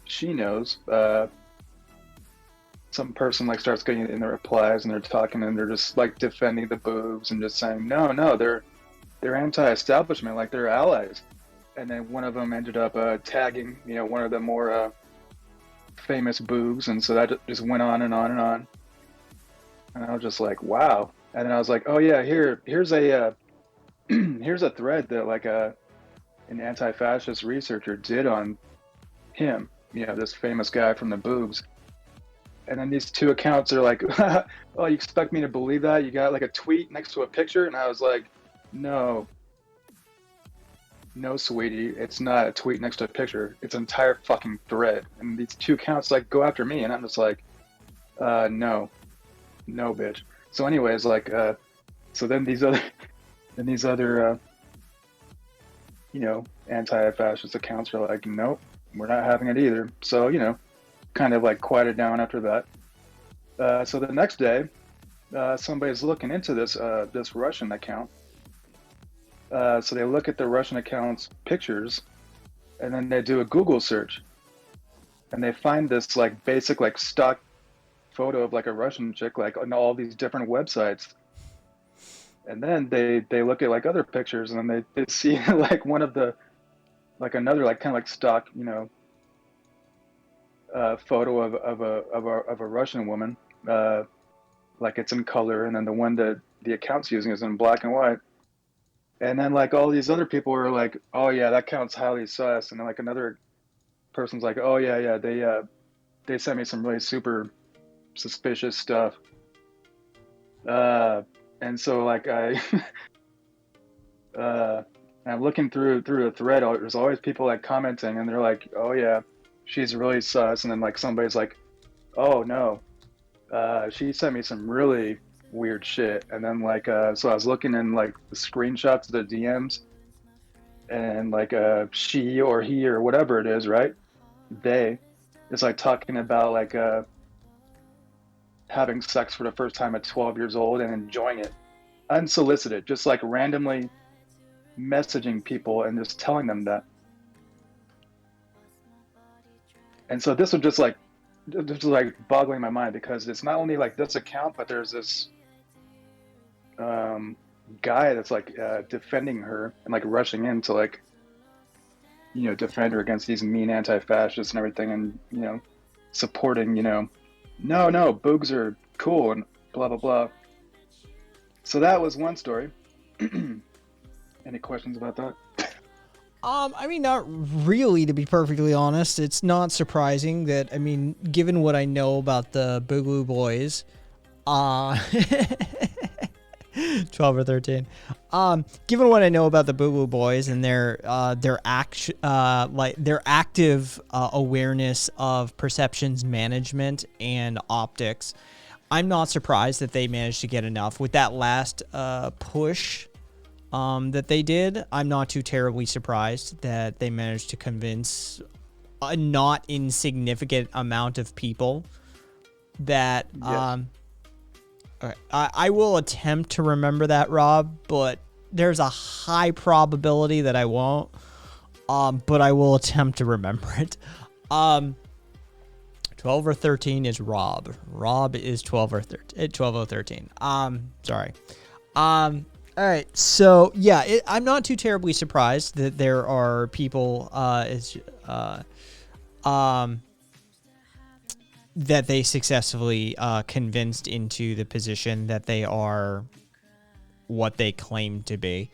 she knows, some person like starts getting in the replies, and they're talking, and they're just like defending the boobs and just saying no, they're anti-establishment, like they're allies. And then one of them ended up tagging, one of the more famous boobs, and so that just went on and on and on. And I was just like, wow. And then I was like, oh yeah, here's a here's a thread that like an anti-fascist researcher did on him, this famous guy from the boobs. And then these two accounts are like, oh, you expect me to believe that? You got like a tweet next to a picture? And I was like, no, sweetie, it's not a tweet next to a picture. It's an entire fucking thread. And these two accounts like go after me, and I'm just like, no, bitch. So anyways, so then these other anti-fascist accounts are like, nope, we're not having it either. So, kind of like quieted down after that. So the next day, somebody's looking into this Russian account. So they look at the Russian account's pictures, and then they do a Google search, and they find this like basic like stock photo of like a Russian chick like on all these different websites. And then they look at like other pictures, and then they see like one of the like another like kind of like stock photo of a Russian woman, like it's in color, and then the one that the account's using is in black and white. And then like all these other people are like, oh yeah, that count's highly sus. And then like another person's like, oh yeah, they sent me some really super suspicious stuff. And so like I'm looking through a thread. There's always people like commenting, and they're like, oh yeah, she's really sus. And then like somebody's like, oh no, she sent me some really weird shit. And then like so I was looking in like the screenshots of the DMs, and like she or he or whatever it is, right, they is like talking about like having sex for the first time at 12 years old and enjoying it unsolicited, just like randomly messaging people and just telling them that. And so this was just like boggling my mind, because it's not only like this account, but there's this guy that's like defending her and like rushing in to like, you know, defend her against these mean anti-fascists and everything, and, you know, supporting, you know, no, boogs are cool and blah blah blah. So that was one story. Any questions about that? I mean, not really, to be perfectly honest. It's not surprising that, I mean, given what I know about the Boogaloo Boys, 12 or 13. Given what I know about the Boogaloo Boys and their active awareness of perceptions management and optics, I'm not surprised that they managed to get enough with that last push that they did. I'm not too terribly surprised that they managed to convince a not insignificant amount of people that Yes. okay, I will attempt to remember that, Rob, but there's a high probability that I won't. But I will attempt to remember it. 12 or 13 is Rob. Rob is 12 or 13. 12 or 13. Sorry. All right. So yeah, I'm not too terribly surprised that there are people that they successfully convinced into the position that they are what they claim to be,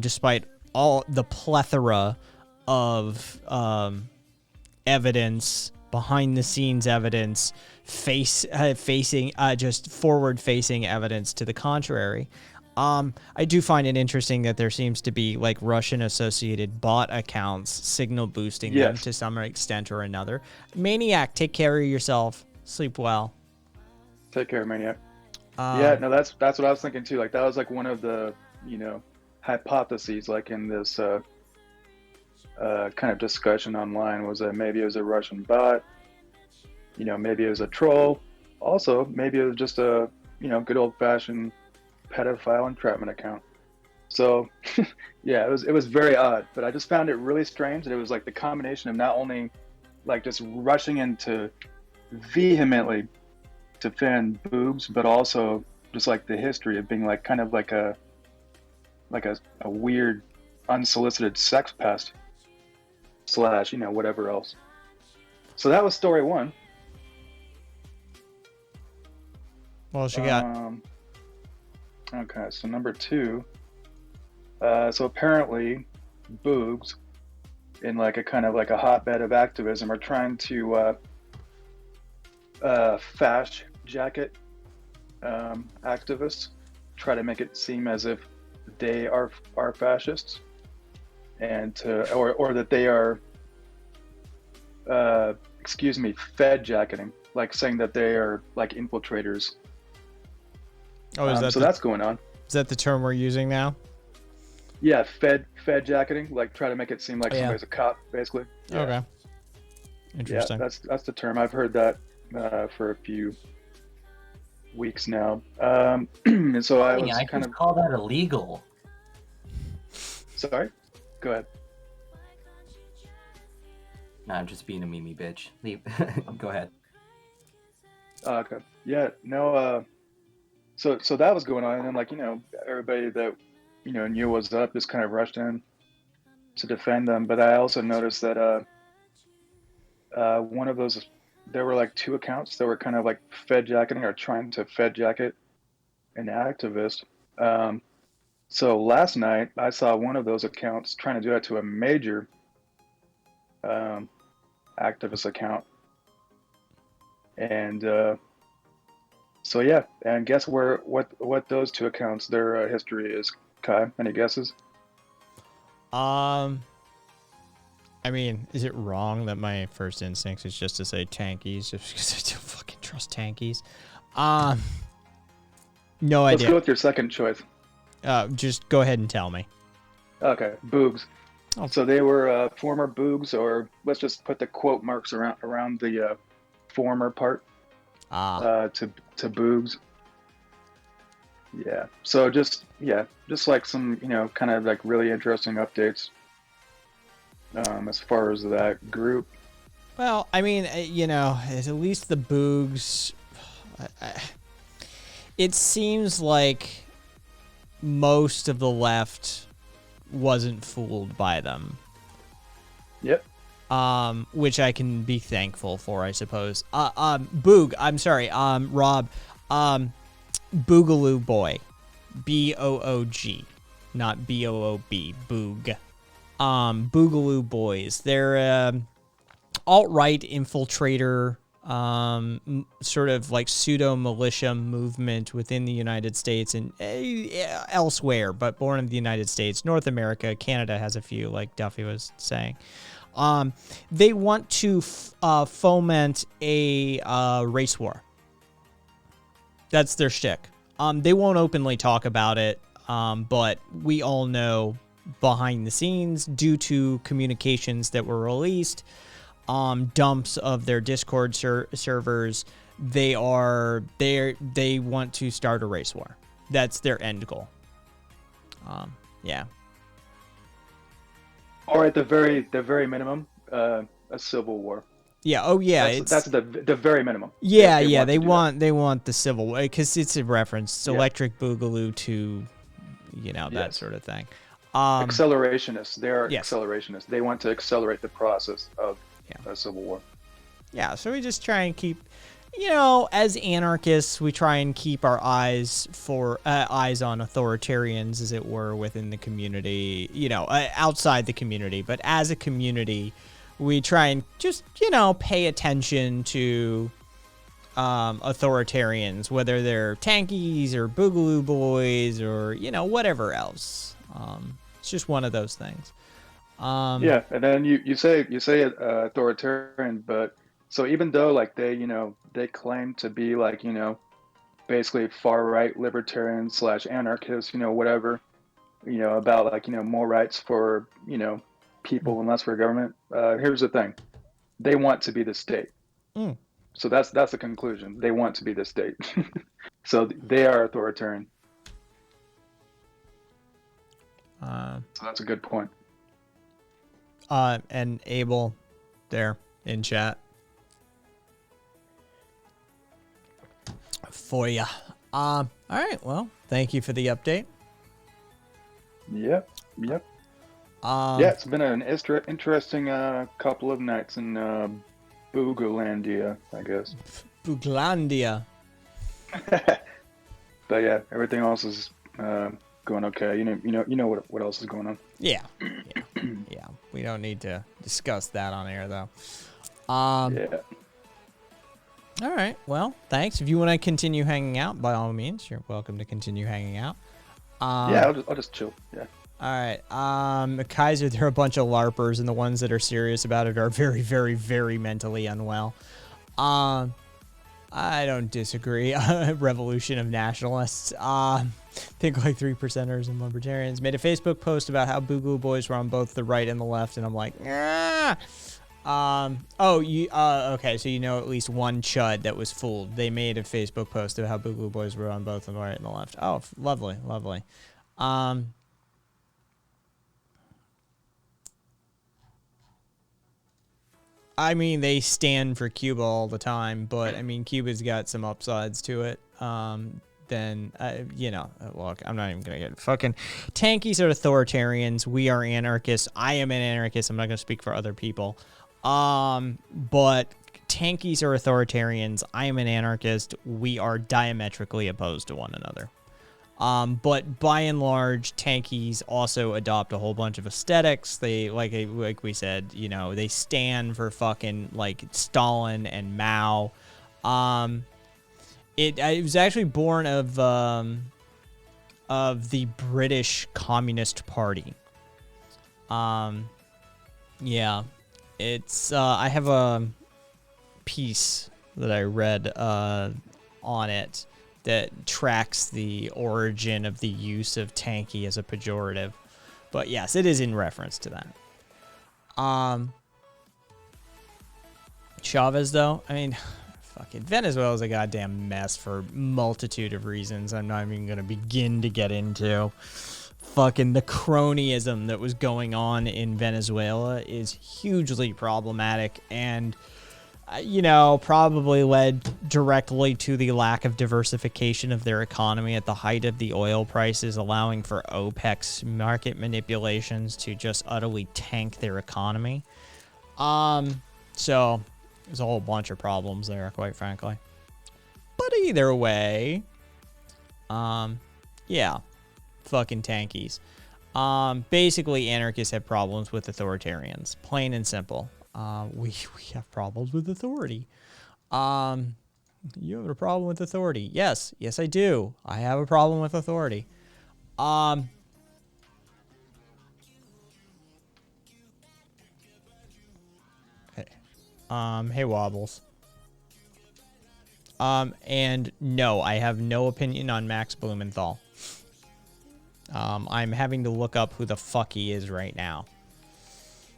despite all the plethora of evidence, behind the scenes evidence, just forward facing evidence to the contrary. I do find it interesting that there seems to be like Russian associated bot accounts signal boosting them Yes. to some extent or another. Maniac, take care of yourself. Sleep well. Take care, Maniac. Yeah, no, that's what I was thinking too. Like that was like one of the, you know, hypotheses like in this kind of discussion online, was that maybe it was a Russian bot, you know, maybe it was a troll. Also, maybe it was just a, you know, good old fashioned pedophile entrapment account. So yeah, it was very odd, but I just found it really strange that it was like the combination of not only like just rushing in to vehemently defend boobs, but also just like the history of being like kind of like a weird unsolicited sex pest / you know, whatever else. So that was story one. What else you got? Okay, so number two. So apparently, boogs, in like a kind of like a hotbed of activism, are trying to fash jacket activists, try to make it seem as if they are fascists, and or that they are, fed jacketing, like saying that they are like infiltrators. Oh, is that so that's going on. is that the term we're using now? Yeah, fed jacketing, like try to make it seem like Yeah. somebody's a cop, basically. Yeah. Okay. Yeah, Interesting. that's the term. I've heard that for a few weeks now. And so I was I kind just of call that illegal. sorry. Go ahead. Nah, I'm just being a Mimi bitch. Leave. Go ahead. Okay. Yeah. No. So that was going on, and then like, you know, everybody that, you know, knew what was up just kind of rushed in to defend them. But I also noticed that one of those, there were like two accounts that were kind of like fed jacketing or trying to fed jacket an activist. So last night I saw one of those accounts trying to do that to a major activist account, and so yeah, and guess what those two accounts, their history is, Kai? Any guesses? I mean, is it wrong that my first instinct is just to say tankies, just because I don't fucking trust tankies? No Let's go idea. with your second choice. Just go ahead and tell me. Okay, boogs. Oh. So they were former Boogs, or let's just put the quote marks around the former part to Boogs. Yeah. So just like some kind of like really interesting updates as far as that group. Well, I mean, at least the Boogs. It seems like most of the left wasn't fooled by them. Yep. Which I can be thankful for, I suppose. Boog, I'm sorry, Rob, Boogaloo Boy, Boog, not Boob, Boog. Boogaloo Boys. They're alt-right infiltrator, sort of like pseudo-militia movement within the United States and elsewhere, but born in the United States. North America, Canada has a few, like Duffy was saying. They want to foment a race war. That's their shtick. They won't openly talk about it, but we all know behind the scenes, due to communications that were released, dumps of their Discord servers, they want to start a race war. That's their end goal. Yeah. Or at the very minimum, a civil war. Yeah. Oh, yeah. That's the very minimum. Yeah, They want the civil war because it's a reference to Electric Boogaloo to, that sort of thing. Accelerationists. They're yes. accelerationists. They want to accelerate the process of a civil war. Yeah. So we just try and keep, as anarchists, we try and keep our eyes on authoritarians, as it were, within the community. Outside the community, but as a community, we try and just pay attention to authoritarians, whether they're tankies or Boogaloo Boys or whatever else. It's just one of those things. And then you say authoritarian, but so even though like they claim to be like basically far right libertarian / anarchists, whatever, about like more rights for people and less for government. Here's the thing, they want to be the state. So that's the conclusion. They want to be the state. So they are authoritarian. So that's a good point. And Abel there in chat for you. All right. Well, thank you for the update. Yep. It's been an interesting couple of nights in Boogalandia, I guess. Booglandia. But yeah, everything else is going okay. You know what else is going on. Yeah. We don't need to discuss that on air, though. Yeah. All right. Well, thanks. If you want to continue hanging out, by all means, you're welcome to continue hanging out. I'll just chill. Yeah. All right. Kaiser, they're a bunch of LARPers, and the ones that are serious about it are very, very, very mentally unwell. I don't disagree. Revolution of nationalists. Think like 3%ers and libertarians made a Facebook post about how Boogaloo Boys were on both the right and the left, and I'm like, okay, so at least one chud that was fooled. They made a Facebook post of how Boogaloo Boys were on both the right and the left. Oh, lovely. I mean, they stand for Cuba all the time, but I mean, Cuba's got some upsides to it. Look, I'm not even gonna get fucking tankies are authoritarians. We are anarchists. I am an anarchist. I'm not gonna speak for other people. But tankies are authoritarians. I am an anarchist. We are diametrically opposed to one another. But by and large, tankies also adopt a whole bunch of aesthetics. They, like we said, they stand for fucking like Stalin and Mao. It was actually born of the British Communist Party. Yeah, it's I have a piece that I read on it that tracks the origin of the use of tanky as a pejorative. But yes, it is in reference to that. Chavez, though, I mean, fucking Venezuela's a goddamn mess for a multitude of reasons I'm not even going to begin to get into. Fucking the cronyism that was going on in Venezuela is hugely problematic and, you know, probably led directly to the lack of diversification of their economy at the height of the oil prices, allowing for OPEC's market manipulations to just utterly tank their economy. So there's a whole bunch of problems there, quite frankly. But either way, yeah, fucking tankies. Basically, anarchists have problems with authoritarians, plain and simple. We have problems with authority. You have a problem with authority? Yes, I do. I have a problem with authority. Hey Wobbles. And no, I have no opinion on Max Blumenthal. I'm having to look up who the fuck he is right now.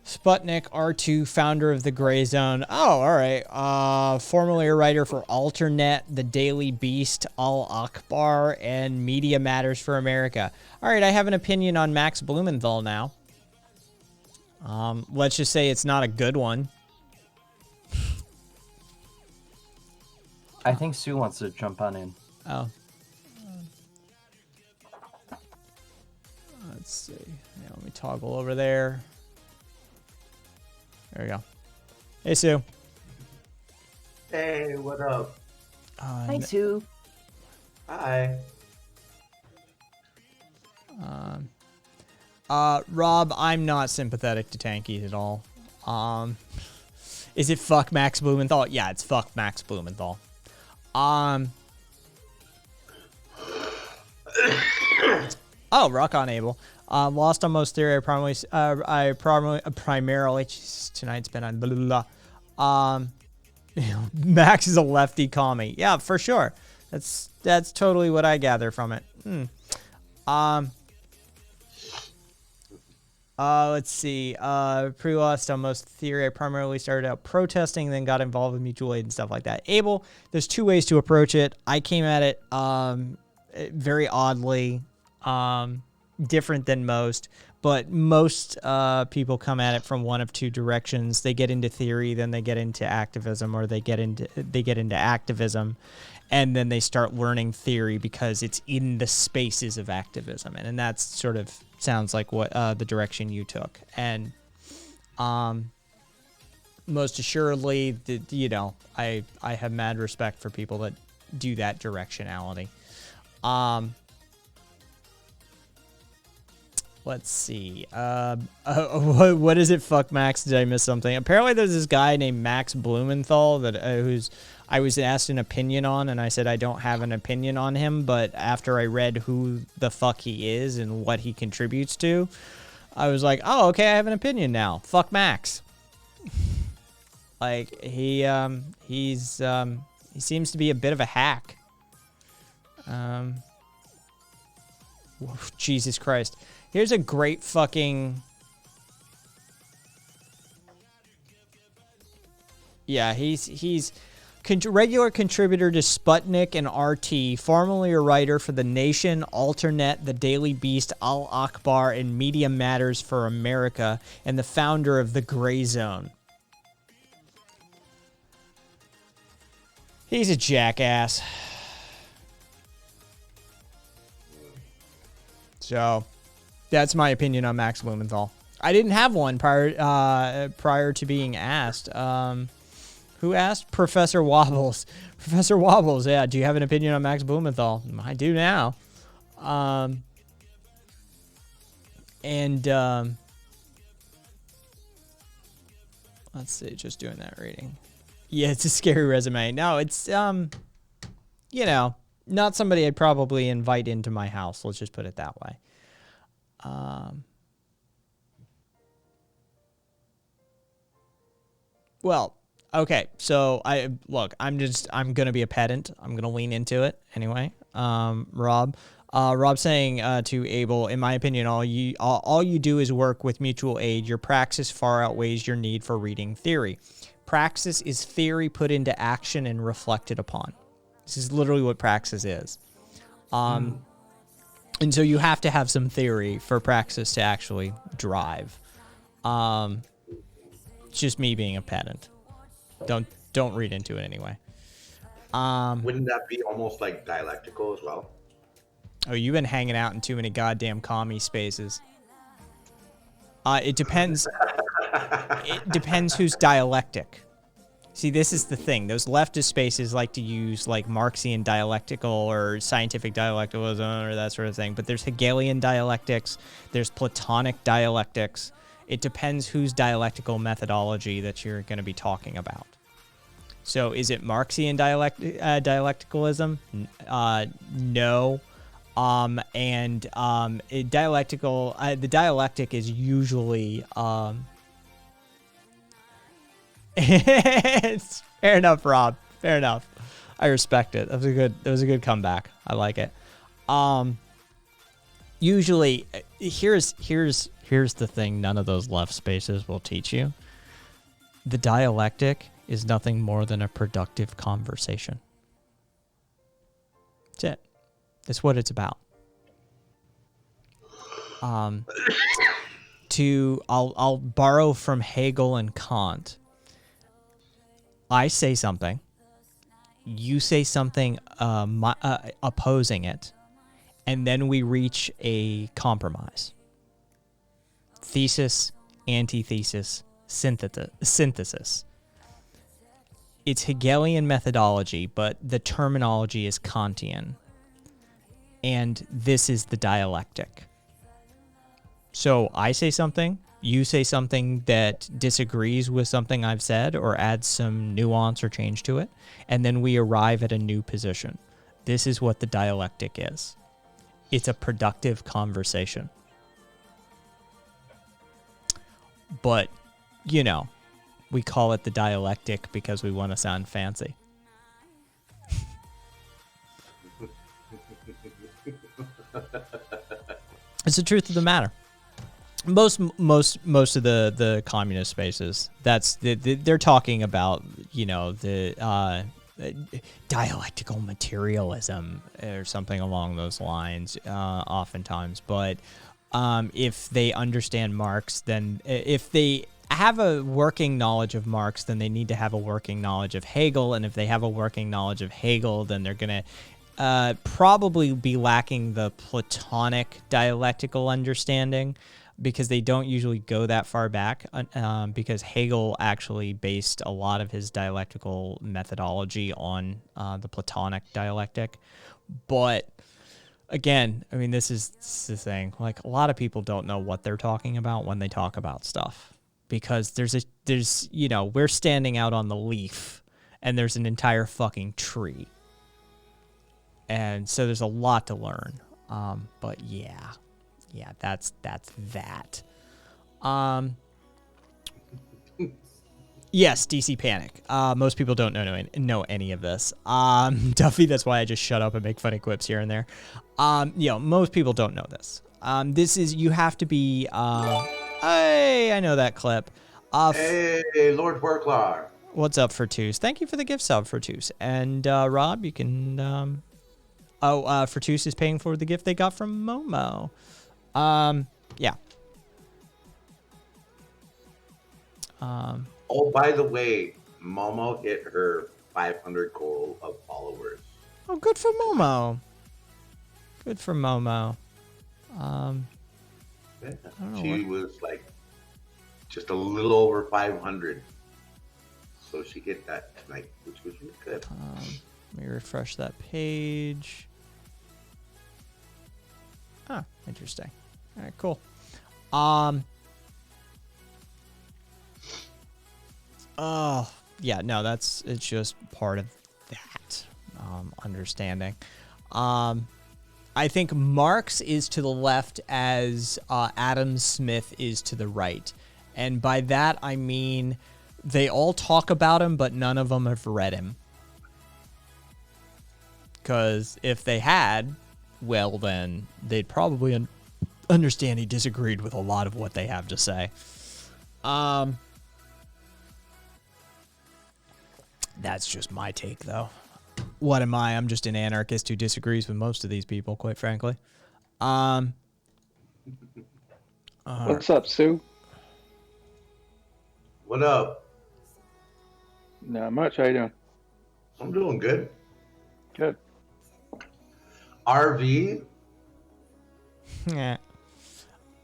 Sputnik R2, founder of the Gray Zone. Oh, all right. Formerly a writer for Alternet, The Daily Beast, Al Akbar, and Media Matters for America. All right, I have an opinion on Max Blumenthal now. Let's just say it's not a good one. I think Sue wants to jump on in. Oh. Let's see. Yeah, let me toggle over there. There we go. Hey, Sue. Hey, what up? Hi, Sue. Hi. Rob, I'm not sympathetic to tankies at all. Is it fuck Max Blumenthal? Yeah, it's fuck Max Blumenthal. Oh, rock on, Abel. Lost on most theory. I primarily. Jesus, tonight's been on blah blah blah. Max is a lefty commie. Yeah, for sure. That's totally what I gather from it. Let's see. Pre-lost on most theory. I primarily started out protesting, then got involved with mutual aid and stuff like that. Abel, there's two ways to approach it. I came at it very oddly, different than most. But most people come at it from one of two directions. They get into theory, then they get into activism, or they get into activism, and then they start learning theory because it's in the spaces of activism, and that's sort of sounds like what the direction you took. And most assuredly, I have mad respect for people that do that directionality. Let's see. What is it? Fuck Max. Did I miss something? Apparently, there's this guy named Max Blumenthal that I was asked an opinion on, and I said I don't have an opinion on him. But after I read who the fuck he is and what he contributes to, I was like, oh, okay, I have an opinion now. Fuck Max. Like he seems to be a bit of a hack. Jesus Christ. Here's a great fucking... Yeah, he's regular contributor to Sputnik and RT, formerly a writer for The Nation, Alternet, The Daily Beast, Al Akbar, and Media Matters for America, and the founder of The Gray Zone. He's a jackass. So... that's my opinion on Max Blumenthal. I didn't have one prior to being asked. Who asked? Professor Wobbles. Professor Wobbles, yeah. Do you have an opinion on Max Blumenthal? I do now. Let's see. Just doing that reading. Yeah, it's a scary resume. No, it's not somebody I'd probably invite into my house. Let's just put it that way. Well, okay, so I'm gonna be a pedant. I'm gonna lean into it anyway. Rob, Rob saying to Abel, in my opinion, all you do is work with mutual aid. Your praxis far outweighs your need for reading theory. Praxis is theory put into action and reflected upon. This is literally what praxis is. And so you have to have some theory for praxis to actually drive. It's just me being a pedant. Don't read into it anyway. Wouldn't that be almost like dialectical as well? Oh, you've been hanging out in too many goddamn commie spaces. It depends. It depends who's dialectic. See, this is the thing. Those leftist spaces like to use like Marxian dialectical or scientific dialecticalism or that sort of thing. But there's Hegelian dialectics. There's Platonic dialectics. It depends whose dialectical methodology that you're going to be talking about. So is it Marxian dialecticalism? No. The dialectic is usually it's fair enough, Rob. Fair enough. I respect it. That was a good comeback. I like it. Usually here's the thing none of those left spaces will teach you. The dialectic is nothing more than a productive conversation. That's it. That's what it's about. I'll borrow from Hegel and Kant. I say something, you say something opposing it, and then we reach a compromise. Thesis, antithesis, synthesis. It's Hegelian methodology, but the terminology is Kantian. And this is the dialectic. So I say something, you say something that disagrees with something I've said or adds some nuance or change to it, and then we arrive at a new position. This is what the dialectic is. It's a productive conversation. But, you know, we call it the dialectic because we want to sound fancy. It's the truth of the matter. Most of the communist spaces, they're talking about, you know, the dialectical materialism or something along those lines, oftentimes. But if they understand Marx, then if they have a working knowledge of Marx, then they need to have a working knowledge of Hegel. And if they have a working knowledge of Hegel, then they're going to probably be lacking the Platonic dialectical understanding, because they don't usually go that far back, because Hegel actually based a lot of his dialectical methodology on the Platonic dialectic. But again, I mean, this is the thing. Like, a lot of people don't know what they're talking about when they talk about stuff, because there's you know, we're standing out on the leaf and there's an entire fucking tree. And so there's a lot to learn. But yeah, that's that. Yes, DC Panic. Most people don't know any of this. Duffy, that's why I just shut up and make funny quips here and there. You know, most people don't know this. This is, you have to be, hey, I know that clip. Hey, Lord Worklar. What's up, Fertus? Thank you for the gift sub, Fertus. And Rob, you can, Fertus is paying for the gift they got from Momo. Yeah. Oh, by the way, Momo hit her 500 goal of followers. Oh, good for Momo. Good for Momo. Yeah. I don't know She was like just a little over 500. So she hit that tonight, which was really good. Let me refresh that page. Ah, interesting. All right, cool. Oh, yeah, no, it's just part of that understanding. I think Marx is to the left as Adam Smith is to the right. And by that, I mean they all talk about him, but none of them have read him. Because if they had, well, then they'd probably understand he disagreed with a lot of what they have to say. That's just my take, though. What am I? I'm just an anarchist who disagrees with most of these people, quite frankly. What's up, Sue? What up? Not much. How you doing? I'm doing good. Good. RV? Yeah.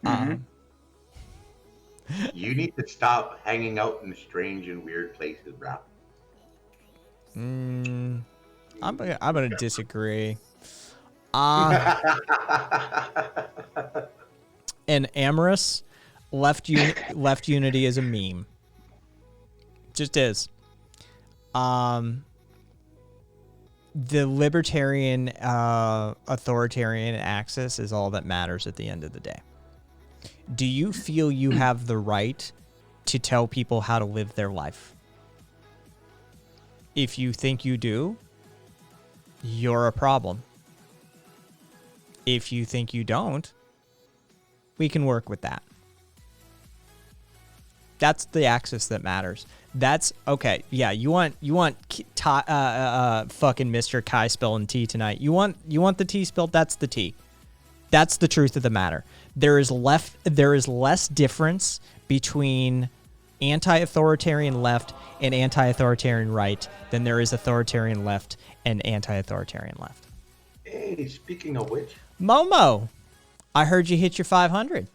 Mhm. You need to stop hanging out in strange and weird places, bro. I'm gonna disagree. And Amorous left Unity as a meme. Just is. The libertarian authoritarian axis is all that matters at the end of the day. Do you feel you have the right to tell people how to live their life? If you think you do, you're a problem. If you think you don't, we can work with that. That's the axis that matters. That's okay. Yeah, you want fucking Mr. Kai spelling T tonight. You want the T spelled? That's the T. That's the truth of the matter. There is less difference between anti-authoritarian left and anti-authoritarian right than there is authoritarian left and anti-authoritarian left. Hey, speaking of which, Momo, I heard you hit your 500.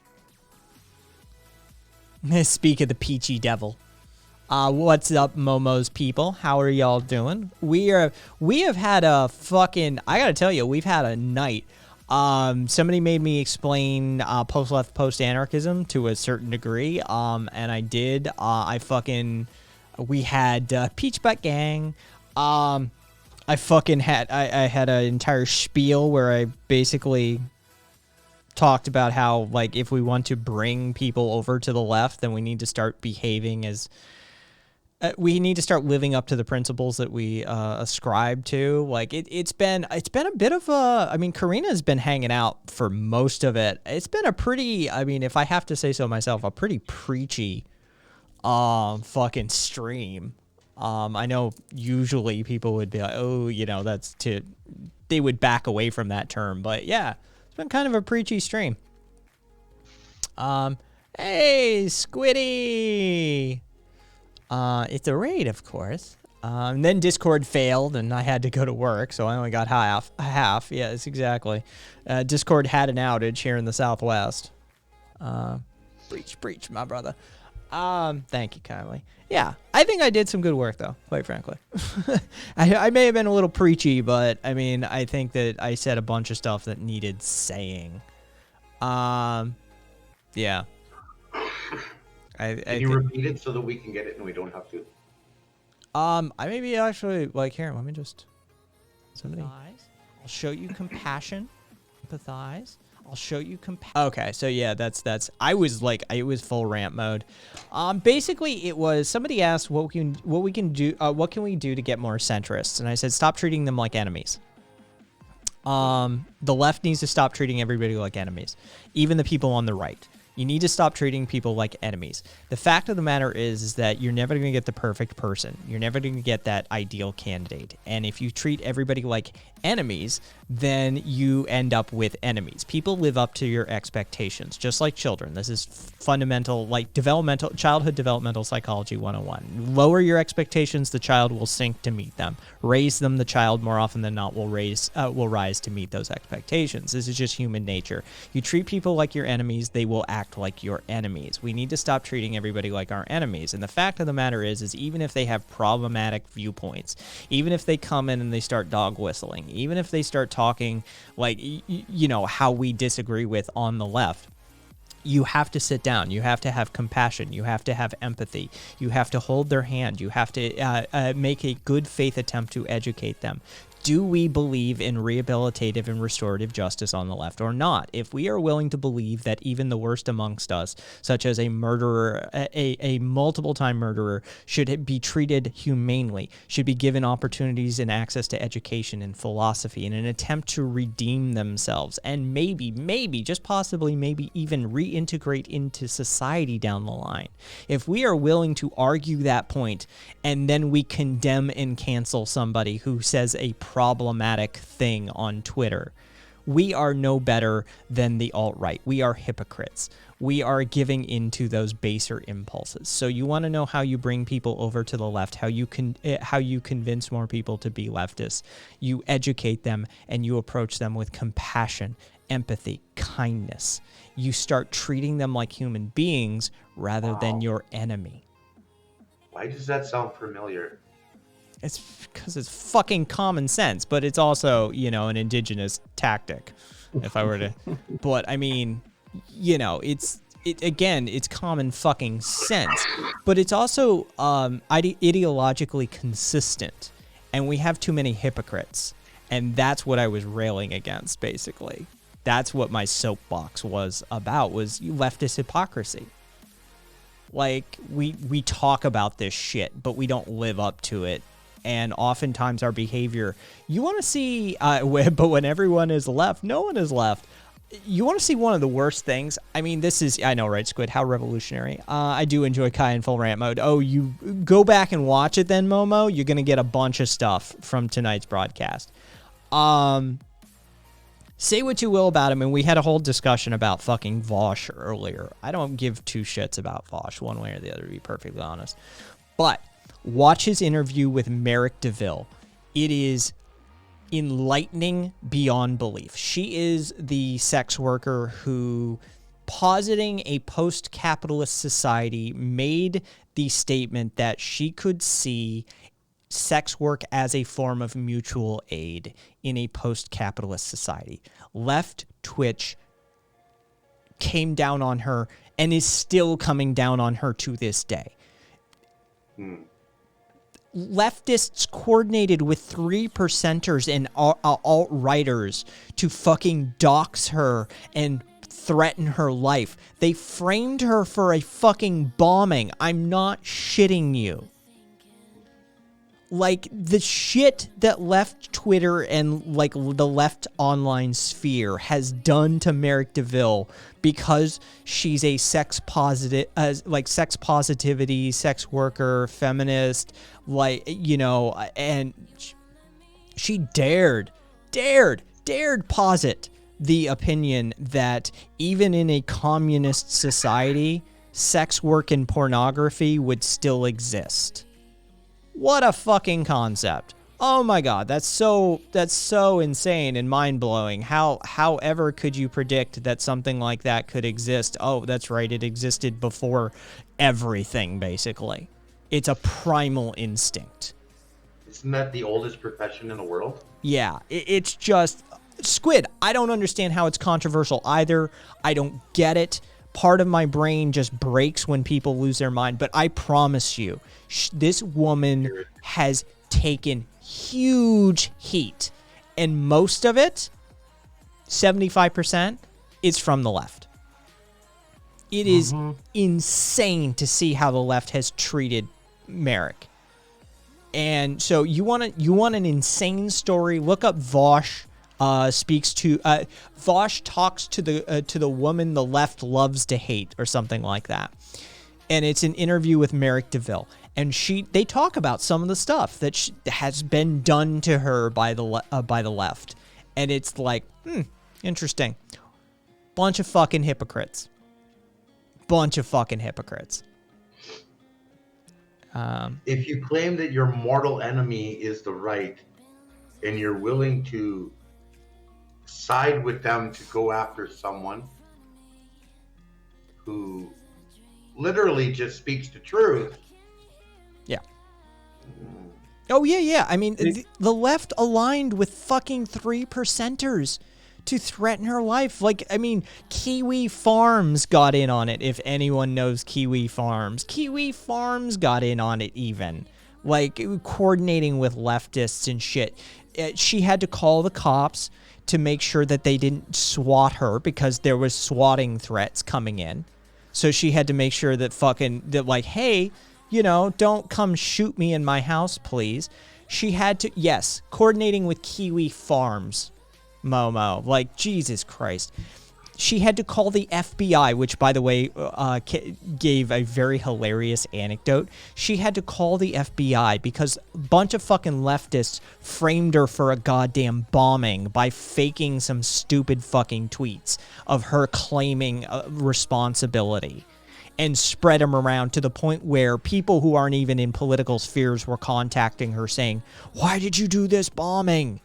Speak of the peachy devil. What's up, Momo's people? How are y'all doing? We have had a fucking, I gotta tell you, we've had a night. Somebody made me explain post-left, post-anarchism to a certain degree, and I did. We had Peach Butt Gang. I had an entire spiel where I basically talked about how, like, if we want to bring people over to the left, then we need to start behaving as we need to start living up to the principles that we ascribe to. Like, it's been a bit of a, I mean, Karina's been hanging out for most of it. It's been a pretty, I mean, if I have to say so myself, a pretty preachy fucking stream. I know usually people would be like, oh, you know, they would back away from that term, but yeah, it's been kind of a preachy stream. Hey, Squiddy! It's a raid, of course. And then Discord failed, and I had to go to work, so I only got half. Yes, exactly. Discord had an outage here in the Southwest. Breach, my brother. Thank you kindly. Yeah, I think I did some good work, though, quite frankly. I may have been a little preachy, but, I mean, I think that I said a bunch of stuff that needed saying. Yeah. can you repeat it so that we can get it and we don't have to? I maybe actually, like, here, let me just, somebody, I'll show you compassion, empathize, I'll show you okay, so yeah, that's, I was full rant mode. Basically, it was, somebody asked what can we do to get more centrists, and I said, stop treating them like enemies. The left needs to stop treating everybody like enemies, even the people on the right. You need to stop treating people like enemies. The fact of the matter is that you're never going to get the perfect person. You're never going to get that ideal candidate. And if you treat everybody like enemies, then you end up with enemies. People live up to your expectations, just like children. This is fundamental, like childhood developmental psychology 101. Lower your expectations, the child will sink to meet them. Raise them, the child more often than not will rise to meet those expectations. This is just human nature. You treat people like your enemies, they will act like your enemies. We need to stop treating everybody like our enemies. And the fact of the matter is even if they have problematic viewpoints, even if they come in and they start dog whistling, even if they start talking like, you know, how we disagree with on the left, you have to sit down. You have to have compassion. You have to have empathy. You have to hold their hand. You have to make a good faith attempt to educate them. Do we believe in rehabilitative and restorative justice on the left or not? If we are willing to believe that even the worst amongst us, such as a murderer, a multiple-time murderer, should be treated humanely, should be given opportunities and access to education and philosophy in an attempt to redeem themselves and maybe, just possibly maybe even reintegrate into society down the line. If we are willing to argue that point and then we condemn and cancel somebody who says a problematic thing on Twitter, we are no better than the alt-right. We are hypocrites. We are giving into those baser impulses. So you want to know how you bring people over to the left, how you convince more people to be leftists. You educate them and you approach them with compassion, empathy, kindness. You start treating them like human beings rather than your enemy. Why does that sound familiar? It's because it's fucking common sense, but it's also, an indigenous tactic, if I were to. But I mean, it's common fucking sense, but it's also ideologically consistent, and we have too many hypocrites, and that's what I was railing against, basically. That's what my soapbox was about, was leftist hypocrisy. Like, we talk about this shit, but we don't live up to it. And oftentimes our behavior, you want to see, but when everyone is left, no one is left. You want to see one of the worst things? I mean, I know, right, Squid? How revolutionary. I do enjoy Kai in full rant mode. Oh, you go back and watch it then, Momo. You're going to get a bunch of stuff from tonight's broadcast. Say what you will about him, and we had a whole discussion about fucking Vosh earlier. I don't give two shits about Vosh one way or the other, to be perfectly honest. But watch his interview with Merrick DeVille. It is enlightening beyond belief. She is the sex worker who, positing a post-capitalist society, made the statement that she could see sex work as a form of mutual aid in a post-capitalist society. Left Twitch came down on her and is still coming down on her to this day. Leftists coordinated with 3%ers and alt-righters to fucking dox her and threaten her life. They framed her for a fucking bombing. I'm not shitting you. Like, the shit that left Twitter and, like, the left online sphere has done to Merrick DeVille because she's a sex positivity, sex worker, feminist, and she dared posit the opinion that even in a communist society, sex work and pornography would still exist. What a fucking concept. Oh my god, that's so insane and mind-blowing. However could you predict that something like that could exist? Oh, that's right, it existed before everything, basically. It's a primal instinct. Isn't that the oldest profession in the world? Yeah, it's just... Squid, I don't understand how it's controversial either. I don't get it. Part of my brain just breaks when people lose their mind, but I promise you, this woman has taken huge heat, and most of it, 75%, is from the left. It is insane to see how the left has treated Merrick. And so you want an insane story? Look up Vosh. Vosh talks to the woman the left loves to hate, or something like that, and it's an interview with Merrick DeVille, and they talk about some of the stuff that has been done to her by the left, and it's like, interesting. Bunch of fucking hypocrites. If you claim that your mortal enemy is the right, and you're willing to side with them to go after someone who literally just speaks the truth. Yeah. Oh, yeah. I mean, the left aligned with fucking 3%ers to threaten her life. Like, I mean, Kiwi Farms got in on it, if anyone knows Kiwi Farms. Kiwi Farms got in on it even. like coordinating with leftists and shit. She had to call the cops to make sure that they didn't swat her because there was swatting threats coming in. So she had to make sure that like, hey, you know, don't come shoot me in my house, please. She had to, yes, coordinating with Kiwi Farms, Momo. Like, Jesus Christ. She had to call the FBI, which, by the way, gave a very hilarious anecdote. She had to call the FBI because a bunch of fucking leftists framed her for a goddamn bombing by faking some stupid fucking tweets of her claiming responsibility and spread them around to the point where people who aren't even in political spheres were contacting her saying, "Why did you do this bombing?"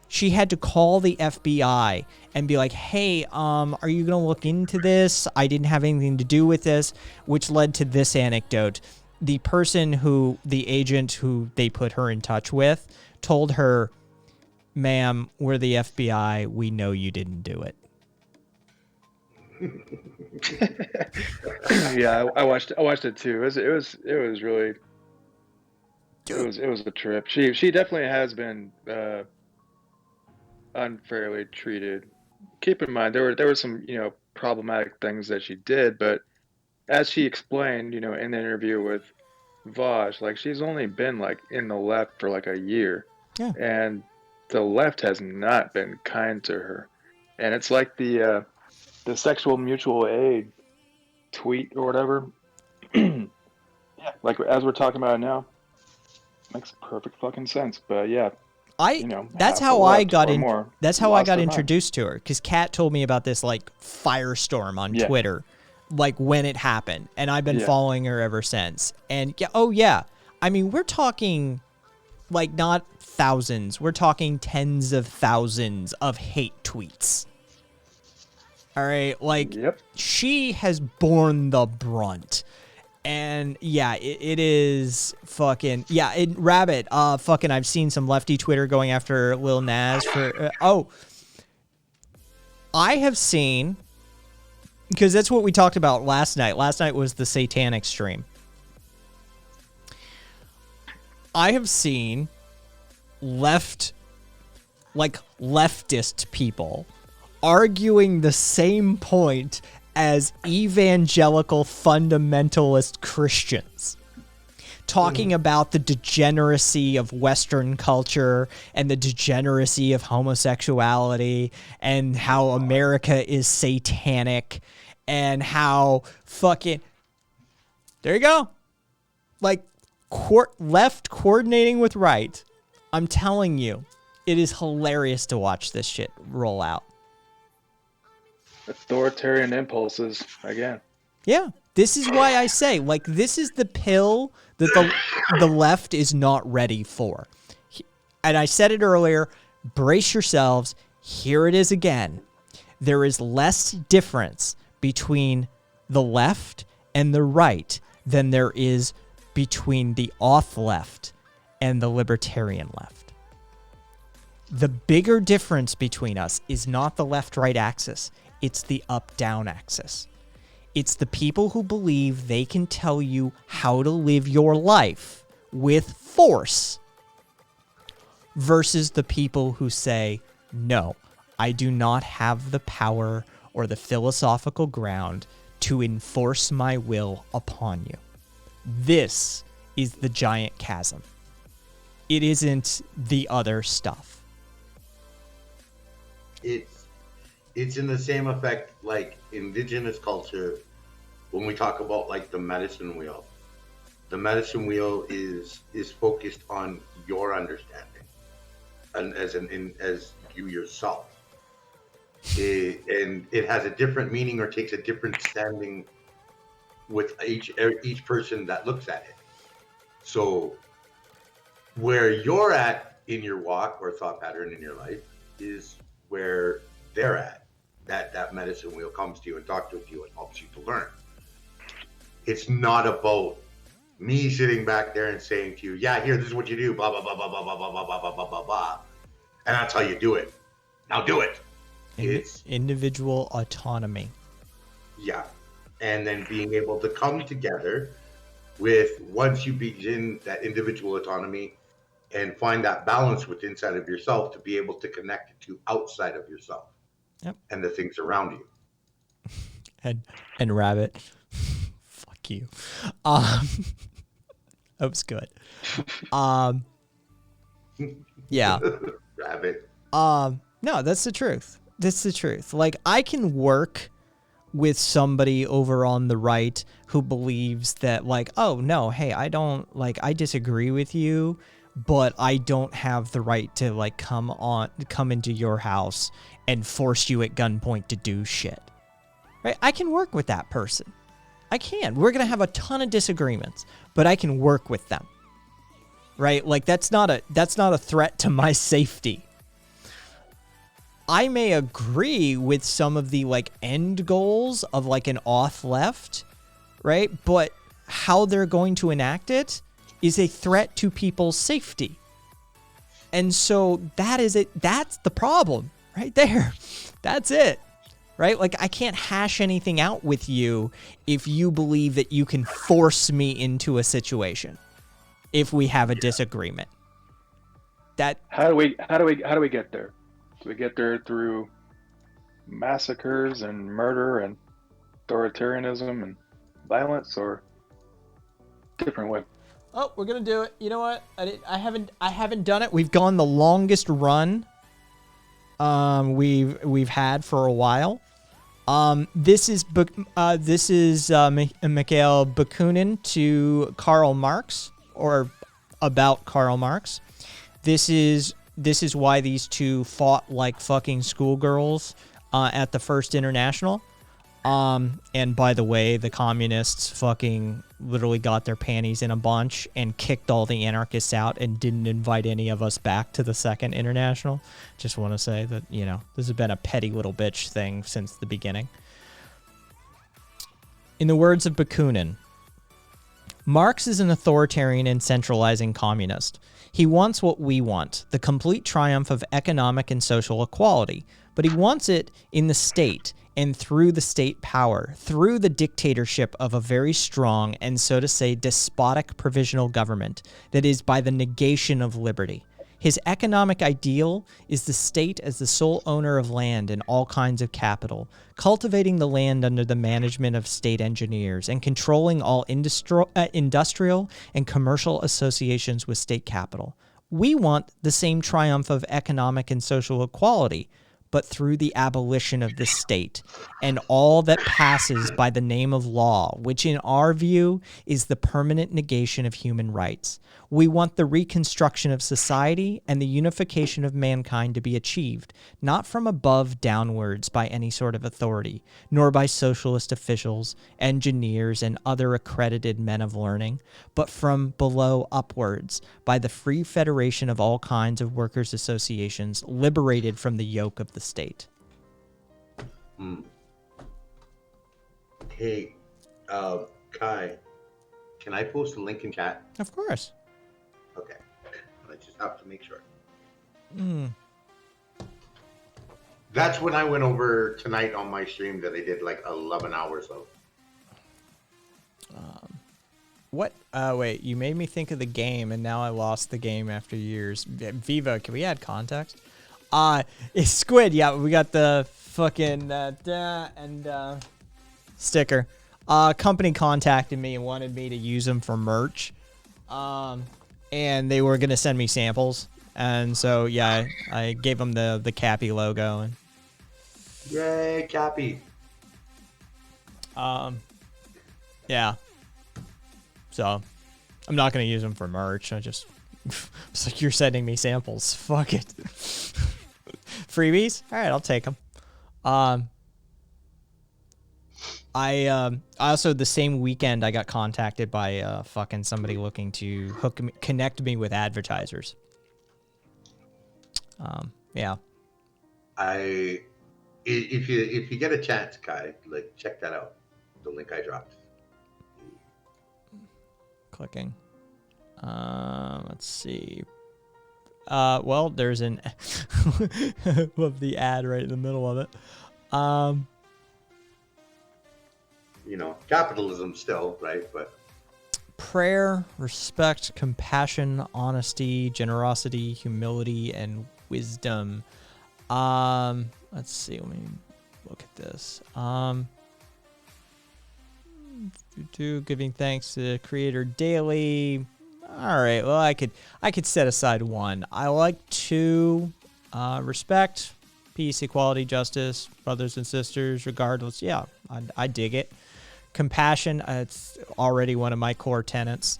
She had to call the FBI and be like, hey, are you going to look into this? I didn't have anything to do with this, which led to this anecdote. The agent who they put her in touch with told her, ma'am, we're the FBI. We know you didn't do it. Yeah, I watched it too. It was really, it was a trip. She definitely has been unfairly treated. Keep in mind there were some, you know, problematic things that she did, but as she explained, you know, in the interview with Vaj, like, she's only been like in the left for like a year. Yeah. And the left has not been kind to her. And it's like the sexual mutual aid tweet or whatever. Yeah, like as we're talking about it now, makes perfect fucking sense. But yeah, that's how I got introduced to her, because Kat told me about this like firestorm on Twitter, like when it happened, and I've been following her ever since. And I mean, we're talking like not thousands, we're talking tens of thousands of hate tweets. All right, like she has borne the brunt. And yeah, it is fucking Rabbit. Fucking, I've seen some lefty Twitter going after Lil Nas for. I have seen, because that's what we talked about last night. Last night was the satanic stream. I have seen leftist people arguing the same point as evangelical fundamentalist Christians, talking about the degeneracy of Western culture and the degeneracy of homosexuality and how America is satanic and how fucking... There you go. Like, left coordinating with right. I'm telling you, it is hilarious to watch this shit roll out. Authoritarian impulses again. Yeah, this is why I say, like, this is the pill that the left is not ready for. And I said it earlier, brace yourselves, here it is again. There is less difference between the left and the right than there is between the off left and the libertarian left. The bigger difference between us is not the left-right axis. It's the up-down axis. It's the people who believe they can tell you how to live your life with force versus the people who say, no, I do not have the power or the philosophical ground to enforce my will upon you. This is the giant chasm. It isn't the other stuff. It's in the same effect like indigenous culture when we talk about like the medicine wheel. The medicine wheel is focused on your understanding and as you yourself. And it has a different meaning or takes a different standing with each person that looks at it. So where you're at in your walk or thought pattern in your life is where they're at. That medicine wheel comes to you and talks with you and helps you to learn. It's not about me sitting back there and saying to you, yeah, here, this is what you do, blah, blah, blah, blah, blah, blah, blah, blah, blah, blah, blah, blah. And that's how you do it. Now do it. It's individual autonomy. Yeah. And then being able to come together with once you begin that individual autonomy and find that balance within inside of yourself to be able to connect it to outside of yourself. Yep. And the things around you. And Rabbit. Fuck you. That was good. Yeah. Rabbit. No, that's the truth. That's the truth. Like, I can work with somebody over on the right who believes that, like, oh no, hey, I disagree with you, but I don't have the right to, like, come into your house and force you at gunpoint to do shit. Right? I can work with that person. I can. We're going to have a ton of disagreements, but I can work with them. Right? Like, that's not a threat to my safety. I may agree with some of the, like, end goals of, like, an auth left, right? But how they're going to enact it is a threat to people's safety. And so that's the problem right there. That's it. Right? Like, I can't hash anything out with you if you believe that you can force me into a situation if we have a disagreement. How do we get there? Do we get there through massacres and murder and authoritarianism and violence, or different way? Oh, we're gonna do it. You know what? I haven't done it. We've gone the longest run we've had for a while. This is Mikhail Bakunin to Karl Marx, or about Karl Marx. This is why these two fought like fucking schoolgirls at the First International. And by the way, the communists fucking literally got their panties in a bunch and kicked all the anarchists out and didn't invite any of us back to the Second International. Just want to say that, you know, this has been a petty little bitch thing since the beginning. In the words of Bakunin, Marx is an authoritarian and centralizing communist. He wants what we want, the complete triumph of economic and social equality, but he wants it in the state and through the state power, through the dictatorship of a very strong and, so to say, despotic provisional government that is by the negation of liberty. His economic ideal is the state as the sole owner of land and all kinds of capital, cultivating the land under the management of state engineers and controlling all industrial and commercial associations with state capital. We want the same triumph of economic and social equality, but through the abolition of the state and all that passes by the name of law, which in our view is the permanent negation of human rights. We want the reconstruction of society and the unification of mankind to be achieved, not from above downwards by any sort of authority, nor by socialist officials, engineers, and other accredited men of learning, but from below upwards by the free federation of all kinds of workers' associations liberated from the yoke of the state. Hey, Kai, can I post a link in chat? Of course. Okay. I just have to make sure. That's when I went over tonight on my stream that I did like 11 hours of. What? Wait, you made me think of the game, and now I lost the game after years. Viva, can we add context? It's Squid. Yeah, we got the fucking sticker. Company contacted me and wanted me to use them for merch. And they were gonna send me samples, and so yeah, I gave them the Cappy logo and. Yay, Cappy! Yeah. So, I'm not gonna use them for merch. It's like, you're sending me samples. Fuck it. Freebies? All right, I'll take them. I also, the same weekend, I got contacted by fucking somebody looking to connect me with advertisers. Yeah. If you get a chance, Kai, like, check that out. The link I dropped. Clicking. Let's see. Well, there's an love the ad right in the middle of it. You know, capitalism still, right? But prayer, respect, compassion, honesty, generosity, humility, and wisdom. Let's see. Let me look at this. Giving thanks to the Creator daily. All right. Well, I could set aside one. I like 2. Respect, peace, equality, justice, brothers and sisters, regardless. Yeah, I dig it. Compassion, it's already one of my core tenets.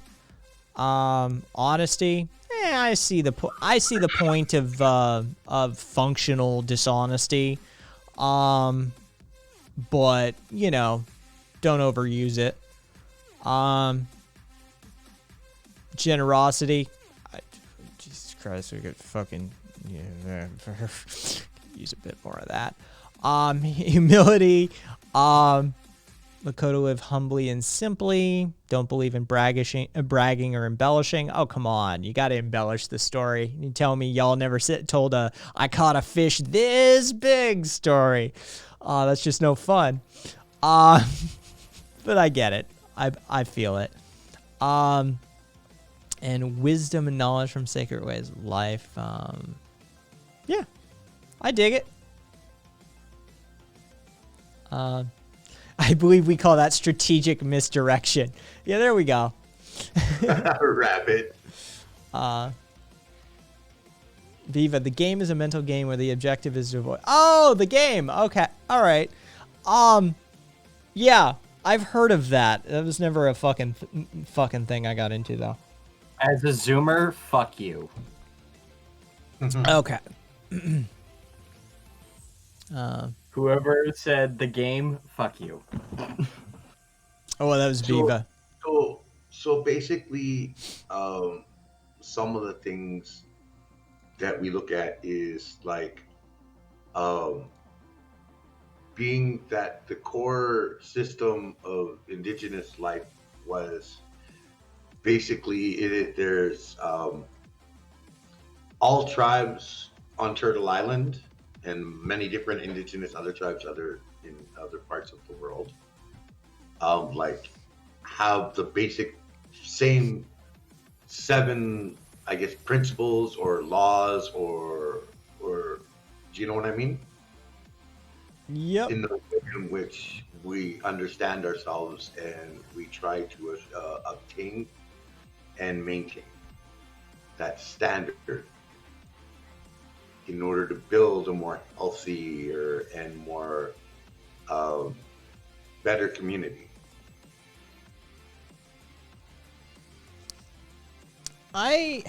Honesty, I see the point of functional dishonesty. But you know, don't overuse it. Generosity, Jesus Christ, we could fucking use a bit more of that. Humility, Lakota live humbly and simply. Don't believe in bragging or embellishing. Oh, come on. You got to embellish the story. You tell me y'all never told I caught a fish this big story. That's just no fun. But I get it. I feel it. And wisdom and knowledge from sacred ways of life. Yeah, I dig it. I believe we call that strategic misdirection. Yeah, there we go. Rabbit. Viva, the game is a mental game where the objective is to avoid. Oh, the game. Okay. All right. Yeah, I've heard of that. That was never a fucking thing I got into though. As a Zoomer, fuck you. Okay. Whoever said the game, fuck you. Oh, well, that was Viva. So basically, some of the things that we look at is like being that the core system of indigenous life was basically there's all tribes on Turtle Island and many different indigenous other tribes in other parts of the world like have the basic same 7, I guess, principles or laws or do you know what I mean? Yep. In the way in which we understand ourselves and we try to obtain and maintain that standard in order to build a more healthier and more better community. All right,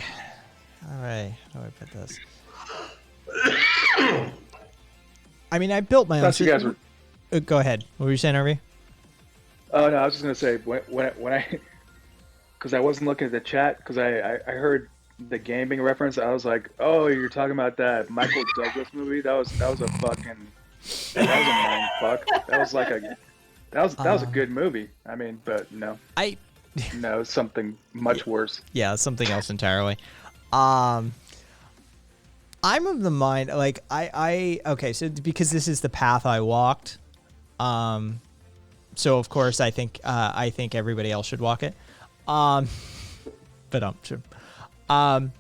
how do I put this? I mean, I built my own. That's you guys were. Go ahead. What were you saying, Harvey? Oh no, I was just gonna say when I, because I wasn't looking at the chat because I heard the gaming reference. I was like, oh, you're talking about that Michael Douglas movie? That was a fucking that was a mind fuck. That was like a that was a good movie. I mean, but no, no, something much worse. Yeah, something else entirely. I'm of the mind, like okay, so because this is the path I walked, so of course I think everybody else should walk it, but I'm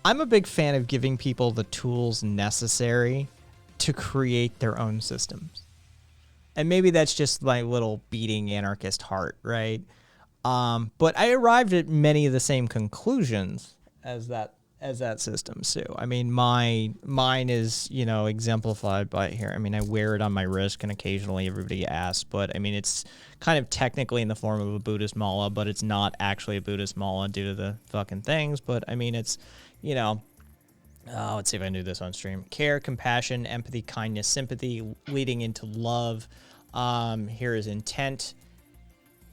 a big fan of giving people the tools necessary to create their own systems, and maybe that's just my little beating anarchist heart, right? But I arrived at many of the same conclusions as that system, Sue. I mean, mine is, exemplified by here. I mean, I wear it on my wrist and occasionally everybody asks, but I mean, it's kind of technically in the form of a Buddhist mala, but it's not actually a Buddhist mala due to the fucking things. But I mean, it's, let's see if I can do this on stream. Care, compassion, empathy, kindness, sympathy, leading into love. Here is intent.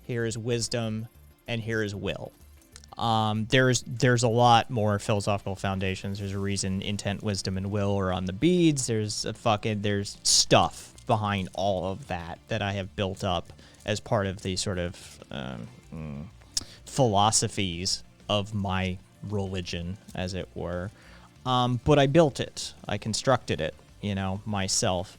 Here is wisdom, and here is will. There's a lot more philosophical foundations. There's a reason intent, wisdom, and will are on the beads. There's stuff behind all of that I have built up as part of the sort of philosophies of my religion, as it were. But I built it. I constructed it, myself.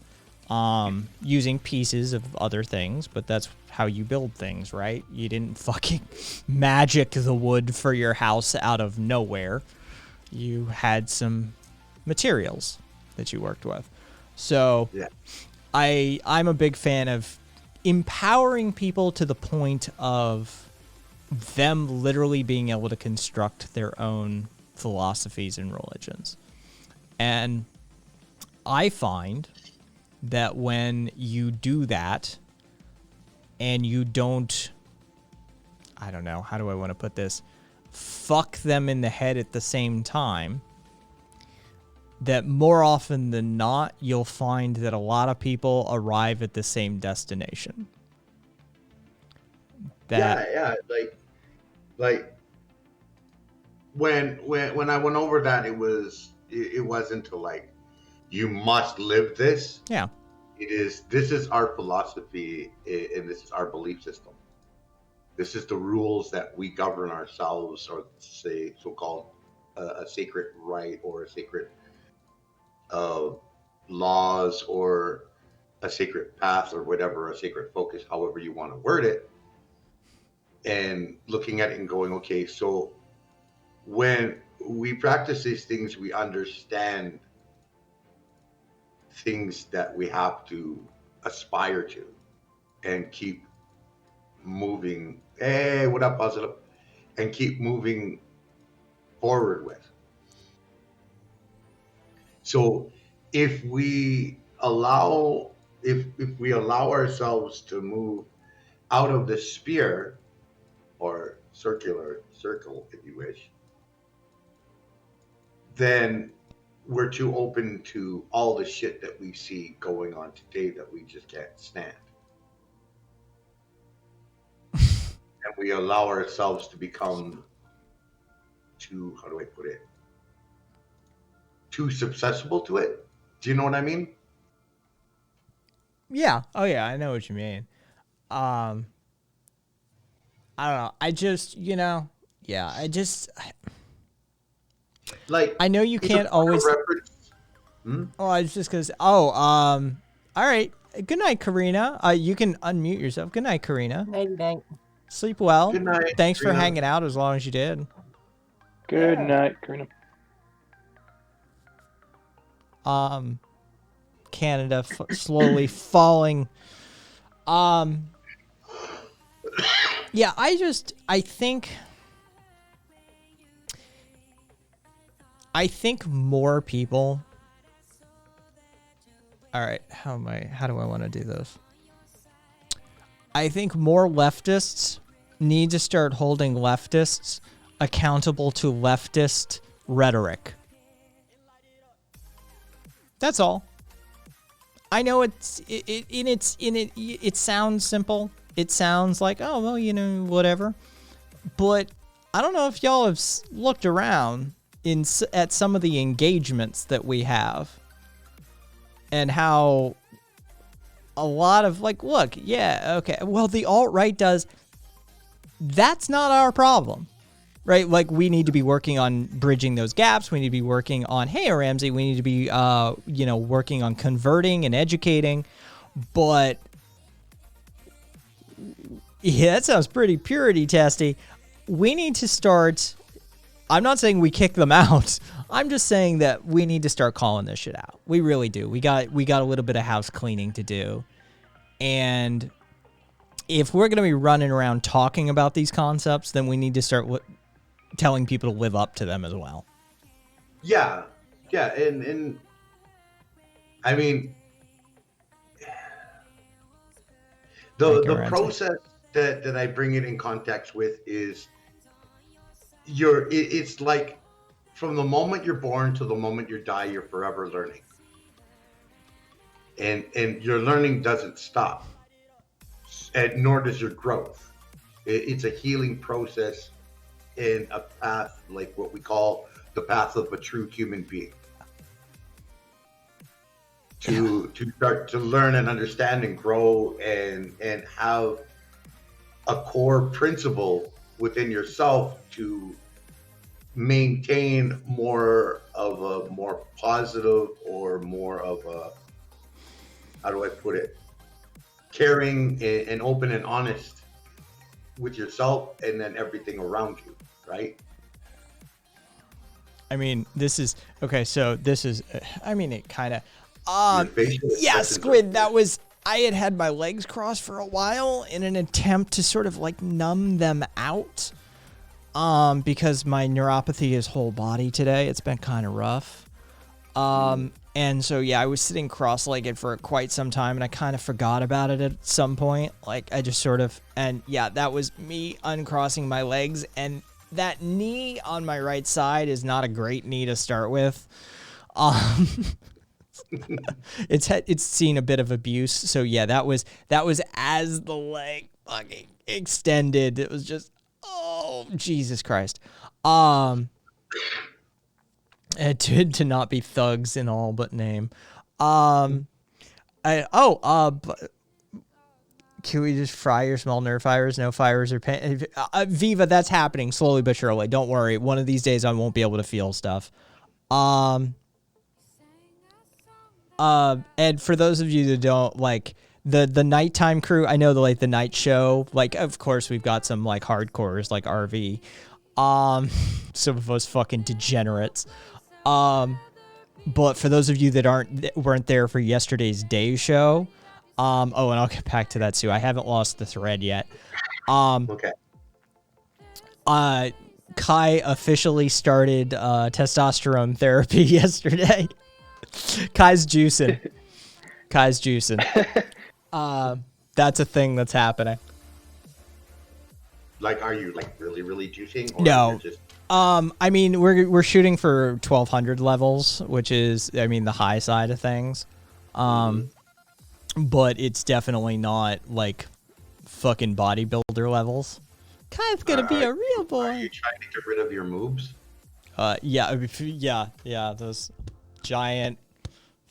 using pieces of other things, but that's how you build things, right? You didn't fucking magic the wood for your house out of nowhere. You had some materials that you worked with. So Yeah. I'm a big fan of empowering people to the point of them literally being able to construct their own philosophies and religions. And I find that when you do that and you don't, I don't know, how do I want to put this? Fuck them in the head at the same time, that more often than not, you'll find that a lot of people arrive at the same destination. That, Yeah, like when I went over that, it wasn't to like, you must live this. yeah. This is our philosophy, and this is our belief system. This is the rules that we govern ourselves, or say so-called a sacred right, or a sacred laws, or a sacred path, or whatever, a sacred focus, however you want to word it. And looking at it and going, okay, so when we practice these things, we understand things that we have to aspire to and keep moving. Hey, what up, Positive? And keep moving forward with. So if we allow ourselves to move out of the sphere, or circular circle, if you wish, then we're too open to all the shit that we see going on today that we just can't stand. And we allow ourselves to become too, how do I put it? Too susceptible to it. Do you know what I mean? Yeah. Oh, yeah. I know what you mean. I don't know. I just, yeah, Like, I know you it's a can't always. reference. Oh, I was just gonna say. All right. Good night, Karina. You can unmute yourself. Good night, Karina. Night. Sleep well. Good night, Thanks for Karina. hanging out as long as you did. Good night, Karina. Canada slowly falling. Yeah, I think more people. All right, how do I want to do this? I think more leftists need to start holding leftists accountable to leftist rhetoric. That's all. I know it sounds simple. It sounds like, oh, well, whatever. But I don't know if y'all have looked around at some of the engagements that we have, and how a lot of, like, look, yeah, okay, well, the alt-right does. That's not our problem, right? Like, we need to be working on bridging those gaps. We need to be working on, hey, Ramsey, we need to be, working on converting and educating. But yeah, that sounds pretty purity testy. We need to start. I'm not saying we kick them out. I'm just saying that we need to start calling this shit out. We really do. We got a little bit of house cleaning to do. And if we're going to be running around talking about these concepts, then we need to start telling people to live up to them as well. Yeah, and I mean, the process that I bring it in context with is it's like, from the moment you're born to the moment you die, you're forever learning, and your learning doesn't stop, and nor does your growth. It's a healing process in a path, like what we call the path of a true human being. To start to learn and understand and grow and have a core principle within yourself to maintain more of a more positive, or more of a, how do I put it? Caring and open and honest with yourself and then everything around you, right? I mean, this is okay. So this is, I mean, it kind of, Your facial yeah, expressions Squid. are- That was, I had my legs crossed for a while in an attempt to sort of like numb them out. Because my neuropathy is whole body today. It's been kind of rough. And so, yeah, I was sitting cross-legged for quite some time, and I kind of forgot about it at some point. Like, I just sort of, and yeah, that was me uncrossing my legs, and that knee on my right side is not a great knee to start with. It's seen a bit of abuse, so yeah, that was as the leg fucking extended. It was just, oh, Jesus Christ. To not be thugs in all but name. But can we just fry your small nerve fibers? No fibers or pain. Viva, that's happening slowly but surely. Don't worry. One of these days I won't be able to feel stuff. And for those of you that don't like the nighttime crew, I know the night show, like of course we've got some like hardcores like RV. Some of us fucking degenerates. But for those of you that weren't there for yesterday's day show, and I'll get back to that too. I haven't lost the thread yet. Okay. Kai officially started testosterone therapy yesterday. Kai's juicing. That's a thing that's happening. Like, are you like really, really juicing? Or No. you're just I mean, we're shooting for 1200 levels, which is, I mean, the high side of things. But it's definitely not like fucking bodybuilder levels. Kai's gonna be a real Are boy. you trying to get rid of your moves? Yeah, those giant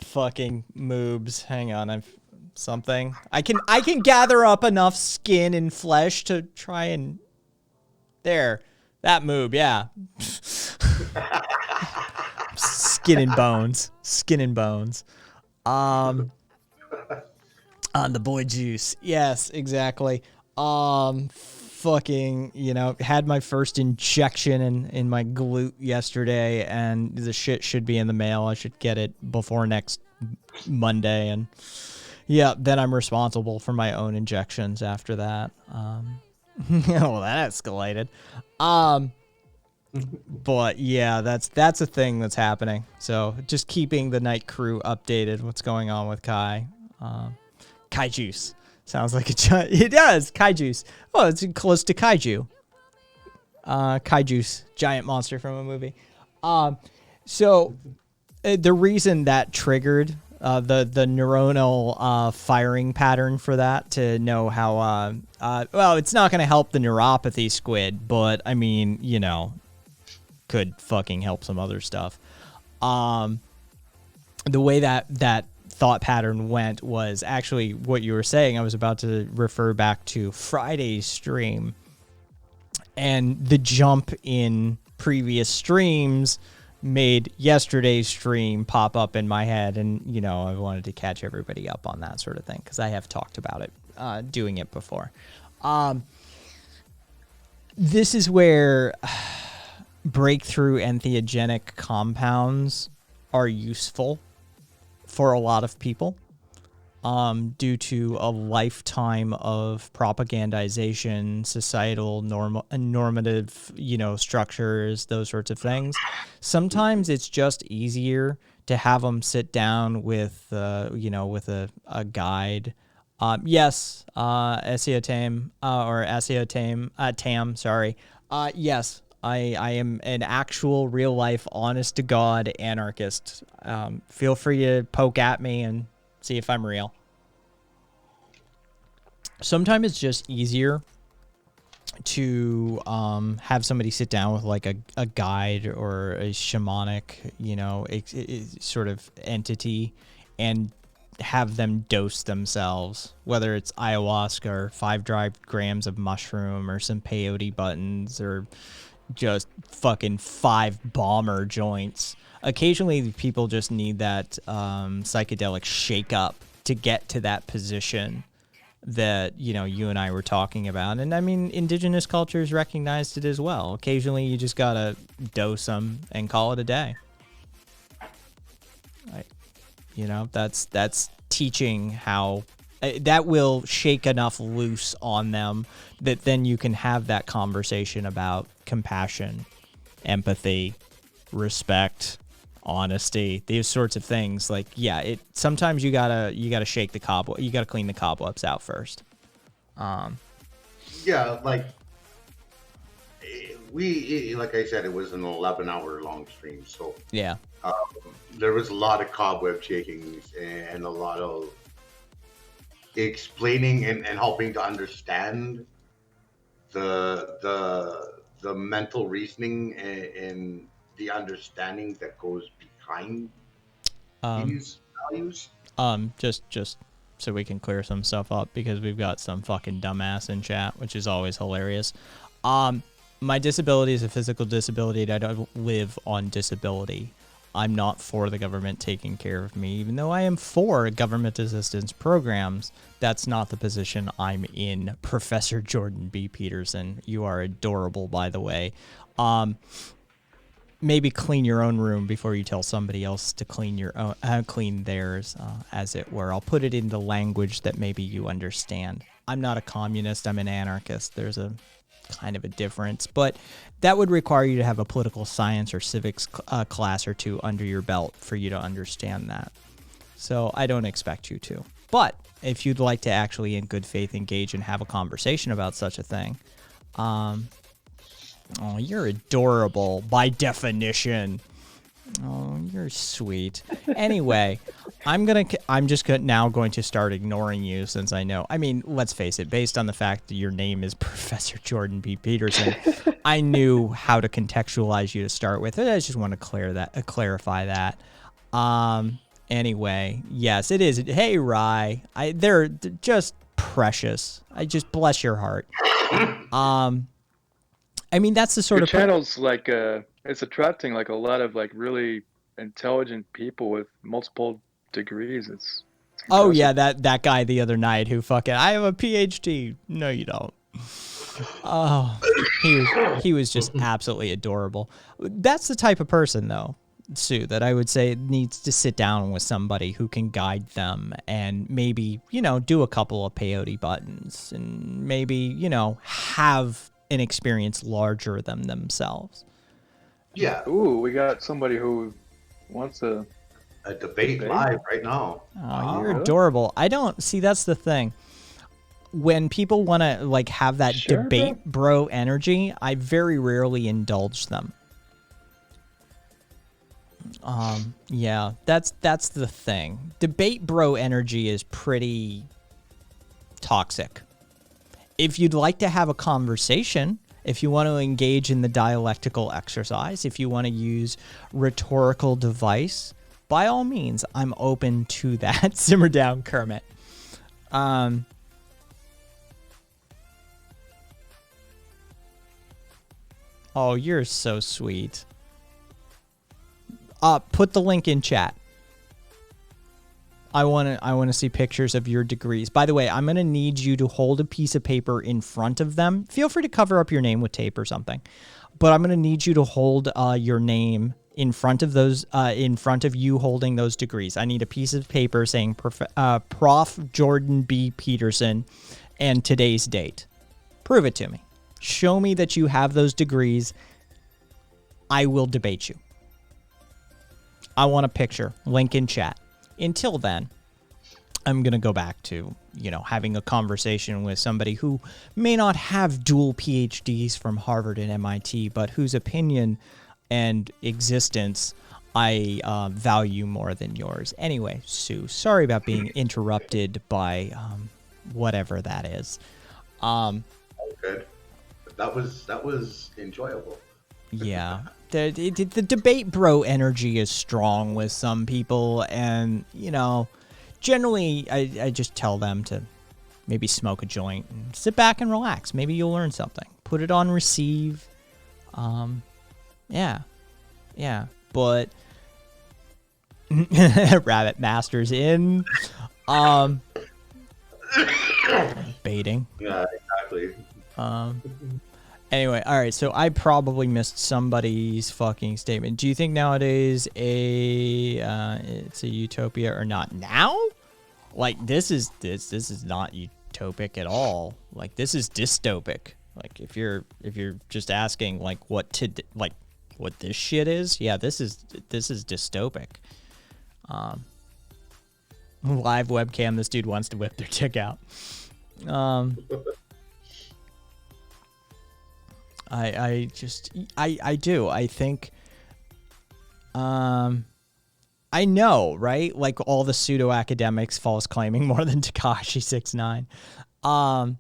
fucking moobs. Hang on, I've something. I can gather up enough skin and flesh to try and there. That moob, yeah. Skin and bones. On the boy juice. Yes, exactly. Fucking, had my first injection in my glute yesterday, and the shit should be in the mail. I should get it before next Monday, and yeah, then I'm responsible for my own injections after that. Well, that escalated. But yeah, that's a thing that's happening. So just keeping the night crew updated. What's going on with Kai? Kai juice sounds like it does. Kai juice. Oh, it's close to kaiju. Kai juice, giant monster from a movie. So the reason that triggered the neuronal firing pattern for that to know how well, it's not going to help the neuropathy, Squid, but I mean, could fucking help some other stuff. The way that thought pattern went was actually what you were saying. I was about to refer back to Friday's stream and the jump in previous streams made yesterday's stream pop up in my head, and I wanted to catch everybody up on that sort of thing because I have talked about it, doing it before. This is where breakthrough entheogenic compounds are useful for a lot of people, due to a lifetime of propagandization, societal normative, structures, those sorts of things. Sometimes it's just easier to have them sit down with, with a guide. Yes, SEO Tam, or SEO Tam, sorry. Yes, I am an actual real life, honest to God anarchist. Feel free to poke at me and see if I'm real. Sometimes it's just easier to have somebody sit down with like a guide or a shamanic, sort of entity, and have them dose themselves, whether it's ayahuasca or 5 dry grams of mushroom or some peyote buttons or just fucking 5 bomber joints. Occasionally people just need that psychedelic shake up to get to that position that, you know, you and I were talking about. And I mean, indigenous cultures recognized it as well. Occasionally you just gotta dose them and call it a day. Like, you know, that's teaching how that will shake enough loose on them that then you can have that conversation about compassion, empathy, respect, honesty, these sorts of things. Like, yeah, sometimes you gotta shake the cobweb, you gotta clean the cobwebs out first. Yeah, like like I said, it was an 11-hour long stream, so Yeah. there was a lot of cobweb shaking and a lot of explaining and helping to understand the mental reasoning and the understanding that goes behind these values. Just so we can clear some stuff up, because we've got some fucking dumbass in chat, which is always hilarious. My disability is a physical disability, and I don't live on disability. I'm not for the government taking care of me, even though I am for government assistance programs. That's not the position I'm in. Professor Jordan B. Peterson, you are adorable, by the way. Maybe clean your own room before you tell somebody else to clean your own, clean theirs, as it were. I'll put it into language that maybe you understand. I'm not a communist. I'm an anarchist. There's a kind of a difference, but that would require you to have a political science or civics class or two under your belt for you to understand that. So I don't expect you to. But if you'd like to actually in good faith engage and have a conversation about such a thing, oh, you're adorable by definition. Oh, you're sweet. Anyway, I'm just now going to start ignoring you, since I know. I mean, let's face it, based on the fact that your name is Professor Jordan B. Peterson, I knew how to contextualize you to start with. I just want to clarify that. Anyway, yes, it is. Hey, Rye. They're just precious. I just bless your heart. I mean, that's the sort Your of channel's like it's attracting like a lot of like really intelligent people with multiple degrees. It's Oh impressive. yeah, that guy the other night who fucking, I have a PhD. No, you don't. Oh, he was just absolutely adorable. That's the type of person, though, Sue, that I would say needs to sit down with somebody who can guide them and maybe, you know, do a couple of peyote buttons and maybe, you know, have an experience larger than themselves. Yeah, Ooh, we got somebody who wants to. a debate Debate? live right now. Oh, you're really? adorable. I don't see, that's the thing. When people want to like have that Sure, debate bro energy, I very rarely indulge them. Yeah, that's the thing. Debate bro energy is pretty toxic. If you'd like to have a conversation, if you want to engage in the dialectical exercise, if you want to use rhetorical device, by all means, I'm open to that. Simmer down, Kermit. Oh, you're so sweet. Put the link in chat. I want to see pictures of your degrees. By the way, I'm going to need you to hold a piece of paper in front of them. Feel free to cover up your name with tape or something. But I'm going to need you to hold your name in front of those, in front of you holding those degrees. I need a piece of paper saying Prof. Jordan B. Peterson and today's date. Prove it to me. Show me that you have those degrees. I will debate you. I want a picture. Link in chat. Until then, I'm going to go back to, you know, having a conversation with somebody who may not have dual PhDs from Harvard and MIT, but whose opinion and existence I value more than yours. Anyway, Sue, sorry about being interrupted by whatever that is. Good. That was enjoyable. Yeah. The debate bro energy is strong with some people, and, you know, generally I just tell them to maybe smoke a joint and sit back and relax. Maybe you'll learn something. Put it on receive. Yeah. But Rabbit Masters in. Baiting. Yeah, exactly. Anyway, all right. So I probably missed somebody's fucking statement. Do you think nowadays it's a utopia or not? Now, like this is not utopic at all. Like this is dystopic. Like if you're just asking like what this shit is, yeah, this is dystopic. Live webcam. This dude wants to whip their dick out. I do. I think, I know, right? Like all the pseudo academics false claiming more than Tekashi 6ix9ine.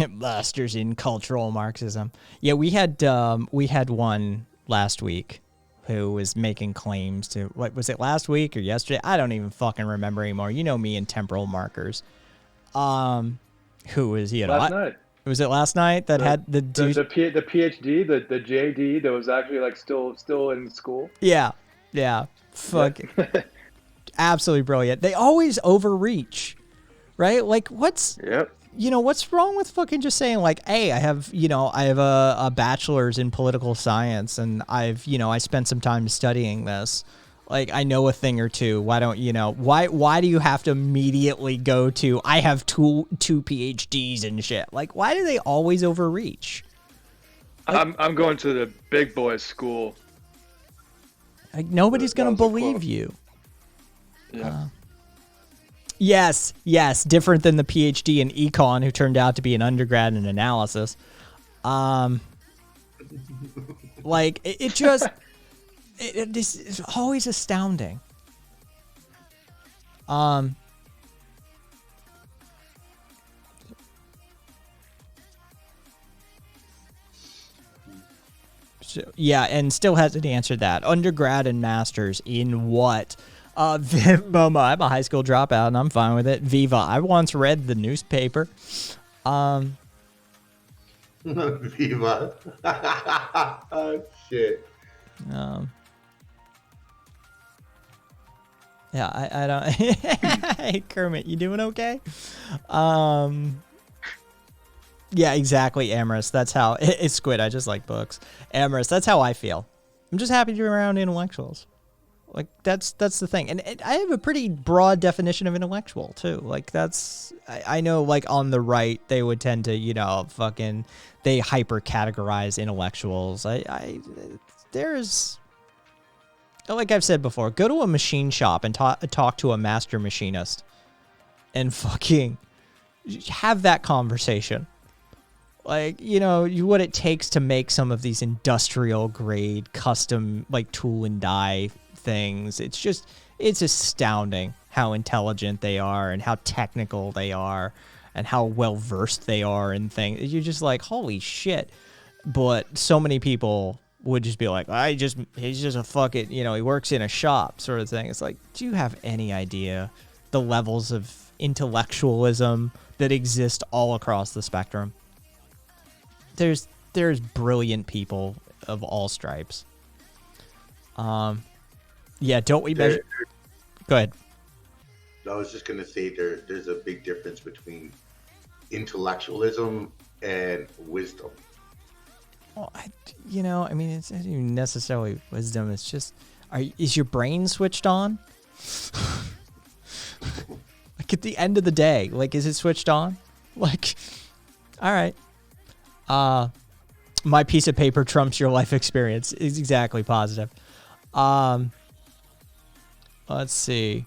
Masters in cultural Marxism. Yeah, we had one last week who was making claims to, what was it, last week or yesterday? I don't even fucking remember anymore. You know me and temporal markers. Who was he? Last night. Was it last night that had the dude? The PhD, the JD that was actually like still in school. Yeah. Fuck. Absolutely brilliant. They always overreach, right? Like what's wrong with fucking just saying like, hey, I have a bachelor's in political science and I spent some time studying this. Like, I know a thing or two. Why don't why do you have to immediately go to, I have two PhDs and shit? Like, why do they always overreach? Like, I'm going to the big boys school. Like, nobody's going to believe you. Yeah. Yes. Different than the PhD in econ who turned out to be an undergrad in analysis. Like, it just... This is always astounding. So, yeah, and still hasn't answered that. Undergrad and masters in what? Momo, I'm a high school dropout and I'm fine with it. Viva, I once read the newspaper. Viva. Oh, shit. Yeah, I don't. Hey, Kermit, you doing okay? Yeah, exactly, Amorous. That's how it's Squid. I just like books. Amorous. That's how I feel. I'm just happy to be around intellectuals. Like that's the thing, and I have a pretty broad definition of intellectual too. Like that's I know like on the right they would tend to fucking they hyper categorize intellectuals. There's. Like I've said before, go to a machine shop and talk to a master machinist and fucking have that conversation. Like, what it takes to make some of these industrial grade custom like tool and die things. It's astounding how intelligent they are and how technical they are and how well versed they are in things. You're just like, holy shit. But so many people would just be like, he's just a fucking, he works in a shop sort of thing. It's like, do you have any idea the levels of intellectualism that exist all across the spectrum? There's brilliant people of all stripes. Yeah, don't we measure? Go ahead. I was just gonna say there's a big difference between intellectualism and wisdom. Well, it's not even necessarily wisdom. It's just, is your brain switched on? Like at the end of the day, like, is it switched on? Like, all right. My piece of paper trumps your life experience. Is exactly positive. Let's see.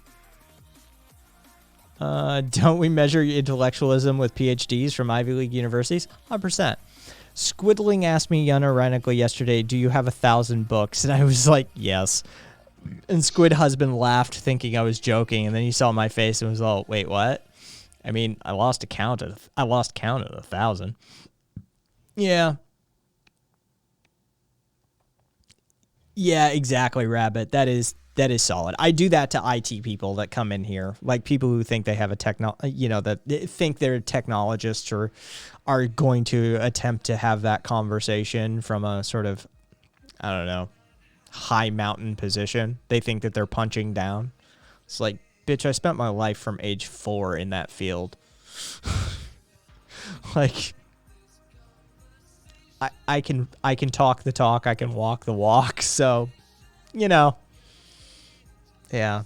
Don't we measure intellectualism with PhDs from Ivy League universities? 100%. Squiddling asked me unironically yesterday, do you have 1,000 books? And I was like, yes. And Squid Husband laughed thinking I was joking. And then he saw my face and was all, wait, what? I mean, I lost count at 1,000. Yeah. Yeah, exactly, Rabbit. That is solid. I do that to IT people that come in here, like people who think they have a that they think they're technologists or are going to attempt to have that conversation from a sort of, I don't know, high mountain position. They think that they're punching down. It's like, bitch, I spent my life from age 4 in that field. Like, I can talk the talk, I can walk the walk. So, you know, yeah.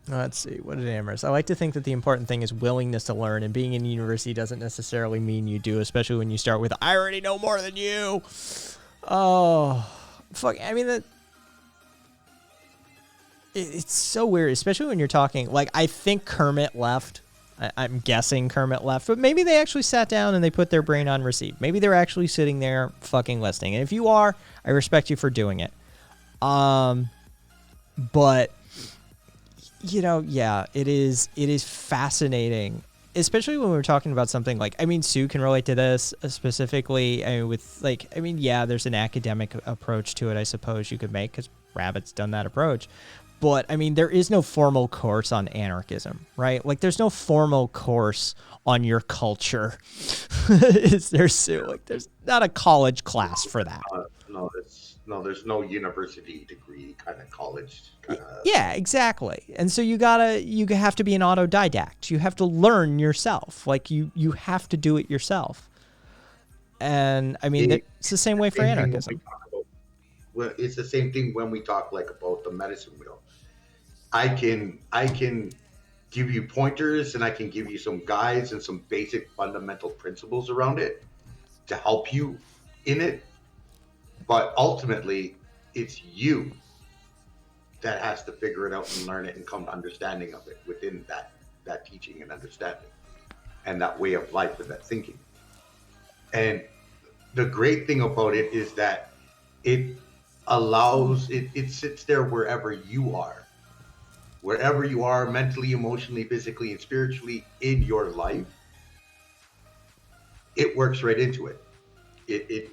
Let's see. What did Amherst? I like to think that the important thing is willingness to learn, and being in university doesn't necessarily mean you do, especially when you start with, I already know more than you. Oh, fuck. I mean, it's so weird, especially when you're talking, like, I think Kermit left. I'm guessing Kermit left, but maybe they actually sat down and they put their brain on receipt. Maybe they're actually sitting there fucking listening. And if you are, I respect you for doing it. But, you know, yeah, it is fascinating, especially when we're talking about something like, I mean, Sue can relate to this specifically. I mean, with, like, I mean, yeah, there's an academic approach to it, I suppose you could make, because Rabbit's done that approach. But, I mean, there is no formal course on anarchism, right? Like, there's no formal course on your culture. Is there, Sue? Like, there's not a college class for that. No, there's no university degree kind of college. Yeah, exactly. And so you have to be an autodidact. You have to learn yourself. Like, you have to do it yourself. And, I mean, it's the same way for anarchism. Well, it's the same thing when we talk, like, about the medicine wheel. I can give you pointers, and I can give you some guides and some basic fundamental principles around it to help you in it. But ultimately, it's you that has to figure it out and learn it and come to understanding of it within that teaching and understanding and that way of life and that thinking. And the great thing about it is that it allows, it sits there wherever you are mentally, emotionally, physically, and spiritually in your life. It works right into it. It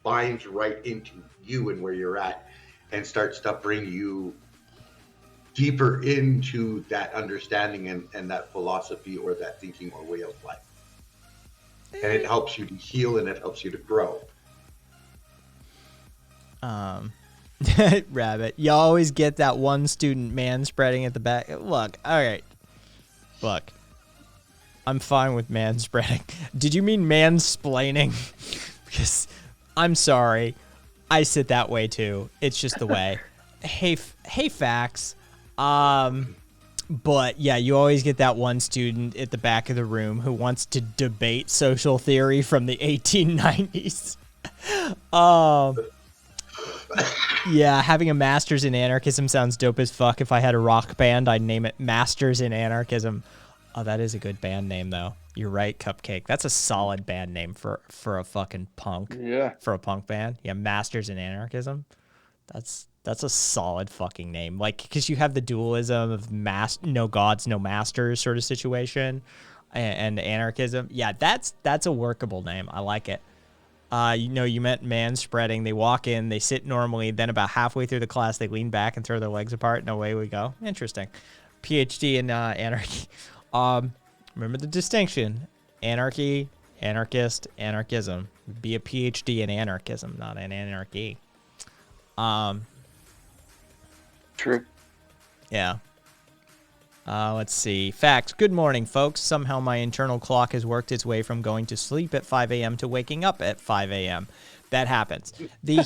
binds right into you and where you're at and starts to bring you deeper into that understanding and that philosophy or that thinking or way of life. And it helps you to heal and it helps you to grow. Rabbit, you always get that one student man-spreading at the back. Look, all right. Look, I'm fine with man-spreading. Did you mean mansplaining? Because I'm sorry. I sit that way too. It's just the way. Hey, facts. But yeah, you always get that one student at the back of the room who wants to debate social theory from the 1890s. Yeah, having a master's in anarchism sounds dope as fuck. If I had a rock band, I'd name it Masters in Anarchism. Oh, that is a good band name, though. You're right, Cupcake. That's a solid band name for a fucking punk. Yeah. For a punk band. Yeah, Masters in Anarchism. That's a solid fucking name. Like, because you have the dualism of no gods, no masters sort of situation, and anarchism. Yeah, that's a workable name. I like it. You meant man-spreading. They walk in, they sit normally, then about halfway through the class, they lean back and throw their legs apart, and away we go. Interesting. PhD in anarchy. Remember the distinction. Anarchy, anarchist, anarchism. Be a PhD in anarchism, not in anarchy. True. Yeah. Let's see. Facts. Good morning, folks. Somehow my internal clock has worked its way from going to sleep at 5 a.m. to waking up at 5 a.m. That happens. The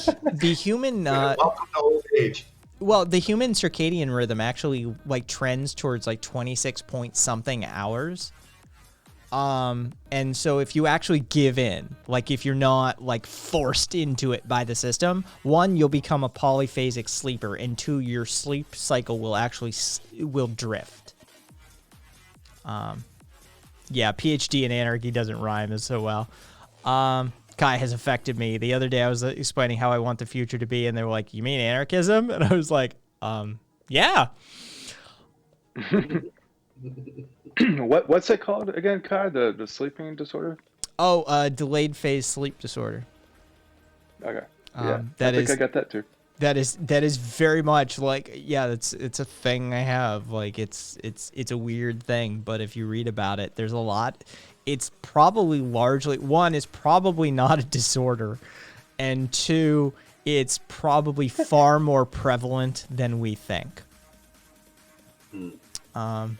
human welcome to old age. Well, the human circadian rhythm actually like trends towards like 26 point something hours. And so if you actually give in, like if you're not like forced into it by the system, one, you'll become a polyphasic sleeper, and two, your sleep cycle will actually will drift. Yeah, PhD in anarchy doesn't rhyme as so well. Kai has affected me. The other day I was explaining how I want the future to be, and they were like, "You mean anarchism?" And I was like, yeah. What's it called again, Kai? The sleeping disorder? Oh, delayed phase sleep disorder. Okay. Yeah. I think I got that too. That is very much like, yeah, it's a thing I have. Like it's a weird thing, but if you read about it, there's a lot. It's probably largely, one, is probably not a disorder, and two, it's probably far more prevalent than we think. Damn.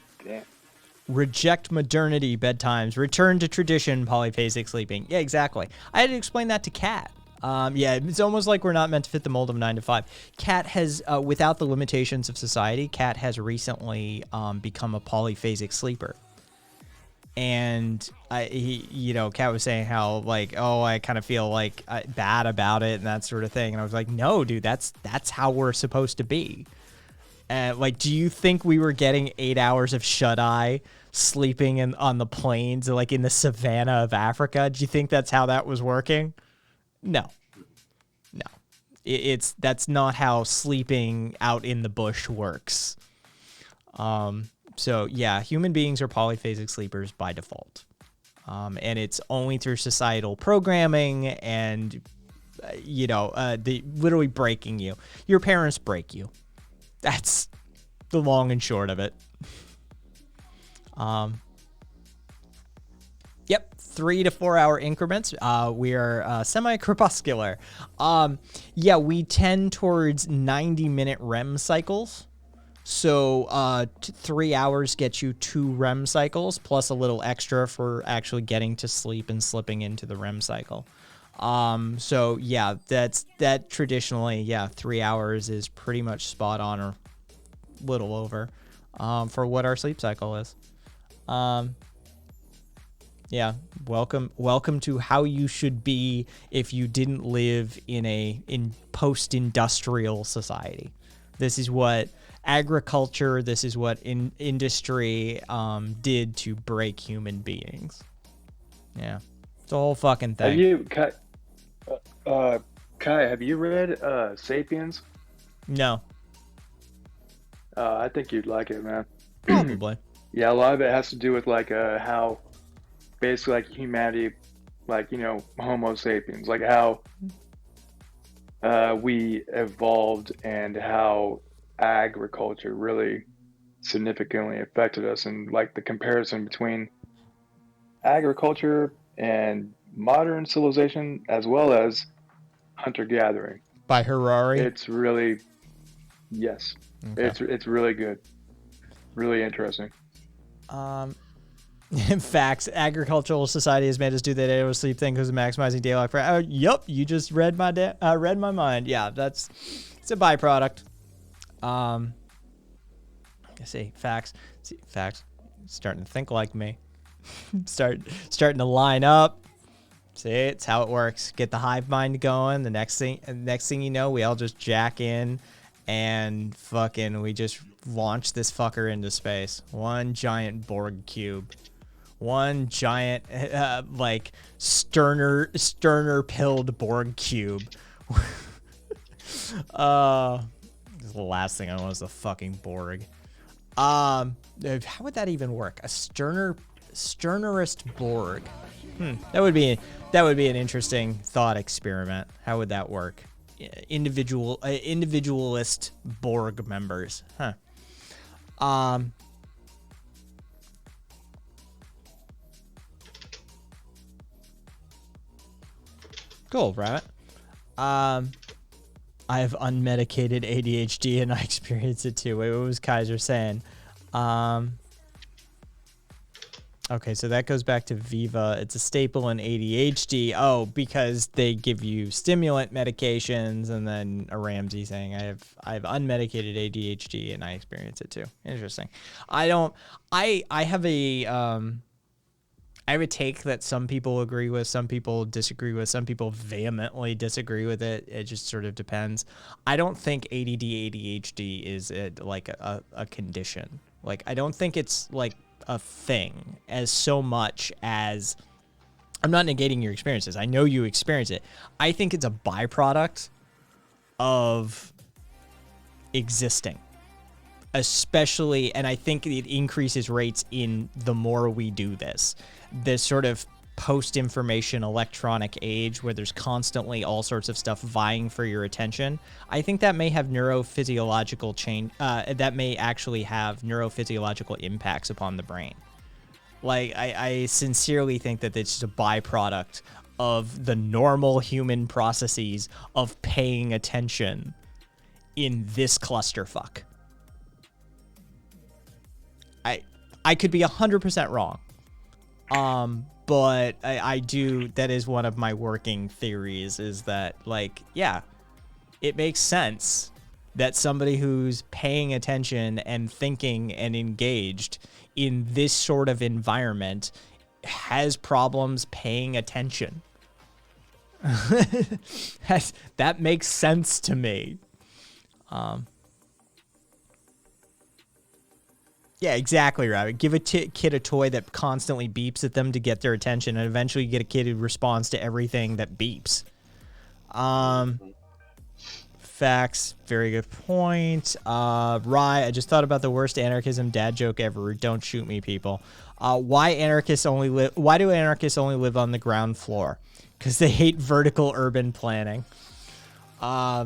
Reject modernity, bedtimes. Return to tradition, polyphasic sleeping. Yeah, exactly. I had to explain that to Kat. Yeah, it's almost like we're not meant to fit the mold of 9 to 5. Kat has, without the limitations of society, Kat has recently become a polyphasic sleeper. And Kat was saying how like, oh, I kind of feel like bad about it and that sort of thing. And I was like, no, dude, that's how we're supposed to be. Like, do you think we were getting 8 hours of shut-eye sleeping on the plains, like in the savannah of Africa? Do you think that's how that was working? No. That's not how sleeping out in the bush works. So yeah, human beings are polyphasic sleepers by default. And it's only through societal programming and, literally breaking you. Your parents break you. That's the long and short of it. Yep, 3 to 4 hour increments. We are semi-crepuscular. Yeah, we tend towards 90-minute REM cycles. So 3 hours gets you 2 REM cycles, plus a little extra for actually getting to sleep and slipping into the REM cycle. So yeah, that traditionally, 3 hours is pretty much spot on or little over, for what our sleep cycle is. Yeah, welcome to how you should be if you didn't live in post-industrial society. This is what agriculture, this is what industry did to break human beings. Yeah, it's a whole fucking thing. Have you, Kai, have you read Sapiens? No. I think you'd like it, man. Probably. Yeah, a lot of it has to do with like how basically like humanity, like, Homo sapiens, like how we evolved and how agriculture really significantly affected us, and like the comparison between agriculture and modern civilization as well as hunter-gathering. By Harari? It's really, yes. Okay. It's really good. Really interesting. Facts. Agricultural society has made us do that 8 hour sleep thing because of maximizing daylight. Yup, you just read my mind. Yeah, it's a byproduct. I see facts. Starting to think like me. Starting to line up. See, it's how it works. Get the hive mind going. The next thing you know, we all just jack in. And fucking, we just launch this fucker into space. One giant Borg cube. One giant, like, Sterner pilled Borg cube. The last thing I want is the fucking Borg. How would that even work? A Sternerist Borg. That would be an interesting thought experiment. How would that work? Individualist Borg members, huh? Cool, right? I have unmedicated ADHD and I experience it too. Wait, what was Kaiser saying? Okay, so that goes back to Viva. It's a staple in ADHD. Oh, because they give you stimulant medications, and then a Ramsey saying I have unmedicated ADHD and I experience it too. Interesting. I have a take that some people agree with, some people disagree with, some people vehemently disagree with it. It just sort of depends. I don't think ADD, ADHD is like a condition. Like, I don't think it's like a thing as so much as, I'm not negating your experiences. I know you experience it. I think it's a byproduct of existing, especially, and I think it increases rates in the more we do this sort of post-information electronic age where there's constantly all sorts of stuff vying for your attention. I think that may have neurophysiological change, that may actually have neurophysiological impacts upon the brain. Like, I sincerely think that it's just a byproduct of the normal human processes of paying attention in this clusterfuck. I could be 100% wrong. But I do, that is one of my working theories, is that, like, yeah, it makes sense that somebody who's paying attention and thinking and engaged in this sort of environment has problems paying attention. That makes sense to me. Yeah, exactly, Rabbit. Give a kid a toy that constantly beeps at them to get their attention, and eventually you get a kid who responds to everything that beeps. Facts. Very good point. Rye, I just thought about the worst anarchism dad joke ever. Don't shoot me, people. Why do anarchists only live on the ground floor? Because they hate vertical urban planning. I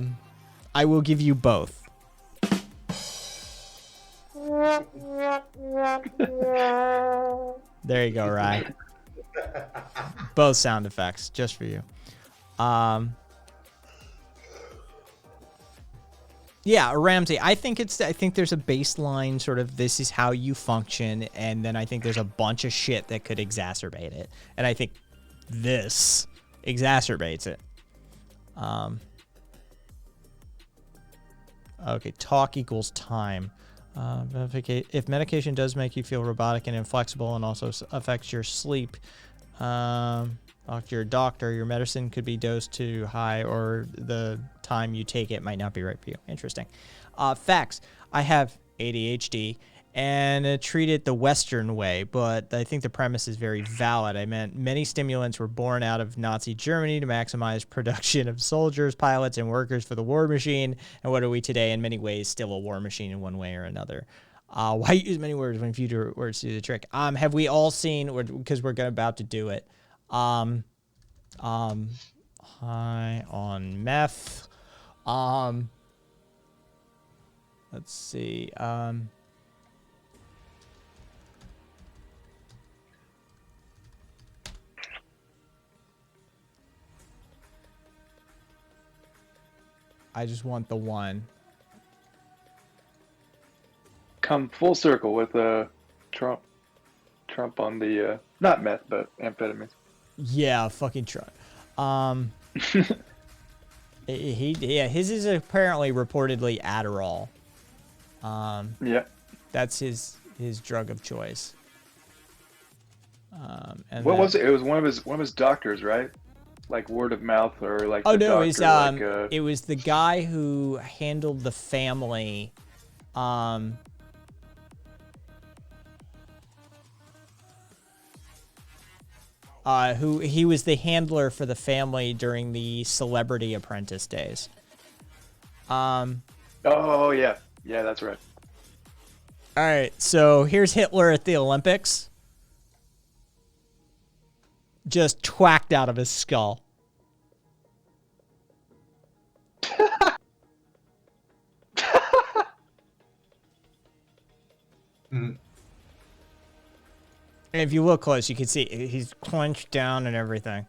will give you both. There you go, Rye. Both sound effects, just for you. Yeah, Ramsey, I think there's a baseline sort of this is how you function, and then I think there's a bunch of shit that could exacerbate it. And I think this exacerbates it. Okay, talk equals time. If medication does make you feel robotic and inflexible and also affects your sleep, talk to your doctor. Your medicine could be dosed too high, or the time you take it might not be right for you. Interesting. Facts. I have ADHD and treat it the Western way, but I think the premise is very valid. I meant many stimulants were born out of Nazi Germany to maximize production of soldiers, pilots, and workers for the war machine. And what are we today? In many ways, still a war machine in one way or another. Why use many words when few words do the trick? Have we all seen, because we're about to do it, high on meth. Let's see. I just want the one. Come full circle with Trump on the not meth but amphetamines. Yeah, fucking Trump. His is apparently reportedly Adderall. Yeah. That's his drug of choice. And what was it? It was one of his doctors, right? Like word of mouth, or like oh the no, doctor, it was the guy who handled the family. Who he was the handler for the family during the Celebrity Apprentice days. Oh yeah, that's right. All right, so here's Hitler at the Olympics. Just twacked out of his skull. Mm. And if you look close, you can see he's clenched down and everything.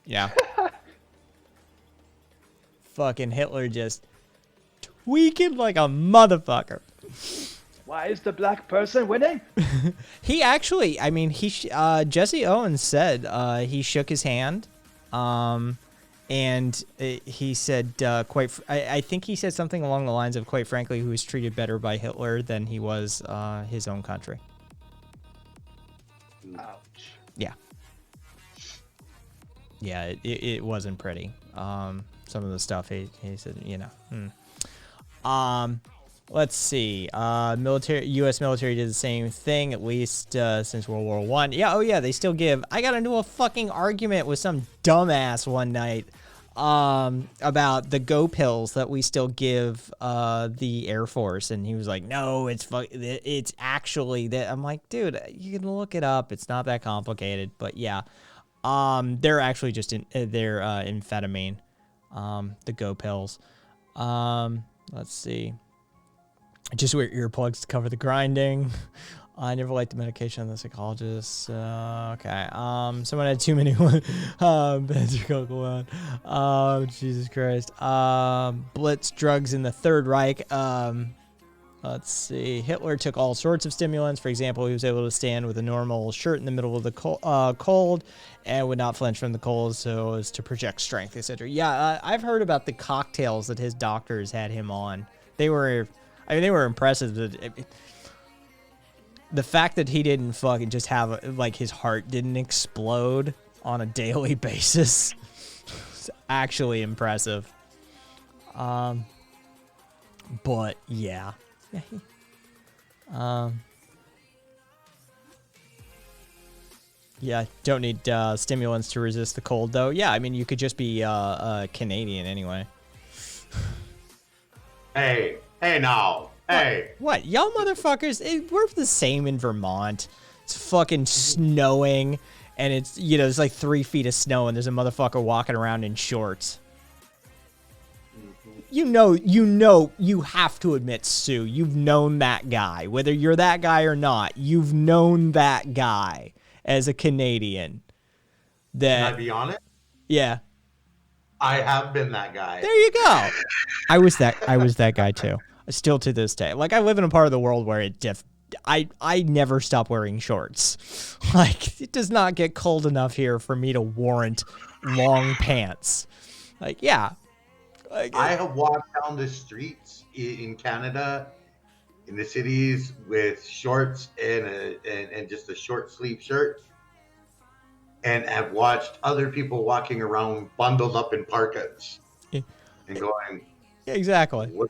Yeah. Fucking Hitler just tweaking like a motherfucker. Why is the black person winning? He actually, I mean, Jesse Owens said he shook his hand, and he said I think he said something along the lines of, quite frankly, he was treated better by Hitler than he was his own country. Ouch. Yeah. Yeah, it wasn't pretty. Some of the stuff he said, you know. Let's see. U.S. military did the same thing, at least since World War I. Yeah, oh yeah, they still give. I got into a fucking argument with some dumbass one night about the Go pills that we still give the Air Force, and he was like, "No, it's actually that." I'm like, "Dude, you can look it up. It's not that complicated." But yeah, they're actually just they're amphetamine, the Go pills. Let's see. Just wear earplugs to cover the grinding. I never liked the medication of the psychologist. Okay. Someone had too many. Jesus Christ. Blitz drugs in the Third Reich. Let's see. Hitler took all sorts of stimulants. For example, he was able to stand with a normal shirt in the middle of the cold and would not flinch from the cold so as to project strength, etc. Yeah, I've heard about the cocktails that his doctors had him on. They were impressive. The fact that he didn't fucking just have, like, his heart didn't explode on a daily basis is actually impressive. But, yeah. Yeah, don't need stimulants to resist the cold, though. Yeah, I mean, you could just be Canadian anyway. Hey now. Hey. What? Y'all motherfuckers, we're the same in Vermont. It's fucking snowing, and it's, it's like 3 feet of snow, and there's a motherfucker walking around in shorts. You have to admit, Sue, you've known that guy. Whether you're that guy or not, you've known that guy as a Canadian. Can I be honest? Yeah. I have been that guy. There you go. I was that guy too. Still to this day. Like, I live in a part of the world where I never stop wearing shorts. Like, it does not get cold enough here for me to warrant long pants. Like, yeah. Like, I have walked down the streets in Canada, in the cities, with shorts and just a short sleeve shirt, and have watched other people walking around bundled up in parkas, and going, exactly. What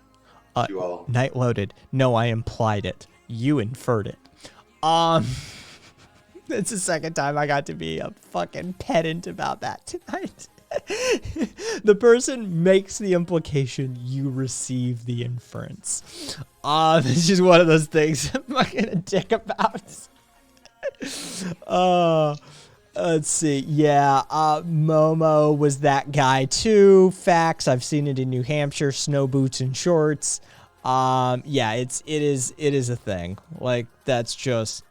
you all? Night loaded. No, I implied it. You inferred it. It's the second time I got to be a fucking pedant about that tonight. The person makes the implication, you receive the inference. This is one of those things I'm not gonna dick about. Let's see. Yeah, Momo was that guy too. Facts. I've seen it in New Hampshire. Snow boots and shorts. Yeah, it is a thing. Like, that's just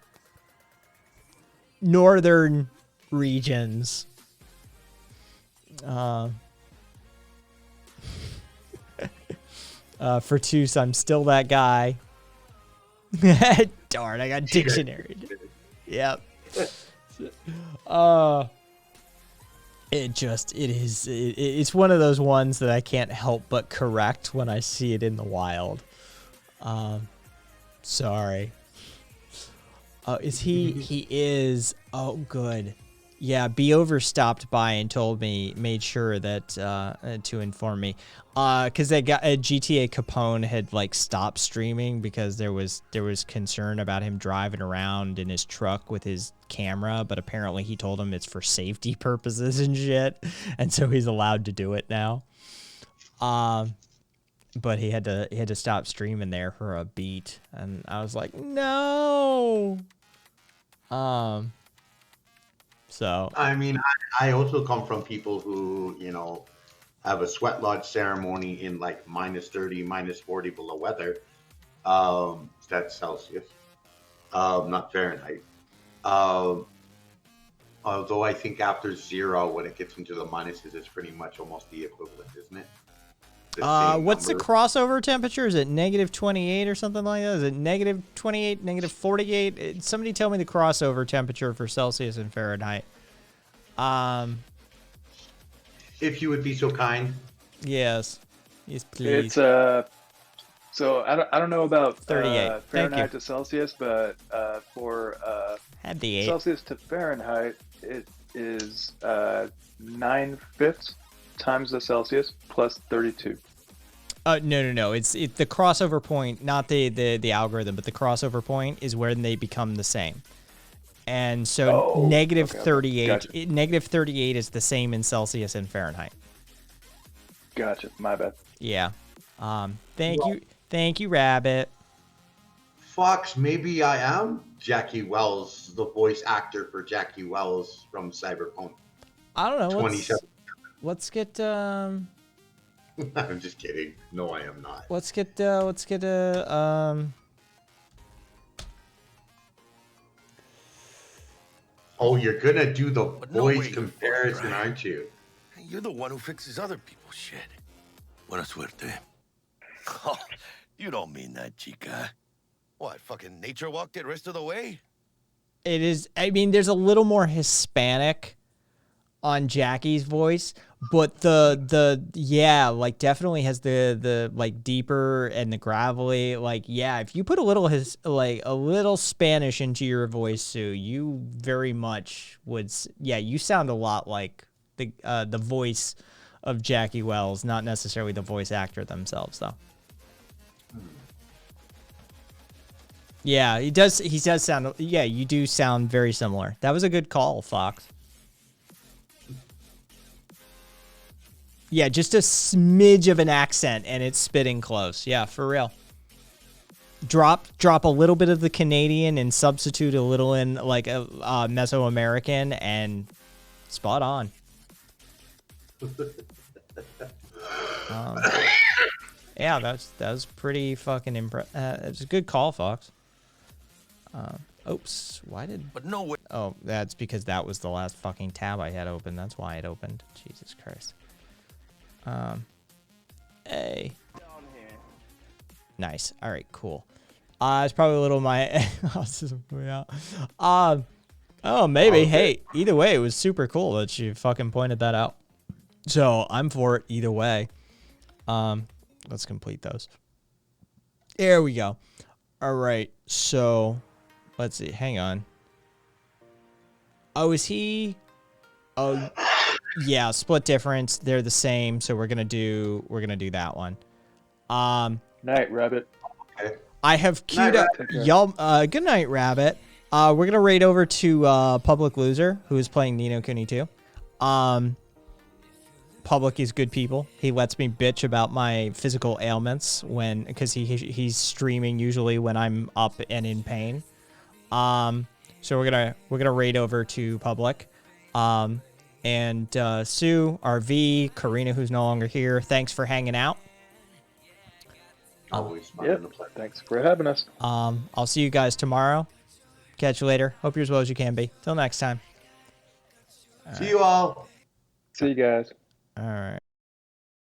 northern regions. For Toos, I'm still that guy. Darn, I got dictionary. Yep. It's one of those ones that I can't help but correct when I see it in the wild. Sorry. He is. Oh, good. Yeah, Beover stopped by and made sure that to inform me, because they got GTA Capone had like stopped streaming because there was concern about him driving around in his truck with his camera, but apparently he told him it's for safety purposes and shit, and so he's allowed to do it now. But he had to stop streaming there for a beat, and I was like, no. So I mean, I also come from people who, have a sweat lodge ceremony in like -30, -40 below weather. That's Celsius, not Fahrenheit. Although I think after 0, when it gets into the minuses, it's pretty much almost the equivalent, isn't it? What's the crossover temperature? Is it -28 or something like that? Is it -28, -48? Somebody tell me the crossover temperature for Celsius and Fahrenheit. If you would be so kind. Yes, please. It's so I don't know about 38 Fahrenheit to Celsius, but for had the 8. Celsius to Fahrenheit, it is 9/5 times the Celsius plus 32. No. It's the crossover point, not the algorithm, but the crossover point is where they become the same. And so -38, Gotcha. -38 is the same in Celsius and Fahrenheit. Gotcha. My bad. Yeah. Thank you, Rabbit. Fox, maybe I am Jackie Wells, the voice actor for Jackie Wells from Cyberpunk. I don't know. 27. Let's get. I'm just kidding. No, I am not. Let's get Oh, you're gonna do the But no voice way you're comparison, fucking right. aren't you? You're the one who fixes other people's shit. Buena suerte. Oh, you don't mean that, chica. What, fucking nature walked it rest of the way? It is, I mean, there's a little more Hispanic on Jackie's voice, but yeah, like definitely has the like deeper and the gravelly, like, yeah, if you put a little a little Spanish into your voice, Sue, you very much would, yeah, you sound a lot like the voice of Jackie Wells, not necessarily the voice actor themselves, though. Yeah, he does sound, yeah, you do sound very similar. That was a good call, Fox. Yeah, just a smidge of an accent and it's spitting close. Yeah, for real. Drop a little bit of the Canadian and substitute a little in like a Mesoamerican and spot on. Yeah, that was pretty fucking impressive. It's a good call, Fox. Oops, why did... But no way. Oh, that's because that was the last fucking tab I had open. That's why it opened. Jesus Christ. Hey. Nice. All right, cool. It's probably a little my... oh, maybe. Hey, either way, it was super cool that you fucking pointed that out. So I'm for it either way. Let's complete those. There we go. All right, so let's see. Hang on. Oh, is he? Oh, yeah. Split difference. They're the same. So we're gonna do that one. Night, Rabbit. I have queued up Rabbit. y'all. Good night, Rabbit. We're gonna raid over to Public Loser, who is playing Ni no Kuni 2. Public is good people. He lets me bitch about my physical ailments because he's streaming usually when I'm up and in pain. So we're gonna raid over to Public. And Sue, RV, Karina, who's no longer here. Thanks for hanging out. Always fun Yep. and a pleasure. Thanks for having us. I'll see you guys tomorrow. Catch you later. Hope you're as well as you can be. Till next time. See you all. See you guys. All right.